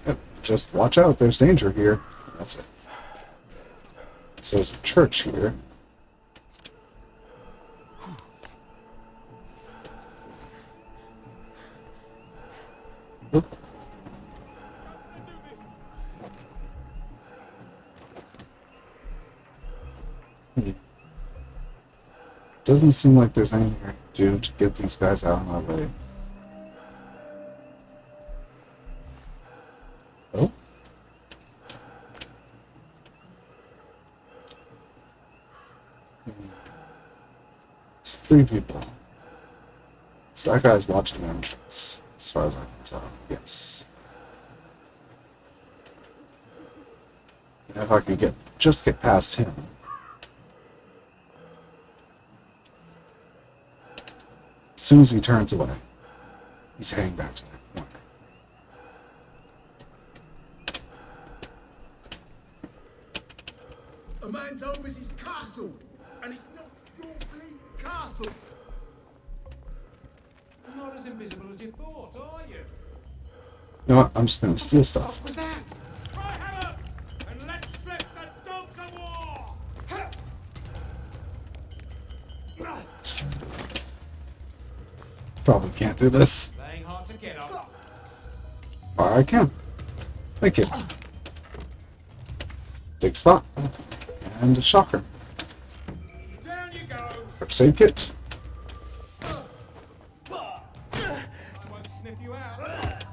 Yep, just watch out, there's danger here. That's it. So there's a church here. Oop. Doesn't seem like there's anything I can do to get these guys out of my way. 3 people. So that guy's watching the entrance, as far as I can tell. Yes. And if I could just get past him. As soon as he turns away, he's heading back to the corner. A man's home is his castle, and it's not your bleak castle. You're not as invisible as you thought, are you? You know what? I'm just gonna steal stuff. What was that? Try hammer, and let's slip the dogs of war. Probably can't do this. They ain't hard to get up. Or I can. Thank you. Big spot. And a shocker. Down you go. First aid kit. I won't sniff you out.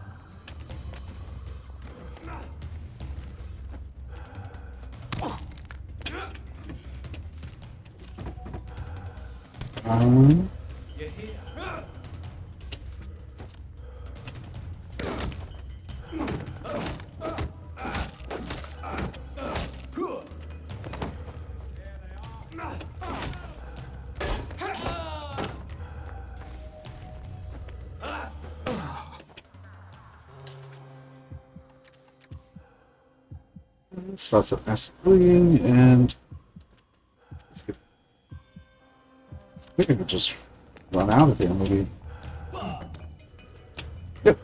You're here. So that's a massive bleeding, and let's get, I think I could just run out of here, maybe. Yep.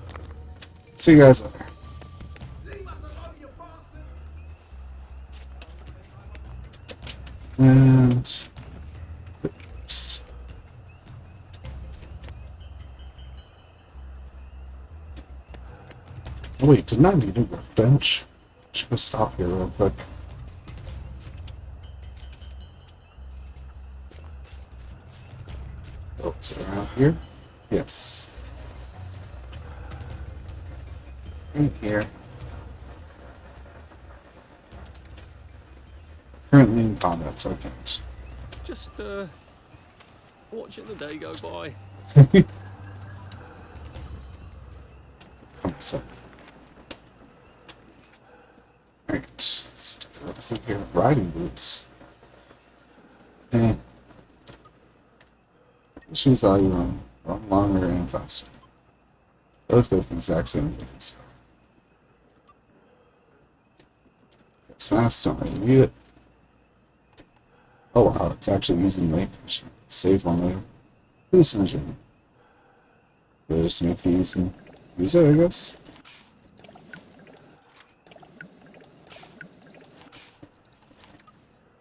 See you guys later. And oh wait, didn't I need a workbench? Should go stop here real quick. Oh, is it around here? Yes. Right here. Currently in combat, so I can't. Just, watching the day go by. So. Alright, let's do everything here. Riding boots. Shoes allow you to run longer and faster. Both do the exact same thing. So. Smash, don't really need it. Oh wow, it's actually easy to make. I should save one later. Hallucinogen. We'll just make these and use it, I guess.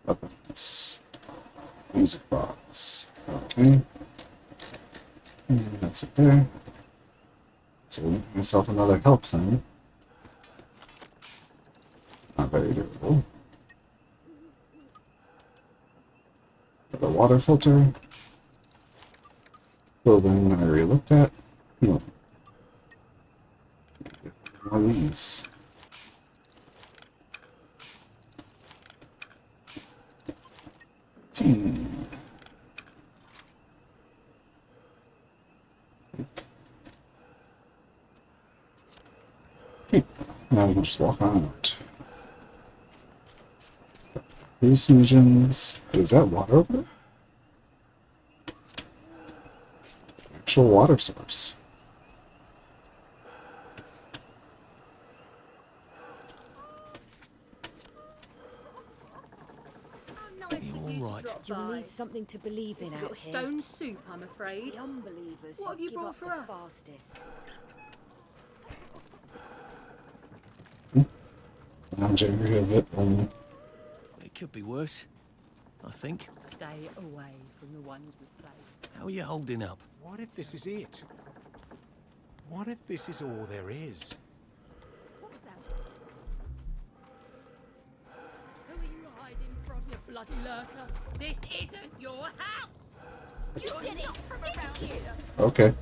Weapons. Music box. Okay. And that's it there. So we'll make myself another help thing. Not very durable. The water filter. Clothing I already looked at. No. More of these. Tea. Now we can just walk on out. Hallucinogens. Is that water over there? Actual water source. You'll need something to believe in It's a out bit of here. stone soup, I'm afraid. The unbelievers What have who you give brought up for the us? fastest. Lounging a bit only. It could be worse, I think. Stay away from the ones with play. How are you holding up? What if this is it? What if this is all there is? What was that? Who are you hiding from, you bloody lurker? This isn't your house! You did it from around here! Okay.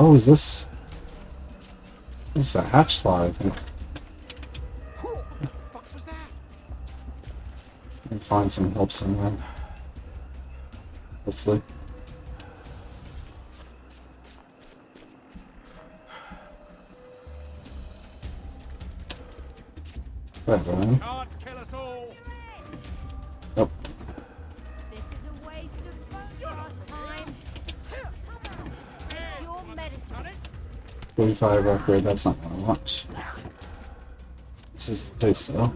Oh, is this This is a hatch spot, I think. What the fuck was that? We can find some help somewhere. Hopefully. Right, Ryan. Can't kill us all. Nope. This is a waste of both our time. Take your medicine. 45 upgrade, that's not what I want. This is the place though.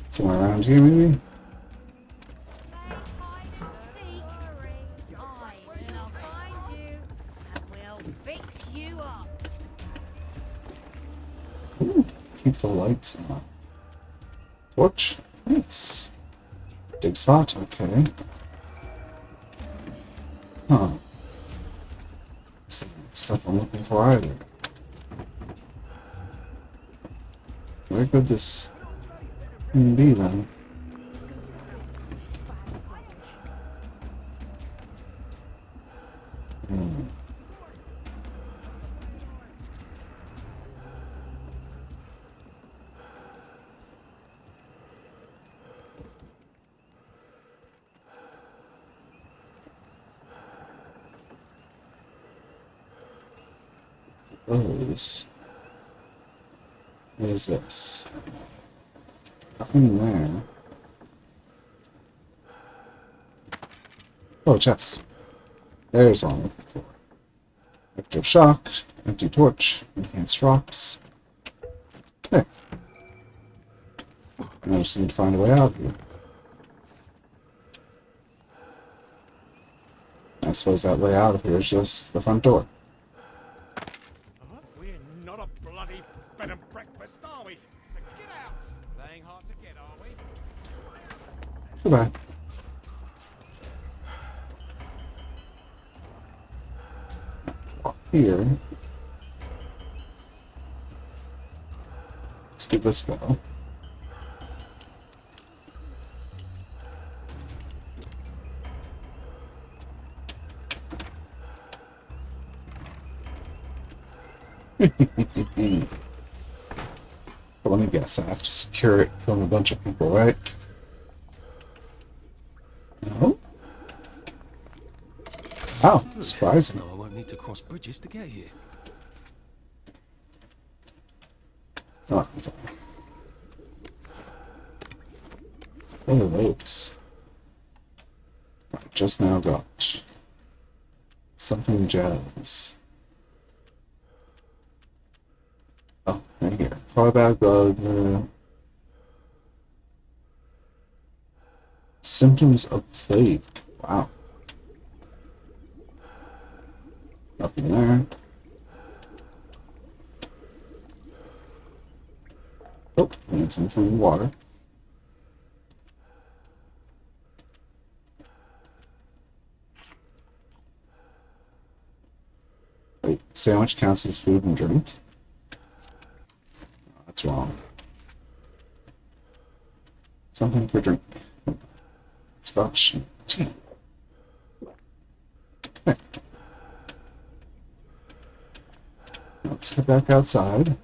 Somewhere around here maybe? Ooh, keep the lights on. Torch? Nice. Big spot, okay. Huh. This isn't stuff I'm looking for either. Where could this thing be then? Hmm. Those. What is this? Nothing in there. Oh, chest. There's what I'm looking for. Electro shock, empty torch, enhanced rocks. There. And I just need to find a way out here. I suppose that way out of here is just the front door. We're not a bloody bed and breakfast, are we? So get out. Playing hard to get, are we? Goodbye. Walk here. Let's give this a go. But let me guess, I have to secure it from a bunch of people, right? No? Oh, surprising. No, I won't need to cross bridges to get here. Oh, that's all. What are those? I just now got something jazz. Oh, right here. Fallback bug. Symptoms of plague. Wow. Nothing there. Oh, we need some food and water. Wait, sandwich counts as food and drink? That's wrong. Something for drink. Scotch tea. Okay. Let's head back outside.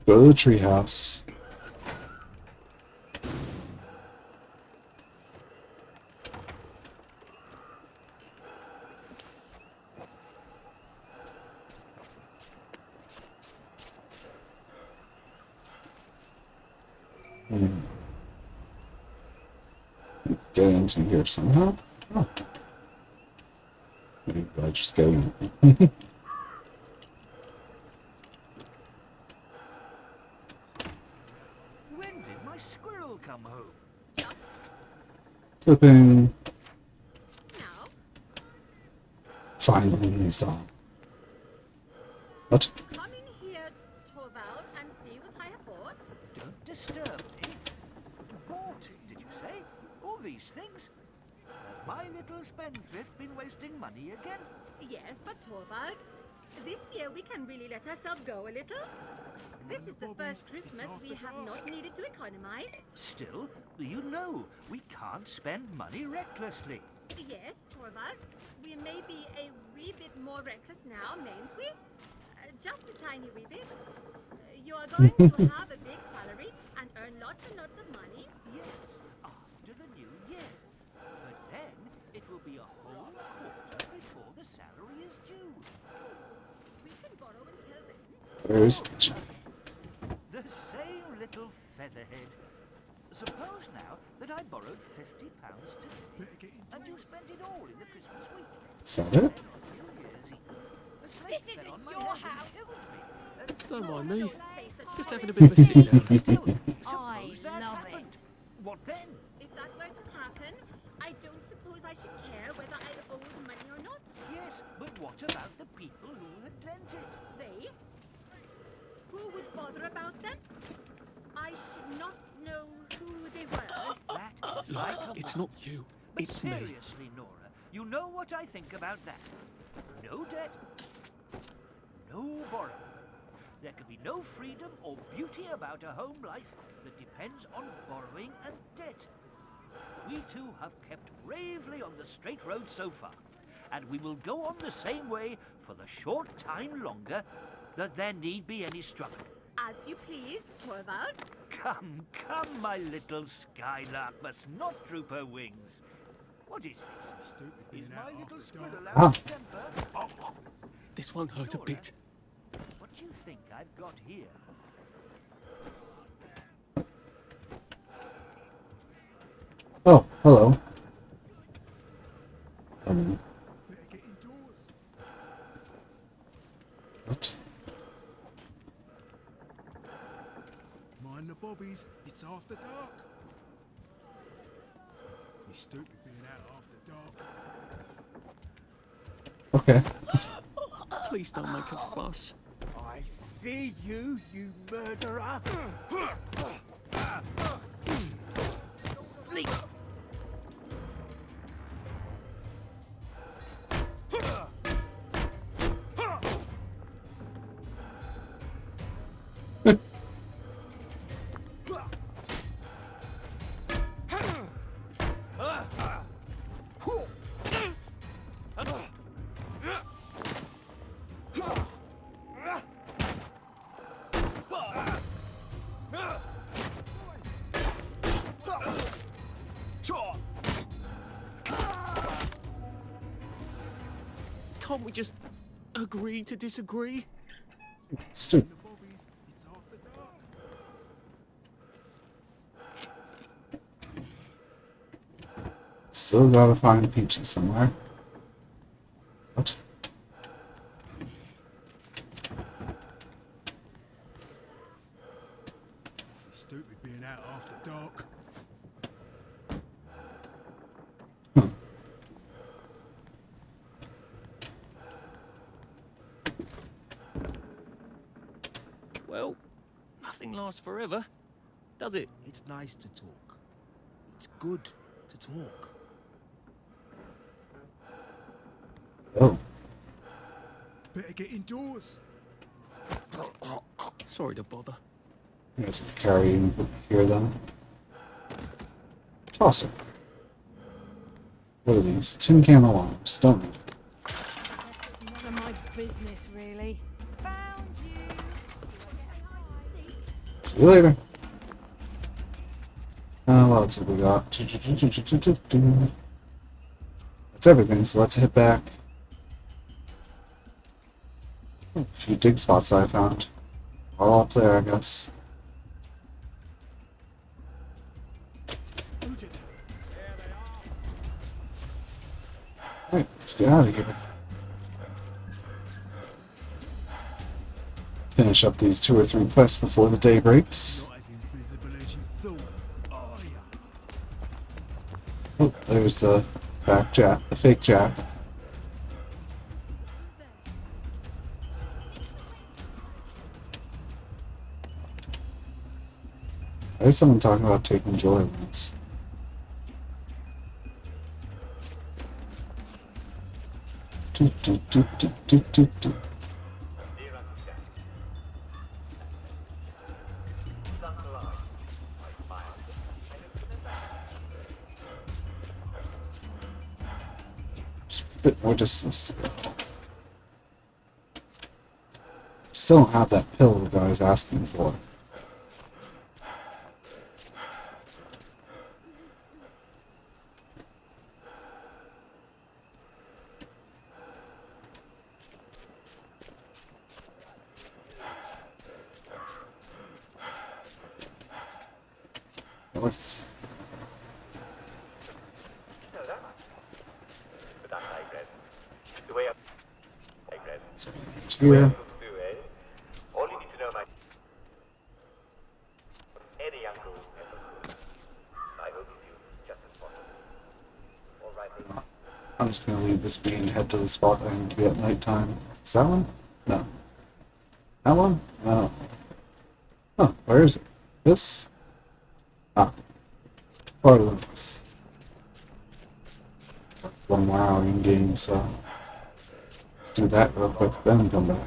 Go to the treehouse. Get into here somehow. Oh. Maybe I just get in. When did my squirrel come home? Flipping. Finally, he's on. What? Come in here, Torvald, and see what I have bought. Don't disturb me. Bought it, did you say? All these things? Has my little spendthrift been wasting money again? Yes, but Torvald, this year we can really let ourselves go a little. This is the first Christmas we have not needed to economize. Still, you know, we can't spend money recklessly. Yes, Torvald. We may be a wee bit more reckless now, mayn't we? Just a tiny wee bit. You are going to have a big salary and earn lots and lots of money. Yes, after the new year. But then it will be a whole quarter before the salary is due. We can borrow until then. Where's Peach? The same little featherhead. Suppose now that I borrowed £50 today, and you spent it all in the Christmas week. Is that it? This isn't your house. Don't mind me. Just having a bit of a sit down. I love it. What then? If that were to happen, I don't suppose I should care whether I owe money or not. Yes, but what about the people who had lent it? They? Who would bother about them? I should not know who they were. That is like a It's woman. not you. But It's me. seriously, Nora, you know what I think about that. No debt, no borrowing. There can be no freedom or beauty about a home life that depends on borrowing and debt. We two have kept bravely on the straight road so far, and we will go on the same way for the short time longer that there need be any struggle. As you please, Torvald. Come, come, my little skylark must not droop her wings. What is this? Is my little squirrel out of temper? This won't hurt a bit. What do you think I've got here? Oh, hello. What? Mind the bobbies, it's after dark. It's stupid being out after dark. Okay. Please don't make a fuss. I see you, you murderer! Sleep! Can't we just agree to disagree? Stupid. Still gotta find Peachy somewhere. What? It's stupid being out after dark. Well, nothing lasts forever, does it? It's nice to talk. It's good to talk. Oh. Better get indoors. Sorry to bother. You guys can carry him here then. Toss it. What are these? Tin can alarms. Don't need it. None of my business, really. Found you. See you later. What else have we got? That's everything, so let's head back. A few dig spots I found. All up there, I guess. Alright, let's get out of here. Finish up these 2 or 3 quests before the day breaks. Not as invisible as you thought, are ya? Oh, there's the back Jack, the fake Jack. Why is someone talking about taking joyrides? Do, do, do, do, do, do, do. bit more distance to go. Still don't have that pill that I was asking for. What's here? All you need to know, my any uncle ever. I hope you feel just as possible. All right, baby. I'm just gonna leave this bean and head to the spot I need to be at nighttime. Is that one? No. That one? No. Huh, where is it? This? Ah. Farther than this. 1 more hour in game, so do that real quick, then come back.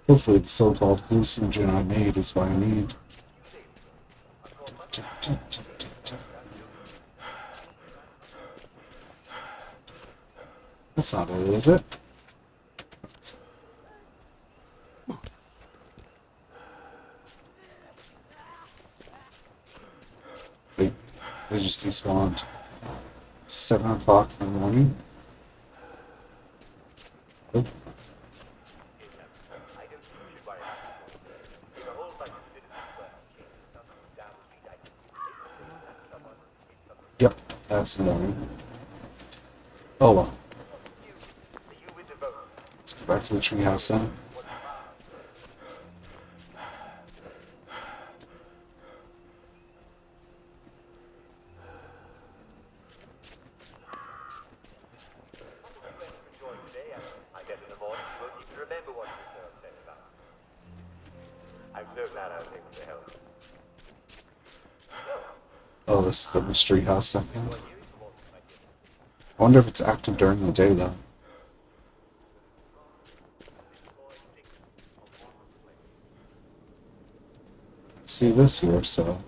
Hopefully the so-called hallucinogen I made is what I need. That's not it, is it? Wait, they just despawned. 7 o'clock in the morning. Oh. Yep, that's the morning. Oh well. Let's go back to the treehouse then. Oh, this is the mystery house second. I wonder if it's active during the day though. See this here, so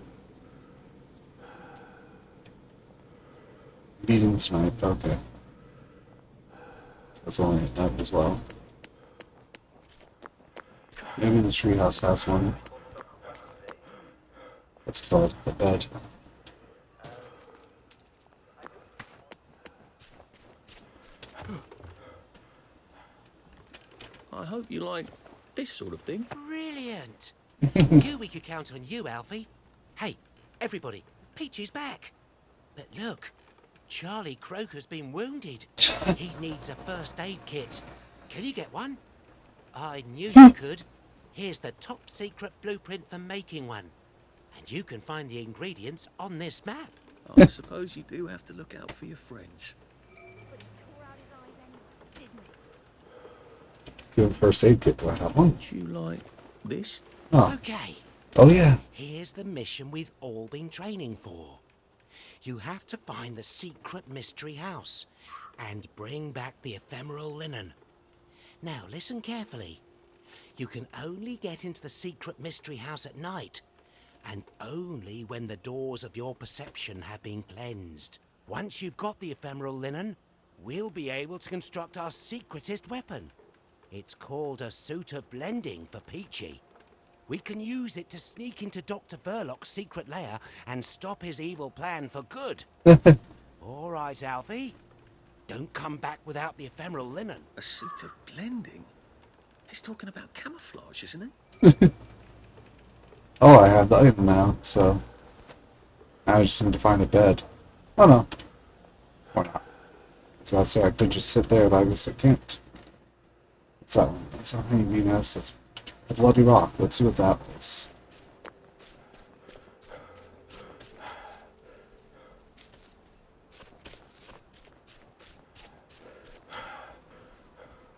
meeting tonight, okay. So it's only at night as well. Maybe the treehouse has one. What's it called? The bed. I hope you like this sort of thing. Brilliant. Knew we could count on you, Alfie. Hey, everybody, Peachy's back. But look, Charlie Croker's been wounded. He needs a first aid kit. Can you get one? I knew you could. Here's the top secret blueprint for making one. And you can find the ingredients on this map. I suppose you do have to look out for your friends. You have a first aid kit, do I have one? Would you like this? Oh. Okay. Oh yeah. Here's the mission we've all been training for. You have to find the secret mystery house and bring back the ephemeral linen. Now listen carefully. You can only get into the secret mystery house at night, and only when the doors of your perception have been cleansed. Once you've got the ephemeral linen, we'll be able to construct our secretest weapon. It's called a suit of blending for Peachy. We can use it to sneak into Dr. Verloc's secret lair and stop his evil plan for good. All right, Alfie. Don't come back without the ephemeral linen. A suit of blending? He's talking about camouflage, isn't he? Oh, I have the item now, so now I just need to find a bed. Oh no. Why not? So I'd say I could just sit there, but I guess I can't. What's that one? That's a honeybee nest. That's a bloody rock. Let's see what that was.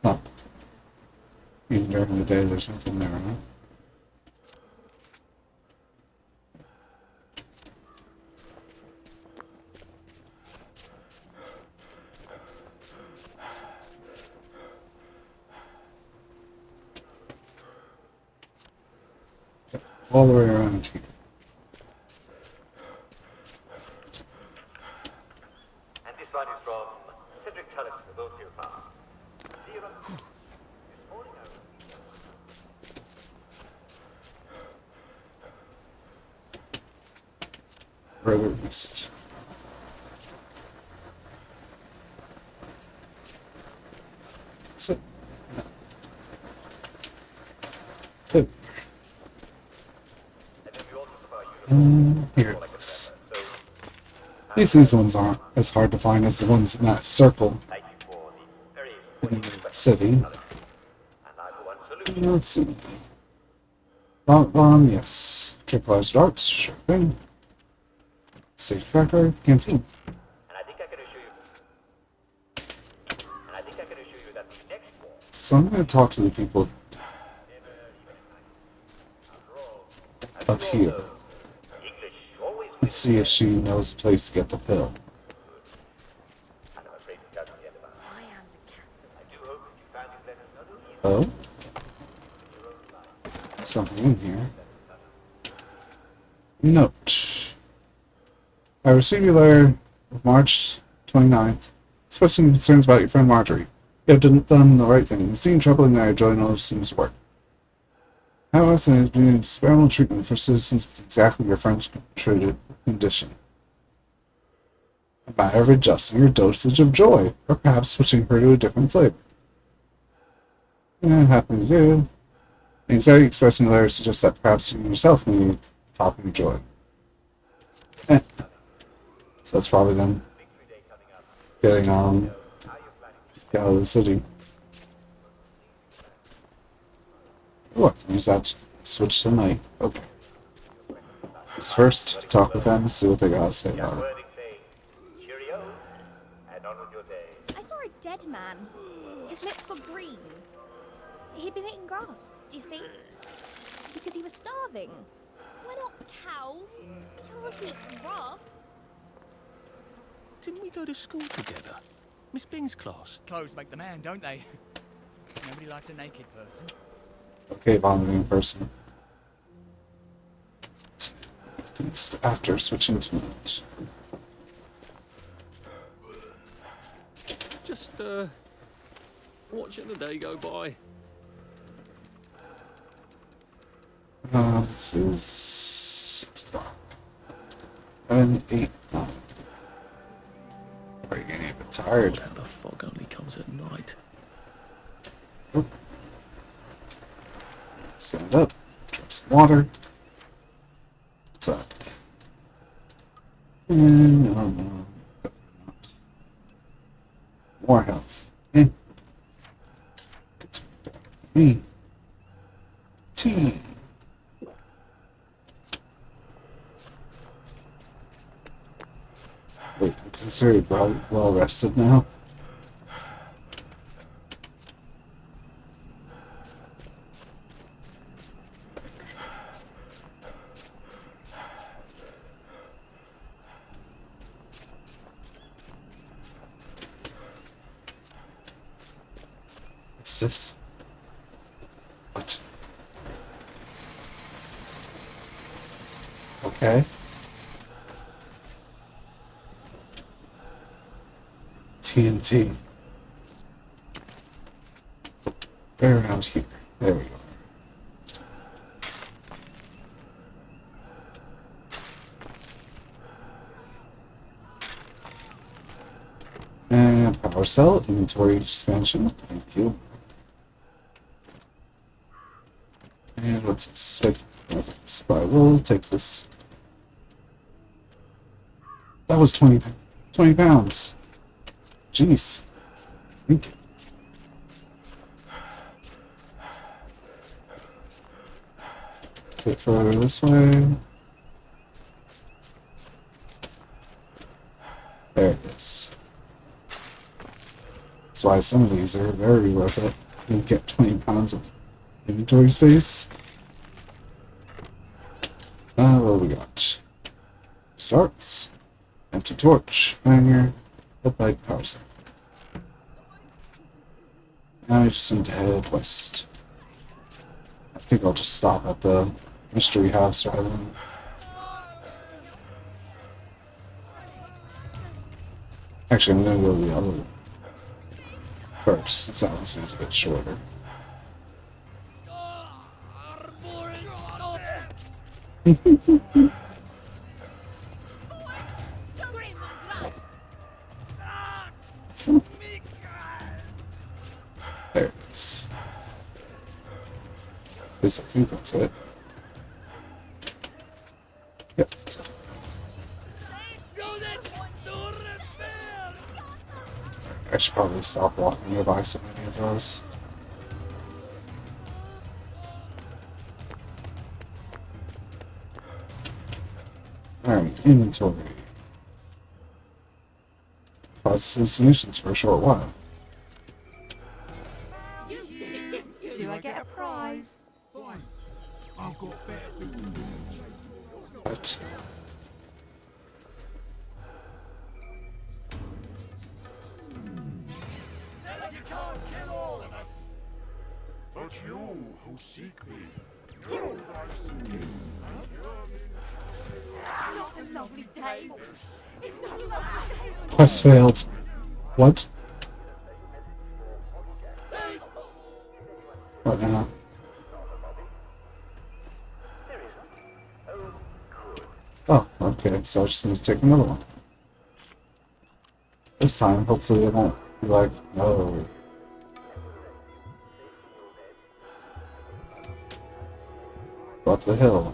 Huh. Even during the day, there's nothing there, huh? All the way around here. one is from Cedric Tullis of Oldfield Farm. See you around. This morning I will. Further east. That's it. Good. Here it is. These ones aren't as hard to find as the ones in that circle in the city. Let's see. Bomb, yes. Triple-edged darts, sure thing. Safe cracker, canteen. So I'm going to talk to the people up here. Let's see if she knows a place to get the pill. Oh? Something in here. Note. I received your letter of March 29th, expressing concerns about your friend Marjorie. You have done the right thing. Seeing trouble in there, joy knows seems to work. However, there has been experimental treatment for citizens with exactly your friend's treated condition. A matter of adjusting your dosage of joy, or perhaps switching her to a different flavor. Yeah, happy to do. The anxiety expressed in the letter suggests that perhaps you yourself need a topping of joy. So that's probably them getting get out of the city. Oh, I can use that to switch to night. Okay. Let's first talk with them and see what they gotta say about it. I saw a dead man. His lips were green. He'd been eating grass, do you see? Because he was starving. We're not cows. We can't eat grass. Didn't we go to school together? Miss Bing's class. Clothes make the man, don't they? Nobody likes a naked person. Okay, vomiting person. At least after switching to night. Just, watching the day go by. This is 6 o'clock. 7, 8, 9. Are you getting a bit tired? How the fog only comes at night. Oop. Stand up. Drink some water. What's up? No. More health. It's me. Tea. Wait, I'm considered well rested now. What's this? What? Okay. TNT. Right around here. There we go. And power cell, inventory expansion. Thank you. And what's this? But I will take this. That was 20 pounds. Jeez. Thank you. A bit further this way. There it is. That's why some of these are very worth it. You get 20 pounds of inventory space. What do we got? Starts. Empty torch. Banger. Headlight power cell. Now I just need to head west. I think I'll just stop at the mystery house rather than... Actually, I'm gonna go the other one first, since that one seems a bit shorter. There it is. At least I think that's it. Yep, that's it. I should probably stop walking nearby so many of those. Alright, inventory. Process solutions for a short while. You did it, didn't you? Do I get a prize? Fine. I've got better things to do. But You can't kill all of us. But you who seek me, you thy seeking. It's not a lovely day. It's not a lovely day. quest failed. What? What now? Oh, okay, so I just need to take another one. This time, hopefully it won't be like, no. Go up the hill.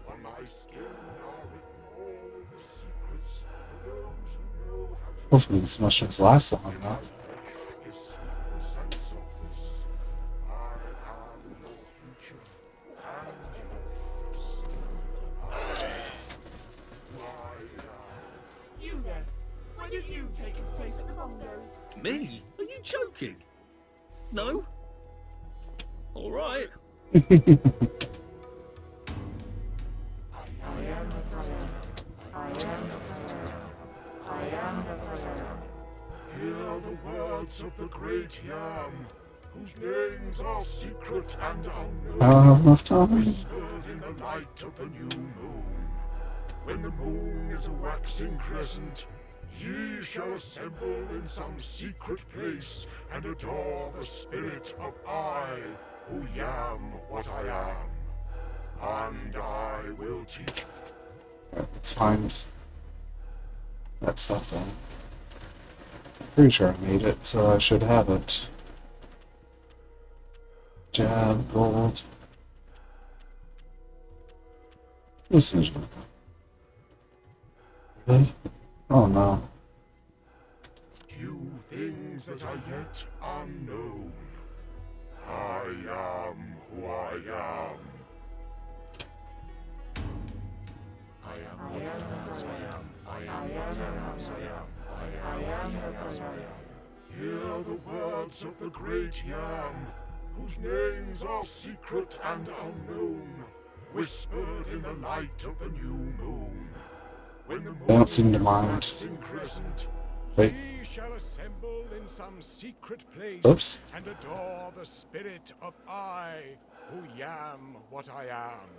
On my skin are written all the secrets for those who know how to Hopefully this mushrooms last long enough. his sweetness and softness. I am your future and yours. You then. When did you take its place at the bongos? Me? Are you joking? No? Alright. Hear the words of the great Yam, whose names are secret and unknown. I don't have enough time. Whispered in the light of the new moon. When the moon is a waxing crescent, ye shall assemble in some secret place and adore the spirit of I, who am what I am. And I will teach. Let's find that stuff then. Pretty sure I made it, so I should have it. Jab, gold. Usage. Really? Oh no. Few things that are yet unknown. I am who I am. I am what I am. I am what I am. I am what I am. Hear the words of the great Yam, whose names are secret and unknown, whispered in the light of the new moon. When the moon They don't seem to is mind. waxing crescent, Wait. ye shall assemble in some secret place Oops. and adore the spirit of I, who am what I am.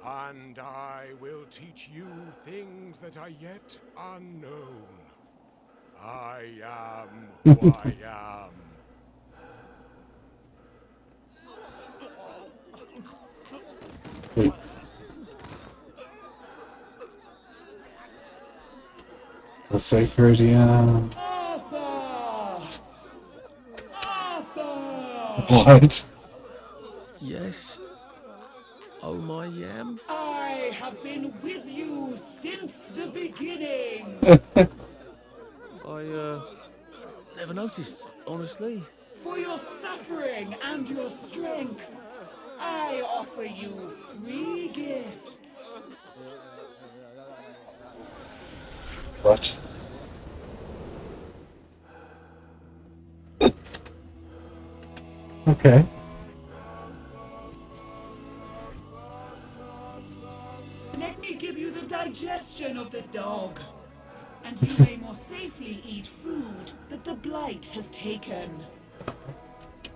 And I will teach you things that are yet unknown. I am who I am. Wait. The sacred, yeah. What? Yes. Oh my yam. I have been with you since the beginning. I never noticed, honestly. For your suffering and your strength, I offer you 3 gifts. What? of the dog, and you may more safely eat food that the blight has taken.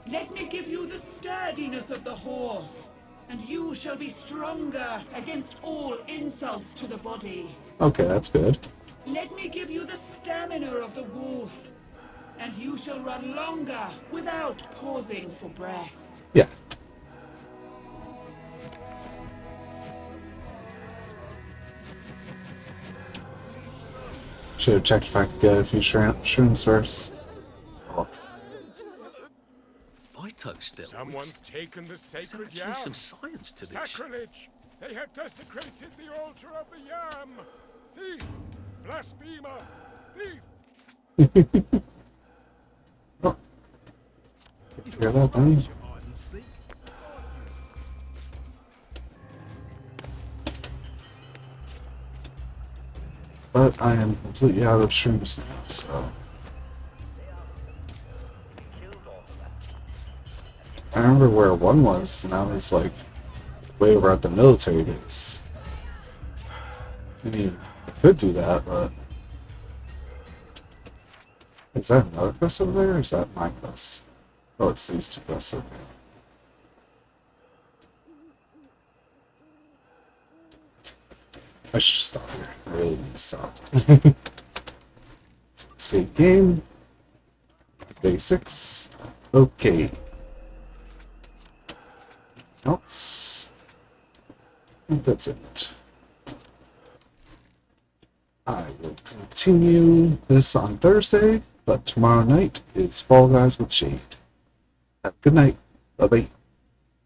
Let me give you the sturdiness of the horse, and you shall be stronger against all insults to the body. Okay, that's good. Let me give you the stamina of the wolf, and you shall run longer without pausing for breath. Yeah. Should have checked if I could get a few shrooms first. Oh. Phyto still. Someone's taken the sacred actually yam. some science to this. Sacrilege! They have desecrated the altar of the yam. Thief! Blasphemer! Thief! Let's hear that then. But I am completely out of shrooms now, so... I remember where one was, now it's like way over at the military base. I mean, I could do that, but... Is that another quest over there, or is that my quest? Oh, it's these two quests over there. I should just stop here. I really need to stop. Save game. Basics. Okay. Else. I think that's it. I will continue this on Thursday, but tomorrow night is Fall Guys with Shade. Have a good night. Bye-bye.